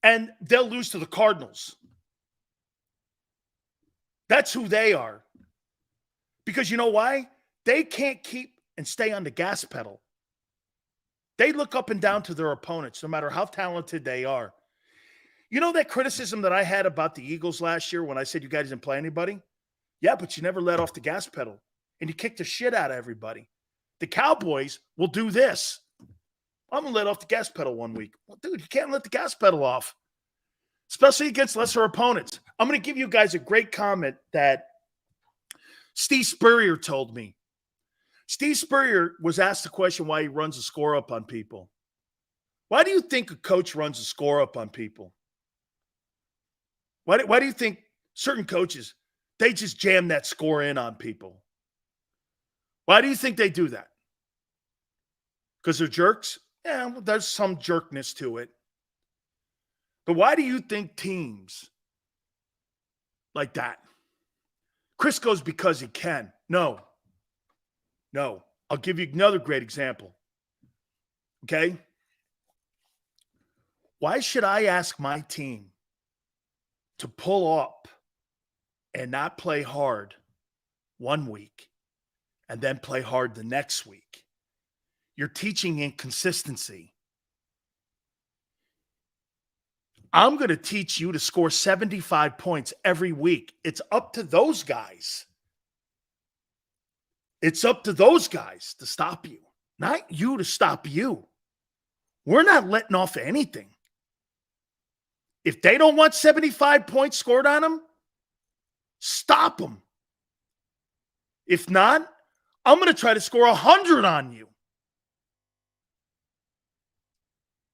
and they'll lose to the Cardinals. That's who they are. Because you know why? They can't keep and stay on the gas pedal. They look up and down to their opponents, no matter how talented they are. You know that criticism that I had about the Eagles last year when I said you guys didn't play anybody? Yeah, but you never let off the gas pedal, and you kicked the shit out of everybody. The Cowboys will do this. I'm going to let off the gas pedal one week. Well, dude, you can't let the gas pedal off, especially against lesser opponents. I'm going to give you guys a great comment that Steve Spurrier told me. Steve Spurrier was asked the question why he runs a score up on people. Why do you think a coach runs a score up on people? Why do you think certain coaches, they just jam that score in on people? Why do you think they do that? Because they're jerks? Yeah, well, there's some jerkness to it. But why do you think teams like that? Chris goes because he can. No. I'll give you another great example. Okay? Why should I ask my team to pull up and not play hard one week and then play hard the next week. You're teaching inconsistency. I'm going to teach you to score 75 points every week. It's up to those guys. It's up to those guys to stop you, not you to stop you. We're not letting off anything. If they don't want 75 points scored on them, stop them. If not, I'm going to try to score 100 on you.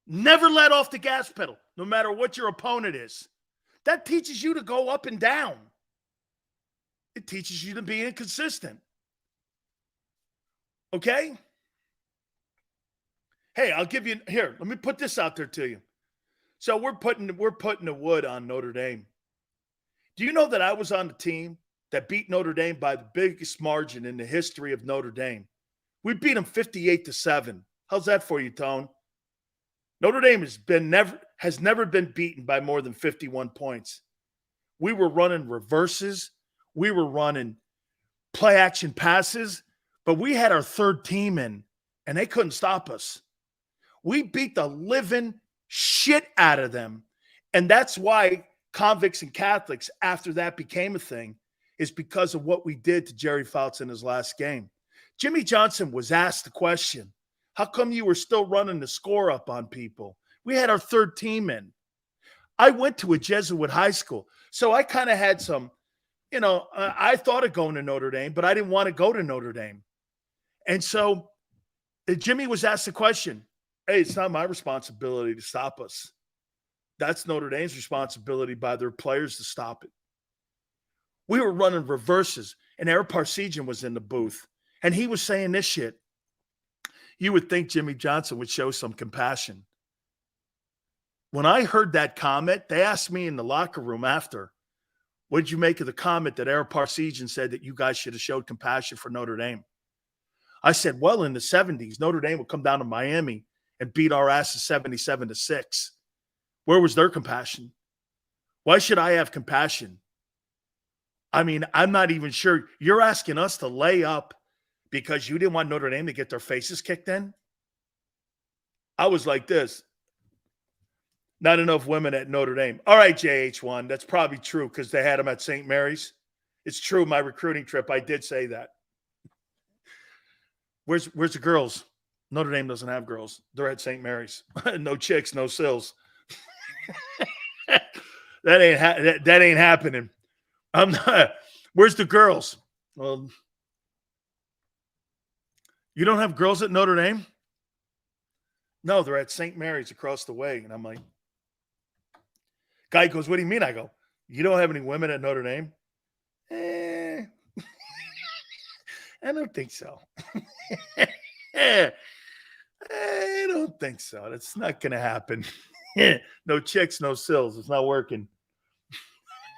Never let off the gas pedal, no matter what your opponent is. That teaches you to go up and down. It teaches you to be inconsistent. Okay? Hey, I'll give you, here, let me put this out there to you. So we're putting the wood on Notre Dame. Do you know that I was on the team that beat Notre Dame by the biggest margin in the history of Notre Dame? We beat them 58-7. How's that for you, Tone? Notre Dame has never been beaten by more than 51 points. We were running reverses. We were running play action passes, but we had our third team in, and they couldn't stop us. We beat the living shit out of them. And that's why convicts and Catholics, after that became a thing, is because of what we did to Jerry Fouts in his last game. Jimmy Johnson was asked the question, how come you were still running the score up on people? We had our third team in. I went to a Jesuit high school, so I kind of had some, I thought of going to Notre Dame, but I didn't want to go to Notre Dame. And so Jimmy was asked the question, hey, it's not my responsibility to stop us. That's Notre Dame's responsibility by their players to stop it. We were running reverses, and Eric Parsegian was in the booth, and he was saying this shit. You would think Jimmy Johnson would show some compassion. When I heard that comment, they asked me in the locker room after, what did you make of the comment that Eric Parsegian said that you guys should have showed compassion for Notre Dame? I said, well, in the 70s, Notre Dame would come down to Miami and beat our asses 77-6. Where was their compassion? Why should I have compassion? I mean, I'm not even sure. You're asking us to lay up because you didn't want Notre Dame to get their faces kicked in? I was like this. Not enough women at Notre Dame. All right, JH1, that's probably true because they had them at St. Mary's. It's true, my recruiting trip, I did say that. Where's the girls? Notre Dame doesn't have girls. They're at St. Mary's. No chicks, no sills. that ain't happening. I'm not. Where's the girls? Well, you don't have girls at Notre Dame? No, they're at St. Mary's across the way. And I'm like, guy goes, what do you mean? I go, you don't have any women at Notre Dame? I don't think so. I don't think so. That's not going to happen. No chicks, no sills. It's not working.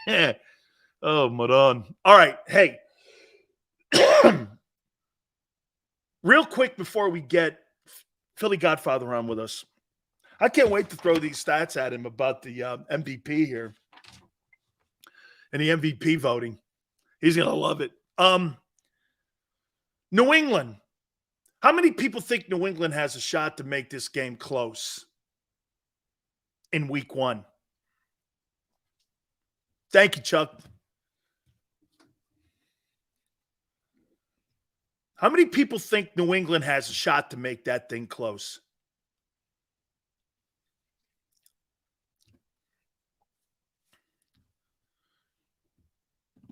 Oh, Madon. All right. Hey, real quick before we get Philly Godfather on with us, I can't wait to throw these stats at him about the MVP here and the MVP voting. He's going to love it. New England. How many people think New England has a shot to make this game close in week 1? Thank you, Chuck. How many people think New England has a shot to make that thing close?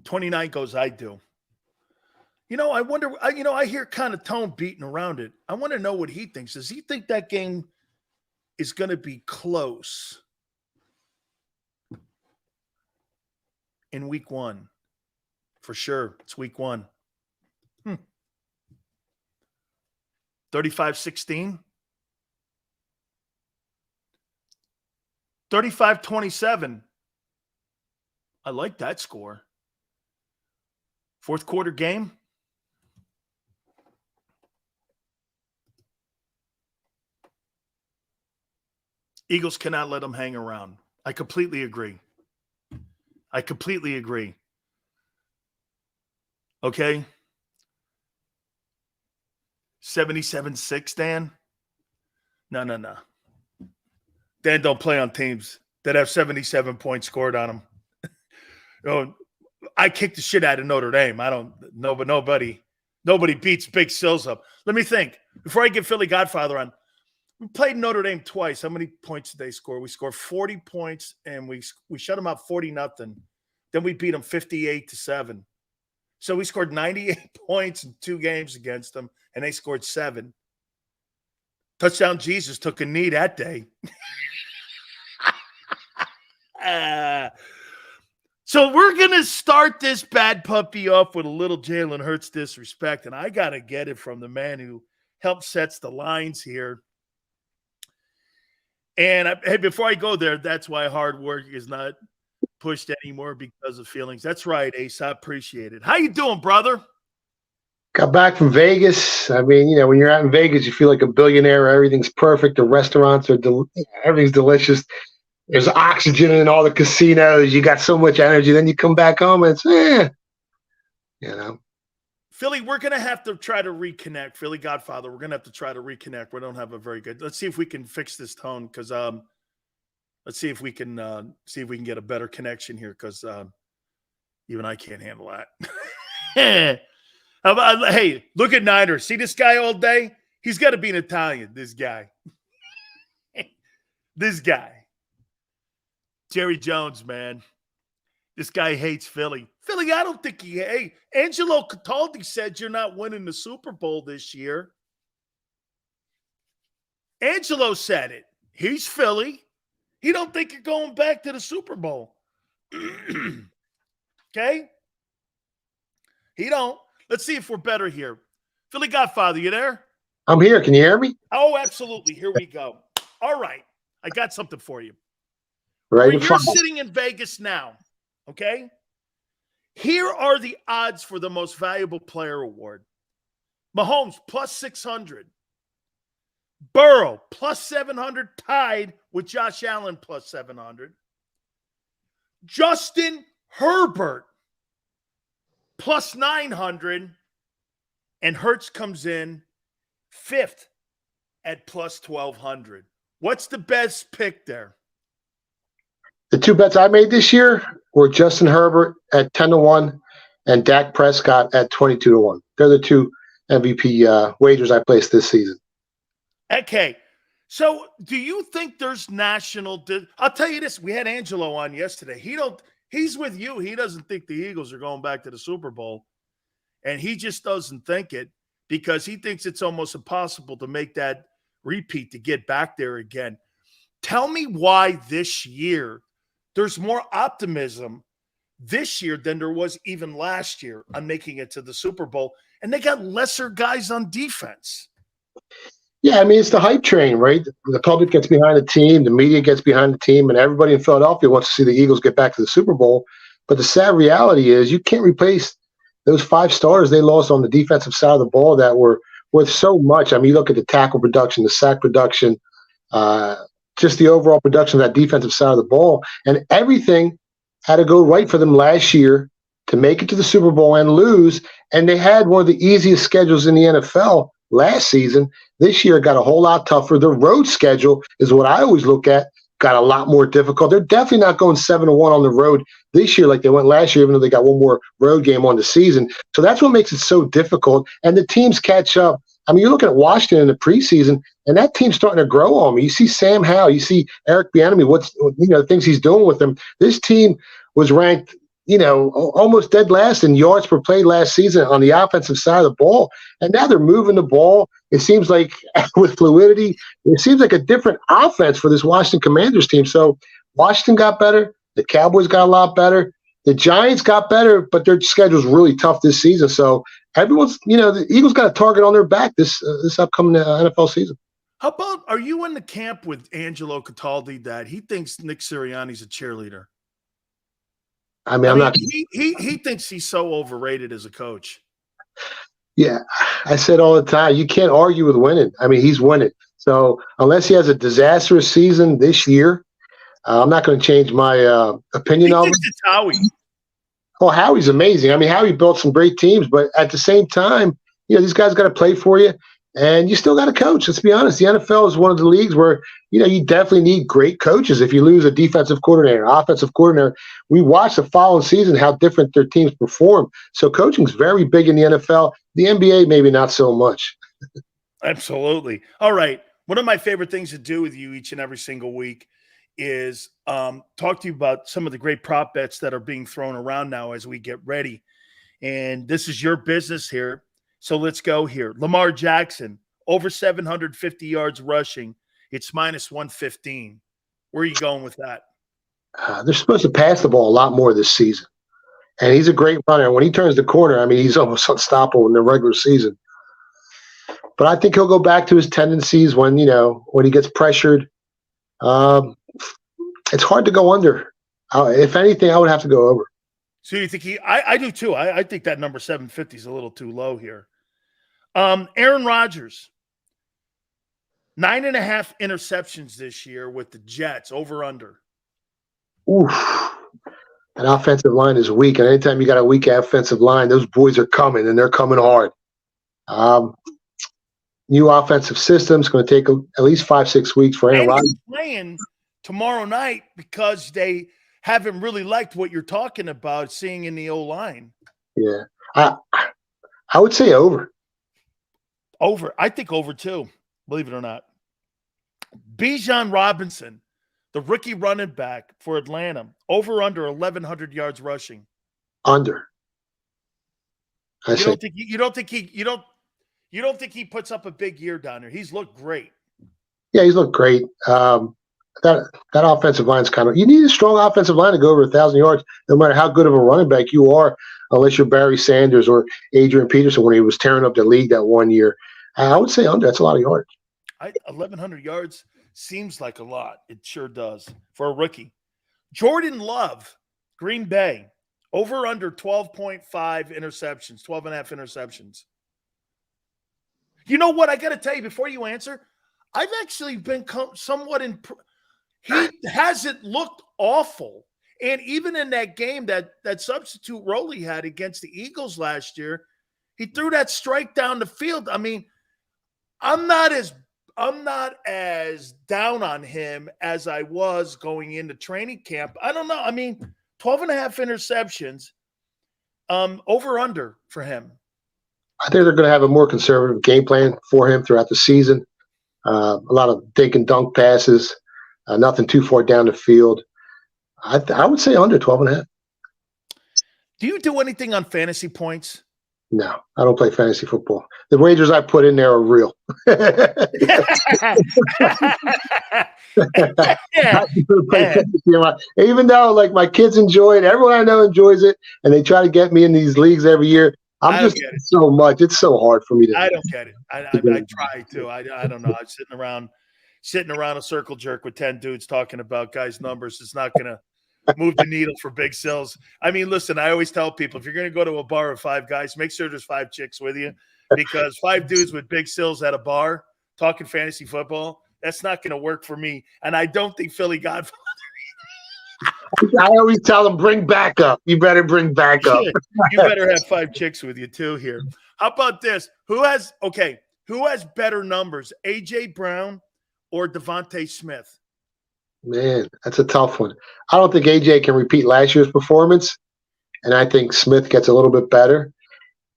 $29 goes, I do. I wonder, I hear kind of Tone beating around it. I want to know what he thinks. Does he think that game is going to be close in week 1? For sure. It's week 1. 35-16? 35-27. I like that score. Fourth quarter game? Eagles cannot let them hang around. I completely agree. Okay? 77-6, Dan? No. Dan don't play on teams that have 77 points scored on them. I kicked the shit out of Notre Dame. But nobody beats Big Sills up. Let me think. Before I get Philly Godfather on, we played Notre Dame twice. How many points did they score? We scored 40 points, and we shut them out 40-0. Then we beat them 58-7. So we scored 98 points in 2 games against them, and they scored 7. Touchdown Jesus took a knee that day. So we're going to start this bad puppy off with a little Jalen Hurts disrespect, and I got to get it from the man who helped sets the lines here. And hey, before I go there, that's why hard work is not pushed anymore because of feelings. That's right, Ace. I appreciate it. How you doing, brother? Got back from Vegas. I mean, when you're out in Vegas, you feel like a billionaire. Everything's perfect. The restaurants are everything's delicious. There's oxygen in all the casinos. You got so much energy. Then you come back home and it's, Philly, we're going to have to try to reconnect. Philly Godfather, we're going to have to try to reconnect. We don't have a very good – let's see if we can fix this tone because let's see if we can get a better connection here because even I can't handle that. Hey, look at Niners. See this guy all day? He's got to be an Italian, this guy. This guy. Jerry Jones, man. This guy hates Philly. Philly, I don't think hey, Angelo Cataldi said you're not winning the Super Bowl this year. Angelo said it. He's Philly. He don't think you're going back to the Super Bowl. Okay? He don't. Let's see if we're better here. Philly Godfather, you there? I'm here. Can you hear me? Oh, absolutely. Here we go. All right. I got something for you. Right. You're sitting in Vegas now, okay? Here are the odds for the most valuable player award. Mahomes, plus 600. Burrow, plus 700, tied with Josh Allen, plus 700. Justin Herbert, plus 900. And Hurts comes in 5th at plus 1,200. What's the best pick there? The 2 bets I made this year were Justin Herbert at 10-1 and Dak Prescott at 22-1. They're the 2 MVP wagers I placed this season. Okay. So do you think there's national I'll tell you this. We had Angelo on yesterday. He's with you. He doesn't think the Eagles are going back to the Super Bowl. And he just doesn't think it because he thinks it's almost impossible to make that repeat to get back there again. Tell me why this year there's more optimism this year than there was even last year on making it to the Super Bowl. And they got lesser guys on defense. Yeah, I mean, it's the hype train, right? The public gets behind the team, the media gets behind the team, and everybody in Philadelphia wants to see the Eagles get back to the Super Bowl. But the sad reality is you can't replace those 5 starters they lost on the defensive side of the ball that were worth so much. I mean, you look at the tackle production, the sack production, just the overall production of that defensive side of the ball, and everything had to go right for them last year to make it to the Super Bowl and lose. And they had one of the easiest schedules in the NFL last season. This year got a whole lot tougher. The road schedule is what I always look at, got a lot more difficult. They're definitely not going 7-1 on the road this year like they went last year, even though they got one more road game on the season. So that's what makes it so difficult. And the teams catch up. I mean, you're looking at Washington in the preseason, and that team's starting to grow on me. You see Sam Howell, you see Eric Bieniemy, the things he's doing with them. This team was ranked, almost dead last in yards per play last season on the offensive side of the ball, and now they're moving the ball. It seems like with fluidity, it seems like a different offense for this Washington Commanders team. So Washington got better. The Cowboys got a lot better. The Giants got better, but their schedule's really tough this season. So everyone's, the Eagles got a target on their back this upcoming NFL season. How about, are you in the camp with Angelo Cataldi that he thinks Nick Sirianni's a cheerleader? I mean, I'm not. He thinks he's so overrated as a coach. Yeah, I said all the time, you can't argue with winning. I mean, he's winning. So unless he has a disastrous season this year, I'm not going to change my opinion on him. It's Howie. Oh, Howie's amazing. I mean, Howie built some great teams, but at the same time, these guys got to play for you. And you still got to coach. Let's be honest. The NFL is one of the leagues where, you definitely need great coaches. If you lose a defensive coordinator, offensive coordinator, we watch the following season how different their teams perform. So coaching is very big in the NFL. The NBA, maybe not so much. Absolutely. All right. One of my favorite things to do with you each and every single week is talk to you about some of the great prop bets that are being thrown around now as we get ready. And this is your business here. So let's go here. Lamar Jackson, over 750 yards rushing. It's minus 115. Where are you going with that? They're supposed to pass the ball a lot more this season. And he's a great runner. When he turns the corner, he's almost unstoppable in the regular season. But I think he'll go back to his tendencies when he gets pressured. It's hard to go under. If anything, I would have to go over. So you think I do too. I think that number 750 is a little too low here. Aaron Rodgers, 9.5 interceptions this year with the Jets, over under. Oof. That offensive line is weak. And anytime you got a weak offensive line, those boys are coming, and they're coming hard. New offensive system is going to take at least 5-6 weeks for Aaron Rodgers. He's playing tomorrow night because they haven't really liked what you're talking about seeing in the O-line. Yeah. I would say over. Over. I think over too, believe it or not. Bijan Robinson, the rookie running back for Atlanta, over under 1,100 yards rushing. Under. You don't think he puts up a big year down there? He's looked great. Yeah, he's looked great. That offensive line is you need a strong offensive line to go over 1,000 yards, no matter how good of a running back you are, unless you're Barry Sanders or Adrian Peterson when he was tearing up the league that one year. I would say under. That's a lot of yards. 1,100 yards seems like a lot. It sure does for a rookie. Jordan Love, Green Bay, over under 12.5 interceptions, 12.5 interceptions. You know what? I got to tell you before you answer, I've actually been somewhat he hasn't looked awful. And even in that game, that substitute role he had against the Eagles last year, he threw that strike down the field. I'm not as down on him as I was going into training camp. I don't know. 12.5 interceptions, over under for him. I think they're going to have a more conservative game plan for him throughout the season. A lot of dink and dunk passes, nothing too far down the field. I would say under 12.5. Do you do anything on fantasy points? No, I don't play fantasy football. The wagers I put in there are real. Even though my kids enjoy it, everyone I know enjoys it, and they try to get me in these leagues every year. I'm just so much. It's so hard for me to. I don't get it. I try to. I don't know. I'm sitting around a circle jerk with 10 dudes talking about guys' numbers. It's not going to move the needle for big sills. Listen, I always tell people, if you're going to go to a bar with 5 guys, make sure there's 5 chicks with you, because 5 dudes with big sills at a bar talking fantasy football, that's not going to work for me. And I don't think Philly Godfather. I always tell them, bring backup. You better bring backup. You better have 5 chicks with you too here. How about this? Who has better numbers, A.J. Brown or Devontae Smith? Man, that's a tough one. I don't think A.J. can repeat last year's performance, and I think Smith gets a little bit better.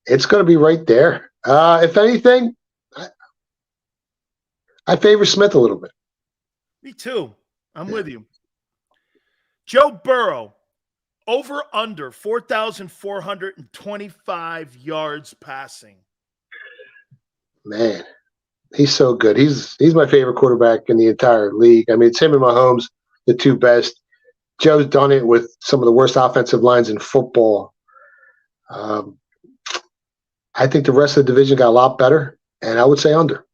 It's going to be right there. If anything, I favor Smith a little bit. Me too. I'm with you. Joe Burrow, over under 4,425 yards passing. Man, he's so good. He's my favorite quarterback in the entire league. It's him and Mahomes, the 2 best. Joe's done it with some of the worst offensive lines in football. I think the rest of the division got a lot better, and I would say under.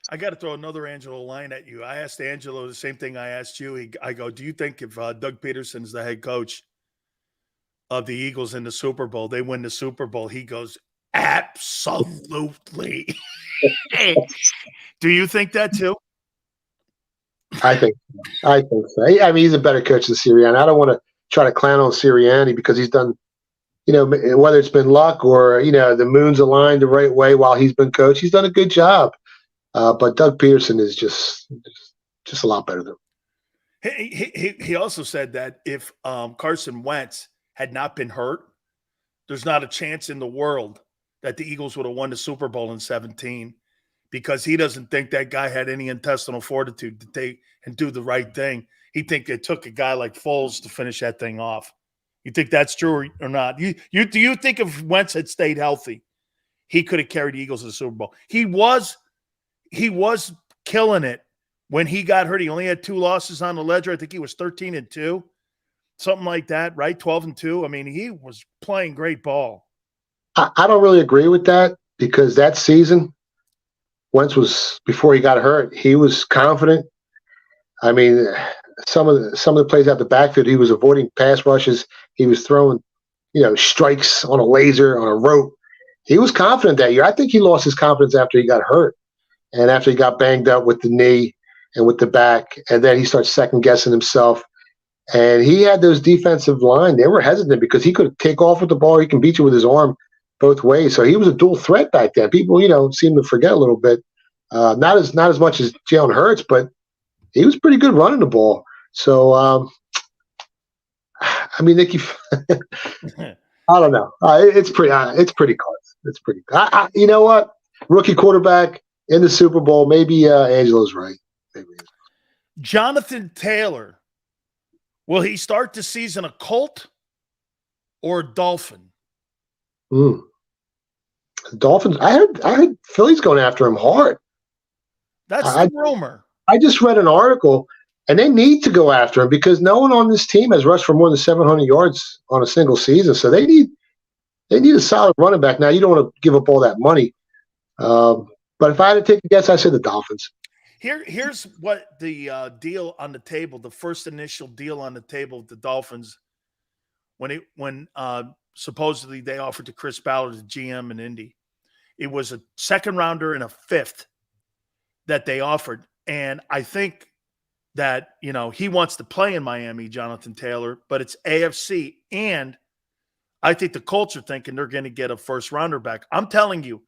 I got to throw another Angelo line at you. I asked Angelo the same thing I asked you. I go, do you think if Doug Peterson's the head coach of the Eagles in the Super Bowl, they win the Super Bowl? He goes, absolutely. Do you think that too? I think so. He's a better coach than Sirianni. I don't want to try to clown on Sirianni because he's done, whether it's been luck or, the moon's aligned the right way while he's been coach, he's done a good job. But Doug Peterson is just a lot better than him. He also said that if Carson Wentz had not been hurt, there's not a chance in the world that the Eagles would have won the Super Bowl in 2017, because he doesn't think that guy had any intestinal fortitude to take and do the right thing. He think it took a guy like Foles to finish that thing off. You think that's true or not? Do you think if Wentz had stayed healthy, he could have carried the Eagles to the Super Bowl? He was killing it when he got hurt. He only had 2 losses on the ledger. I think he was 13-2, something like that, right? 12-2. I mean, he was playing great ball. I don't really agree with that, because that season, Wentz was, before he got hurt, he was confident. I mean, some of the plays out the backfield, he was avoiding pass rushes. He was throwing, strikes on a laser, on a rope. He was confident that year. I think he lost his confidence after he got hurt and after he got banged up with the knee and with the back. And then he starts second-guessing himself. And he had those defensive line. They were hesitant because he could take off with the ball. He can beat you with his arm both ways. So he was a dual threat back then. People, seem to forget a little bit. Not as much as Jalen Hurts, but he was pretty good running the ball. So, I mean, Nicky, I don't know. It's pretty close. It's pretty. You know what? Rookie quarterback in the Super Bowl. Maybe Angelo's right. Maybe. Jonathan Taylor, will he start the season a Colt or a Dolphin? Dolphins. I heard Philly's going after him hard. That's the rumor. I just read an article, and they need to go after him because no one on this team has rushed for more than 700 yards on a single season. So they need a solid running back. Now, you don't want to give up all that money. But if I had to take a guess, I say the Dolphins. Here's what the deal on the table, the first initial deal on the table of the Dolphins, when supposedly they offered to Chris Ballard, the GM in Indy. It was a second rounder and a fifth that they offered. And I think that, he wants to play in Miami, Jonathan Taylor, but it's AFC. And I think the Colts are thinking they're going to get a first rounder back. I'm telling you,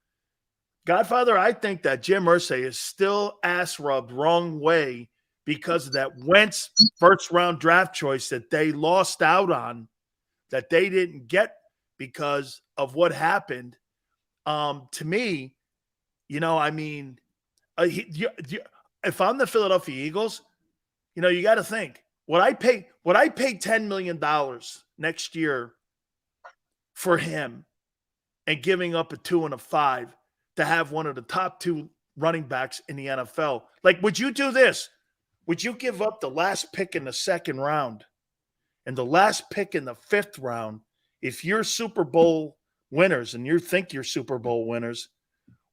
Godfather, I think that Jim Irsay is still ass rubbed wrong way because of that Wentz first round draft choice that they lost out on, that they didn't get because of what happened. To me, if I'm the Philadelphia Eagles, you got to think, would I pay $10 million next year for him and giving up a 2 and a 5 to have one of the top 2 running backs in the NFL? Like, would you do this? Would you give up the last pick in the second round and the last pick in the 5th round if you're Super Bowl winners and you think you're Super Bowl winners?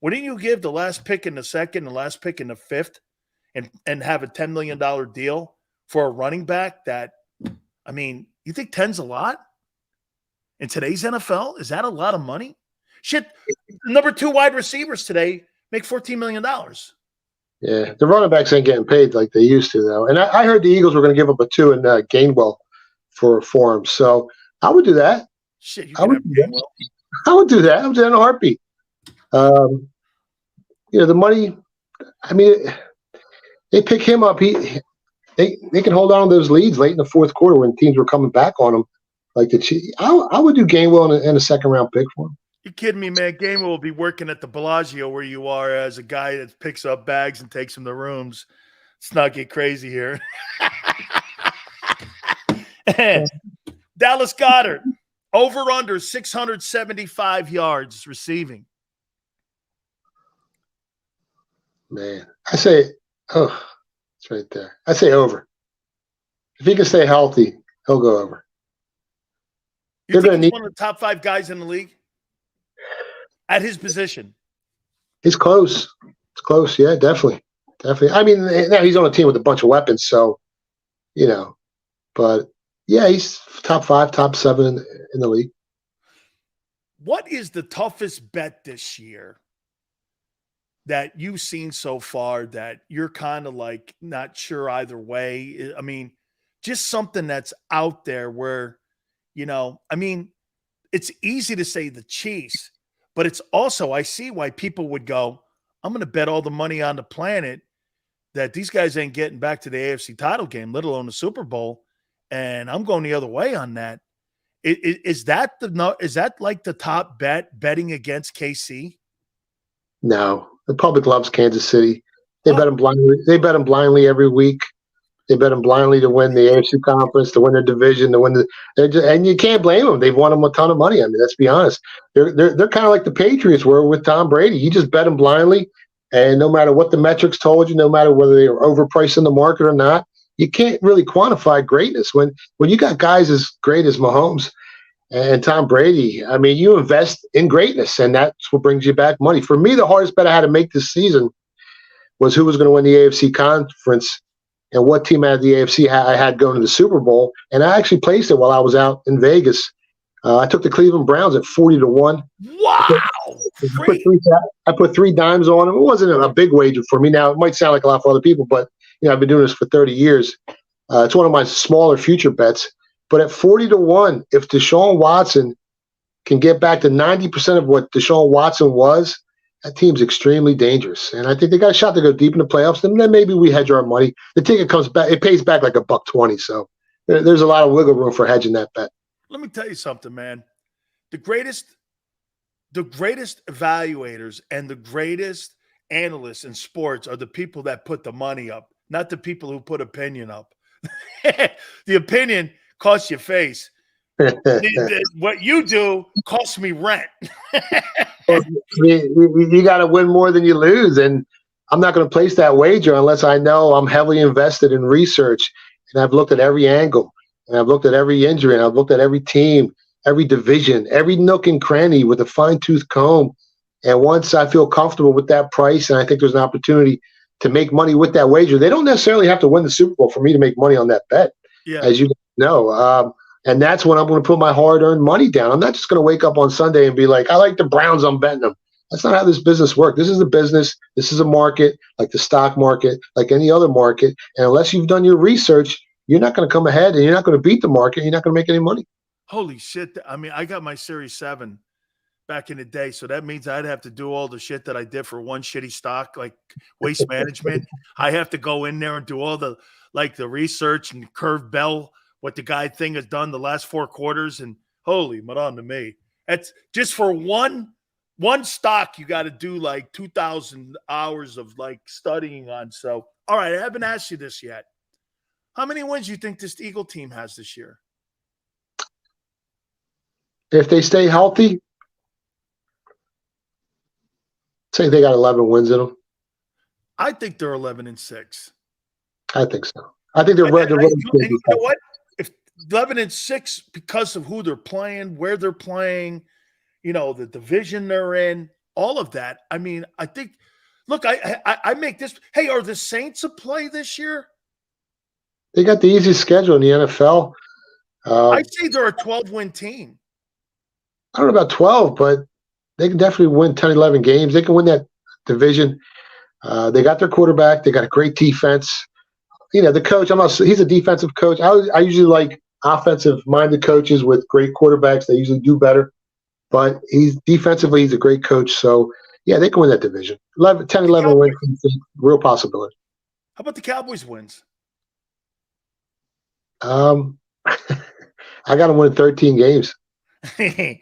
Wouldn't you give the last pick in the 2nd, the last pick in the 5th, and have a $10 million deal for a running back that, you think 10's a lot? In today's NFL, is that a lot of money? Shit, number 2 wide receivers today make $14 million. Yeah, the running backs ain't getting paid like they used to, though. And I heard the Eagles were going to give up a 2 in Gainwell for him. So I would do that. Shit, I would do that. I would do that in a heartbeat. The money, they pick him up. They can hold on to those leads late in the 4th quarter when teams were coming back on him. Like the Chiefs. I would do Gainwell and a second-round pick for him. You kidding me, man? Gainwell will be working at the Bellagio where you are as a guy that picks up bags and takes them to rooms. Let's not get crazy here. Dallas Goedert, over under 675 yards receiving. Man, I say, it's right there. I say over. If he can stay healthy, he'll go over. You think he's one of the top 5 guys in the league at his position? It's close. It's close. Yeah, definitely. Now he's on a team with a bunch of weapons, so, but yeah, he's top 5, top 7 in the league. What is the toughest bet this year that you've seen so far that you're kind of like not sure either way? Just something that's out there where, it's easy to say the Chiefs, but it's also, I see why people would go, I'm going to bet all the money on the planet that these guys ain't getting back to the AFC title game, let alone the Super Bowl. And I'm going the other way on that. Is that like the top betting against KC? No, the public loves Kansas City. They bet them blindly. They bet them blindly every week. They bet them blindly to win the AFC conference, to win their division, to win and you can't blame them. They've won them a ton of money. I mean, let's be honest. They're kind of like the Patriots were with Tom Brady. You just bet them blindly, and no matter what the metrics told you, no matter whether they were overpriced in the market or not, you can't really quantify greatness when you got guys as great as Mahomes and Tom Brady. I mean, you invest in greatness, and that's what brings you back money. For me, the hardest bet I had to make this season was who was going to win the AFC conference and what team out of the AFC I had going to the Super Bowl. And I actually placed it while I was out in Vegas. I took the Cleveland Browns at 40-1. Wow! I put 3 dimes on them. It wasn't a big wager for me. Now, it might sound like a lot for other people, but I've been doing this for 30 years. It's one of my smaller future bets. But at 40-1, if Deshaun Watson can get back to 90% of what Deshaun Watson was, that team's extremely dangerous. And I think they got a shot to go deep in the playoffs. And then maybe we hedge our money. The ticket comes back. It pays back like $1.20. So there's a lot of wiggle room for hedging that bet. Let me tell you something, man. The greatest evaluators and the greatest analysts in sports are the people that put the money up, not the people who put opinion up. The opinion costs you face. What you do costs me rent. You got to win more than you lose. And I'm not going to place that wager unless I know I'm heavily invested in research. And I've looked at every angle. And I've looked at every injury. And I've looked at every team, every division, every nook and cranny with a fine-tooth comb. And once I feel comfortable with that price, and I think there's an opportunity to make money with that wager, they don't necessarily have to win the Super Bowl for me to make money on that bet, as you know. And that's when I'm going to put my hard-earned money down. I'm not just going to wake up on Sunday and be like, I like the Browns, I'm betting them. That's not how this business works. This is a business. This is a market, like the stock market, like any other market. And unless you've done your research, you're not going to come ahead and you're not going to beat the market. You're not going to make any money. Holy shit. I mean, I got my Series 7 back in the day. So that means I'd have to do all the shit that I did for one shitty stock, like Waste Management. I have to go in there and do all the research and curve bell, what the guy thing has done the last 4 quarters. And holy madonna to me. That's just for one stock you got to do like 2,000 hours of like studying on. So, all right, I haven't asked you this yet. How many wins do you think this Eagle team has this year? If they stay healthy, say they got 11 wins in them. I think they're 11-6. I think so. I think they're you know what? If 11-6 because of who they're playing, where they're playing, you know, the division they're in, all of that. I mean, I think. Look, I make this. Hey, are the Saints a play this year? They got the easiest schedule in the NFL. I'd say they're a 12-win team. I don't know about 12, but they can definitely win 10, 11 games. They can win that division. They got their quarterback. They got a great defense. You know, the coach, he's a defensive coach. I usually like offensive-minded coaches with great quarterbacks. They usually do better. But he's a great coach. So, yeah, they can win that division. 10, 11 wins, real possibility. How about the Cowboys wins? I got them win 13 games. I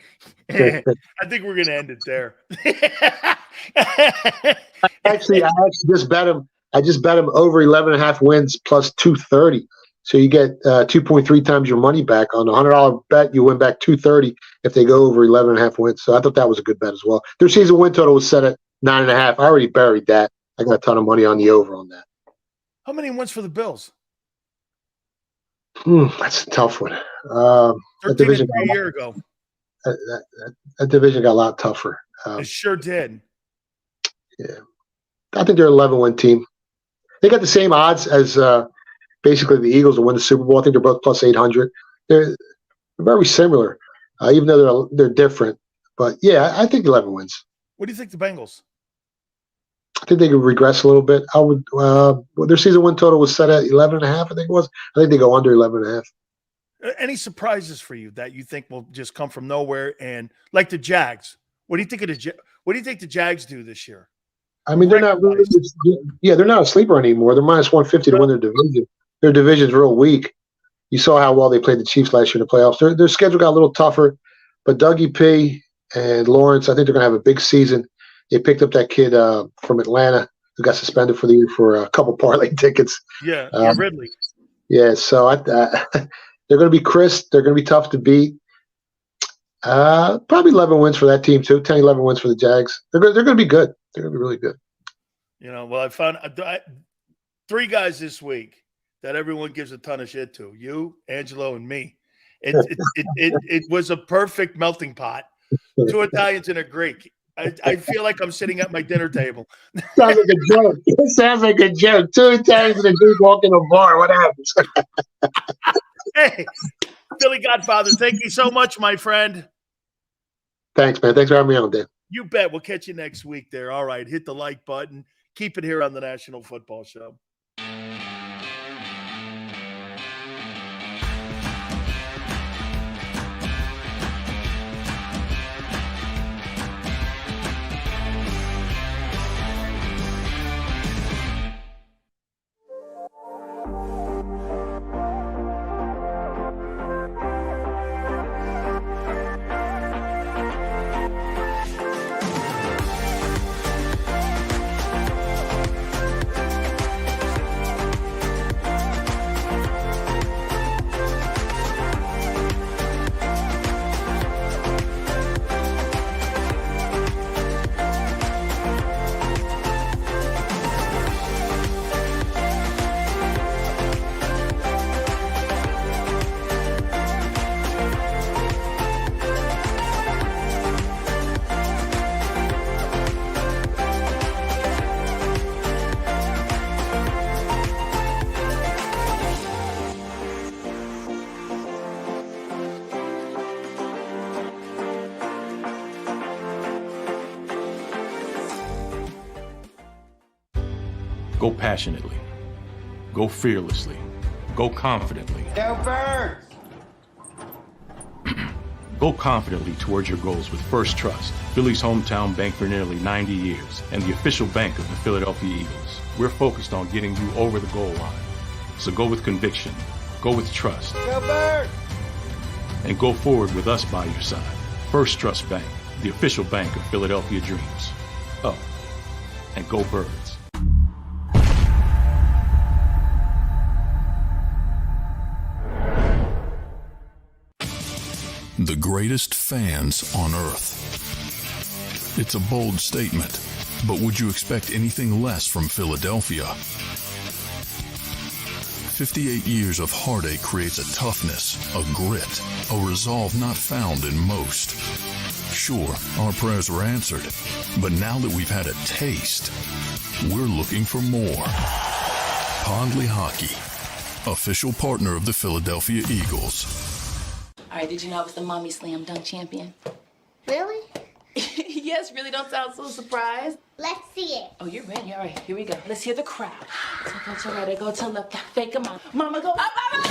think we're going to end it there. I actually just bet them. I just bet them over 11.5 wins plus 230. So you get 2.3 times your money back on a $100 bet. You win back 230 if they go over 11.5 wins. So I thought that was a good bet as well. Their season win total was set at 9.5. I already buried that. I got a ton of money on the over on that. How many wins for the Bills? That's a tough one. That division a year ago. That division got a lot tougher. It sure did. Yeah, I think they're an 11-win team. They got the same odds as basically the Eagles to win the Super Bowl. I think they're both plus 800. They're very similar, even though they're different. But yeah, I think 11 wins. What do you think the Bengals? I think they could regress a little bit. I would. Their season win total was set at 11.5. I think it was. I think they go under 11.5. Any surprises for you that you think will just come from nowhere? And like the Jags, what do you think of what do you think the Jags do this year? I mean, they're not really, they're not a sleeper anymore. They're minus 150 to win their division. Their division's real weak. You saw how well they played the Chiefs last year in the playoffs. Their schedule got a little tougher, but Dougie P and Lawrence, I think they're going to have a big season. They picked up that kid from Atlanta who got suspended for the year for a couple parlay tickets. Yeah, Ridley. Yeah, so they're going to be crisp. They're going to be tough to beat. Probably 11 wins for that team too. 10, 11 wins for the Jags. They're going to be good. They're going to be really good. Well, I found 3 guys this week that everyone gives a ton of shit to. You, Angelo, and me. It was a perfect melting pot. 2 Italians and a Greek. I feel like I'm sitting at my dinner table. Sounds like a joke. It sounds like a joke. 2 Italians and a Greek walk in a bar. What happens? Hey, Philly Godfather, thank you so much, my friend. Thanks, man. Thanks for having me on, Dan. You bet. We'll catch you next week there. All right. Hit the like button. Keep it here on the National Football Show. Go passionately. Go fearlessly. Go confidently. Go Birds! Go confidently towards your goals with First Trust, Philly's hometown bank for nearly 90 years, and the official bank of the Philadelphia Eagles. We're focused on getting you over the goal line. So go with conviction. Go with trust. Go Birds! And go forward with us by your side. First Trust Bank, the official bank of Philadelphia dreams. Oh, and go Birds. The greatest fans on earth. It's a bold statement, but would you expect anything less from Philadelphia? 58 years of heartache creates a toughness, a grit, a resolve not found in most. Sure, our prayers were answered, but now that we've had a taste, we're looking for more. Pondley Hockey, official partner of the Philadelphia Eagles. All right, did you know I was the Mommy Slam Dunk Champion? Really? Yes, really don't sound so surprised. Let's see it. Oh, you're ready. All right, here we go. Let's hear the crowd. So go to right, I go to left, fake a mom. Mama, go up, mama!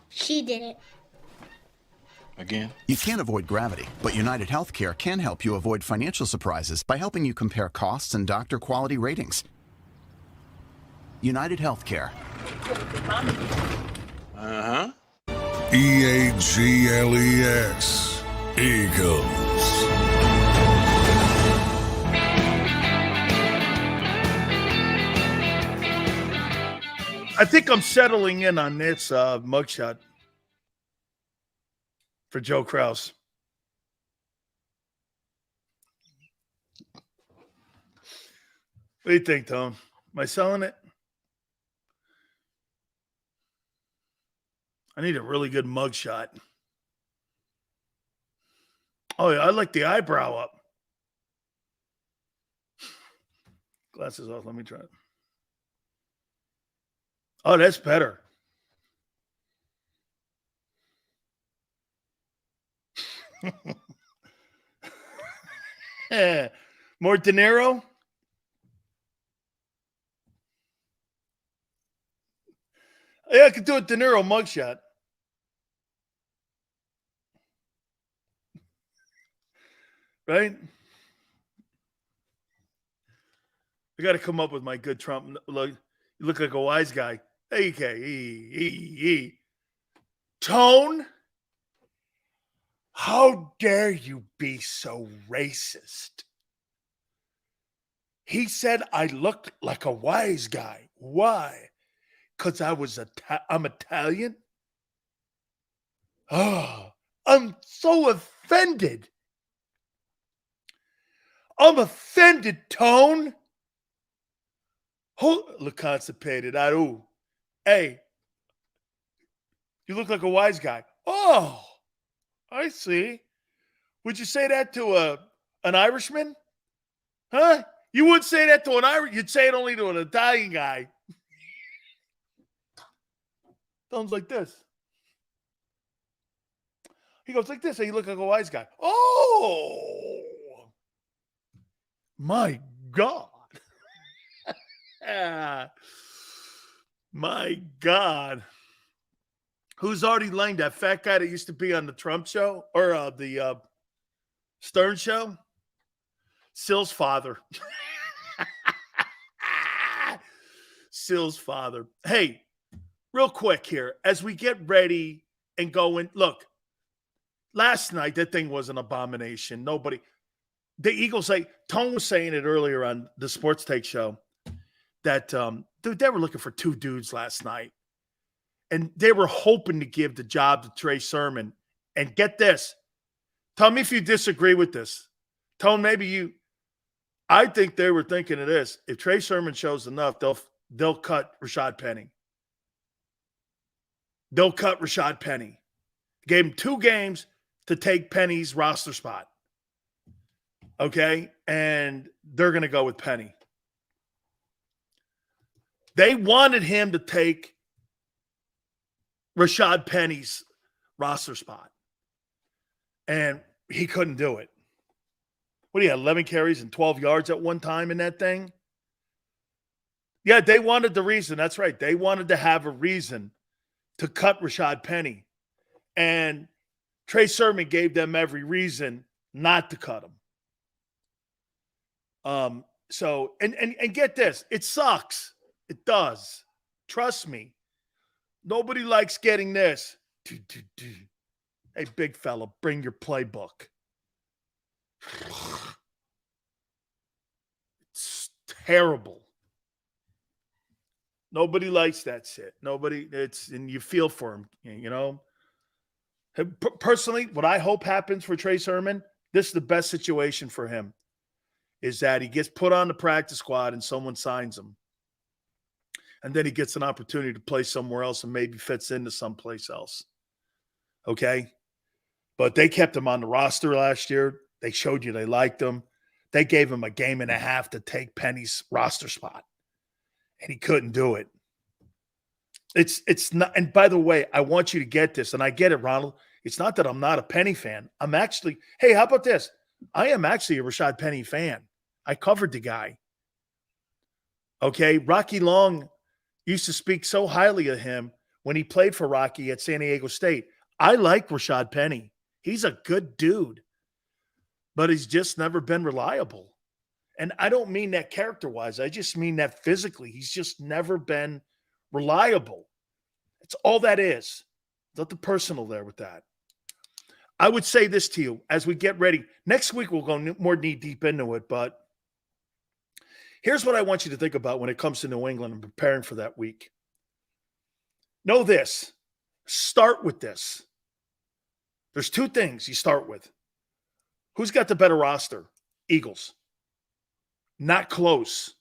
She did it. Again? You can't avoid gravity, but United Healthcare can help you avoid financial surprises by helping you compare costs and doctor quality ratings. United Healthcare. Uh-huh. EAGLES. Eagles. I think I'm settling in on this mugshot for Joe Krause. What do you think, Tom? Am I selling it? I need a really good mugshot. Oh, yeah, I like the eyebrow up. Glasses off. Let me try it. Oh, that's better. More De Niro? Yeah, I could do a De Niro mugshot. Right? I got to come up with my good Trump look. You look like a wise guy. Okay. Tone, how dare you be so racist? He said I looked like a wise guy. Why? Because I'm Italian? Oh, I'm so offended. I'm offended, Tone. Look constipated. Hey, you look like a wise guy. Oh, I see. Would you say that to an Irishman? Huh? You wouldn't say that to an Irish. You'd say it only to an Italian guy. Sounds like this. He goes like this. Hey, you look like a wise guy. Oh, my God. My God. Who's already lying? That fat guy that used to be on the Trump show or the Stern show? Sill's father. Sill's father. Hey, real quick here, as we get ready and go in, look, last night that thing was an abomination. The Eagles, Tone was saying it earlier on the Sports Take show that dude, they were looking for two dudes last night. And they were hoping to give the job to Trey Sermon. And get this. Tell me if you disagree with this. Tone, I think they were thinking of this. If Trey Sermon shows enough, they'll cut Rashad Penny. They'll cut Rashad Penny. Gave him 2 games to take Penny's roster spot. Okay? And they're going to go with Penny. They wanted him to take Rashad Penny's roster spot. And he couldn't do it. What do you have, 11 carries and 12 yards at one time in that thing? Yeah, they wanted the reason. That's right. They wanted to have a reason to cut Rashad Penny. And Trey Sermon gave them every reason not to cut him. So get this. It sucks. It does. Trust me. Nobody likes getting this. Hey, big fella, bring your playbook. It's terrible. Nobody likes that shit. And you feel for him, you know. Personally, what I hope happens for Trey Sermon, this is the best situation for him, is that he gets put on the practice squad and someone signs him. And then he gets an opportunity to play somewhere else and maybe fits into someplace else. Okay? But they kept him on the roster last year. They showed you they liked him. They gave him a game and a half to take Penny's roster spot. And he couldn't do it. It's not, and by the way, I want you to get this, and I get it, Ronald. It's not that I'm not a Penny fan. I'm actually, hey, how about this? I am actually a Rashad Penny fan. I covered the guy. Okay, Rocky Long used to speak so highly of him when he played for Rocky at San Diego State. I like Rashad Penny. He's a good dude, but he's just never been reliable. And I don't mean that character-wise. I just mean that physically. He's just never been reliable. It's all that is. Nothing personal there with that. I would say this to you as we get ready. Next week, we'll go more knee-deep into it, but here's what I want you to think about when it comes to New England and preparing for that week. Know this. Start with this. There's 2 things you start with. Who's got the better roster? Eagles. Not close.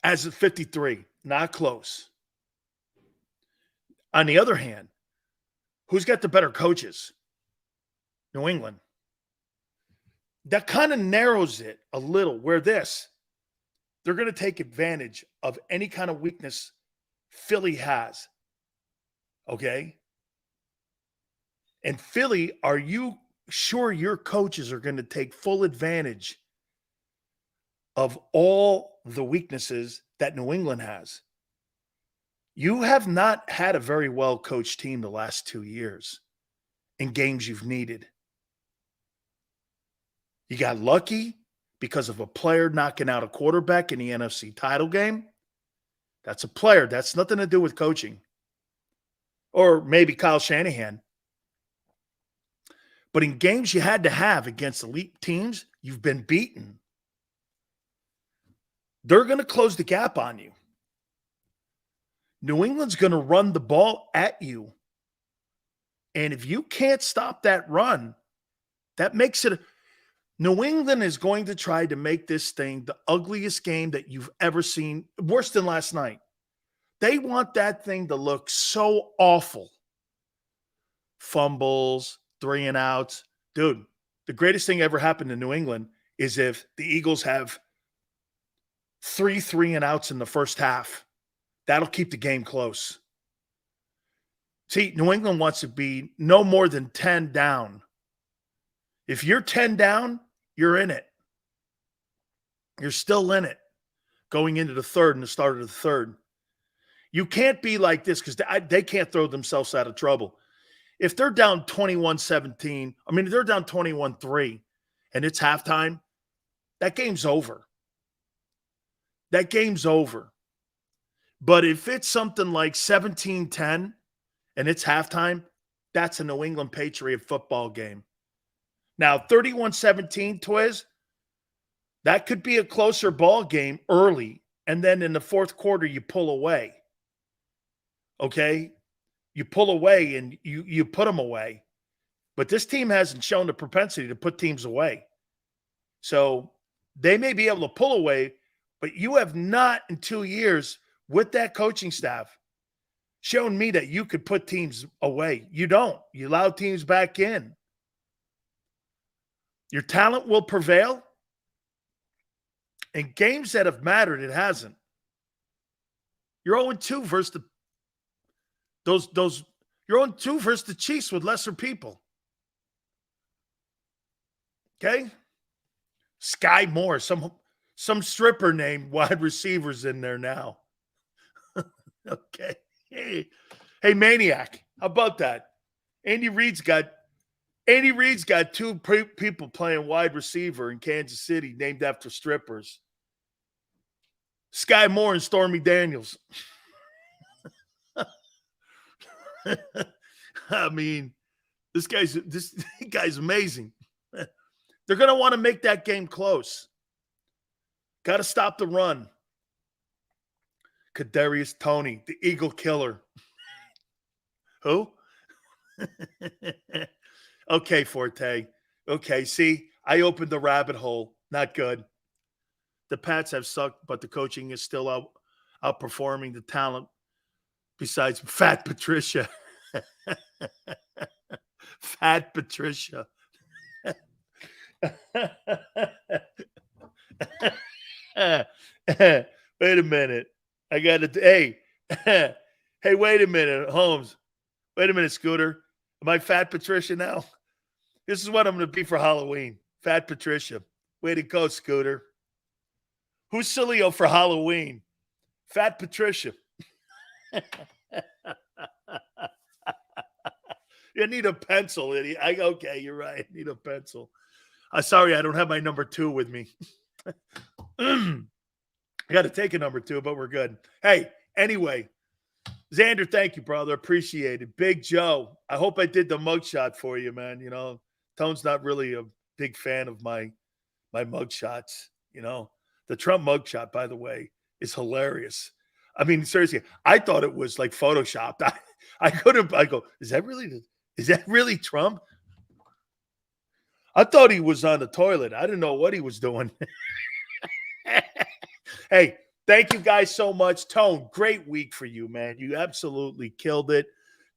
As of 53, not close. On the other hand, who's got the better coaches? New England. That kind of narrows it a little, where they're going to take advantage of any kind of weakness Philly has. Okay? And Philly, are you sure your coaches are going to take full advantage of all the weaknesses that New England has? You have not had a very well-coached team the last 2 years in games you've needed. You got lucky because of a player knocking out a quarterback in the NFC title game. That's a player. That's nothing to do with coaching. Or maybe Kyle Shanahan. But in games you had to have against elite teams, you've been beaten. They're going to close the gap on you. New England's going to run the ball at you. And if you can't stop that run, that makes it New England is going to try to make this thing the ugliest game that you've ever seen, worse than last night. They want that thing to look so awful. Fumbles, 3 and outs. Dude, the greatest thing ever happened to New England is if the Eagles have 3 and outs in the first half. That'll keep the game close. See, New England wants to be no more than 10 down. If you're 10 down, you're in it. You're still in it going into the third and the start of the third. You can't be like this because they can't throw themselves out of trouble. If they're down 21-17, if they're down 21-3 and it's halftime, that game's over. That game's over. But if it's something like 17-10 and it's halftime, that's a New England Patriot football game. Now, 31-17, Twiz, that could be a closer ball game early, and then in the fourth quarter, you pull away. Okay? You pull away and you put them away. But this team hasn't shown the propensity to put teams away. So they may be able to pull away, but you have not in 2 years with that coaching staff shown me that you could put teams away. You don't. You allow teams back in. Your talent will prevail. In games that have mattered, it hasn't. You're 0-2 versus you're 0-2 versus the Chiefs with lesser people. Okay? Sky Moore, some stripper named wide receivers in there now. Okay. Hey, Maniac, how about that? Andy Reid's got 2 people playing wide receiver in Kansas City named after strippers. Sky Moore and Stormy Daniels. This guy's amazing. They're going to want to make that game close. Got to stop the run. Kadarius Toney, the Eagle Killer. Who? Okay, Forte. Okay, see, I opened the rabbit hole. Not good. The Pats have sucked, but the coaching is still outperforming the talent besides Fat Patricia. Fat Patricia. Wait a minute. I got to. Hey, wait a minute, Holmes. Wait a minute, Scooter. Am I Fat Patricia now? This is what I'm going to be for Halloween. Fat Patricia. Way to go, Scooter. Who's Sileo for Halloween? Fat Patricia. You need a pencil, idiot. Okay, you're right. I need a pencil. Sorry, I don't have my number 2 with me. I got to take a number 2, but we're good. Hey, anyway, Xander, thank you, brother. Appreciate it. Big Joe, I hope I did the mugshot for you, man. You know, Tone's not really a big fan of my mugshots. You know, the Trump mugshot, by the way, is hilarious. I mean, seriously, I thought it was like photoshopped. I go, is that really Trump? I thought he was on the toilet. I didn't know what he was doing. Hey, thank you guys so much. Tone, great week for you, man. You absolutely killed it.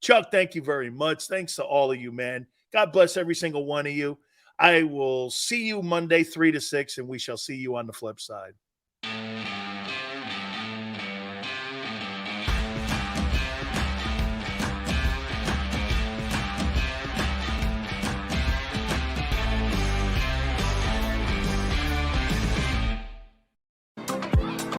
Chuck, thank you very much. Thanks to all of you, man. God bless every single one of you. I will see you Monday, 3 to 6, and we shall see you on the flip side.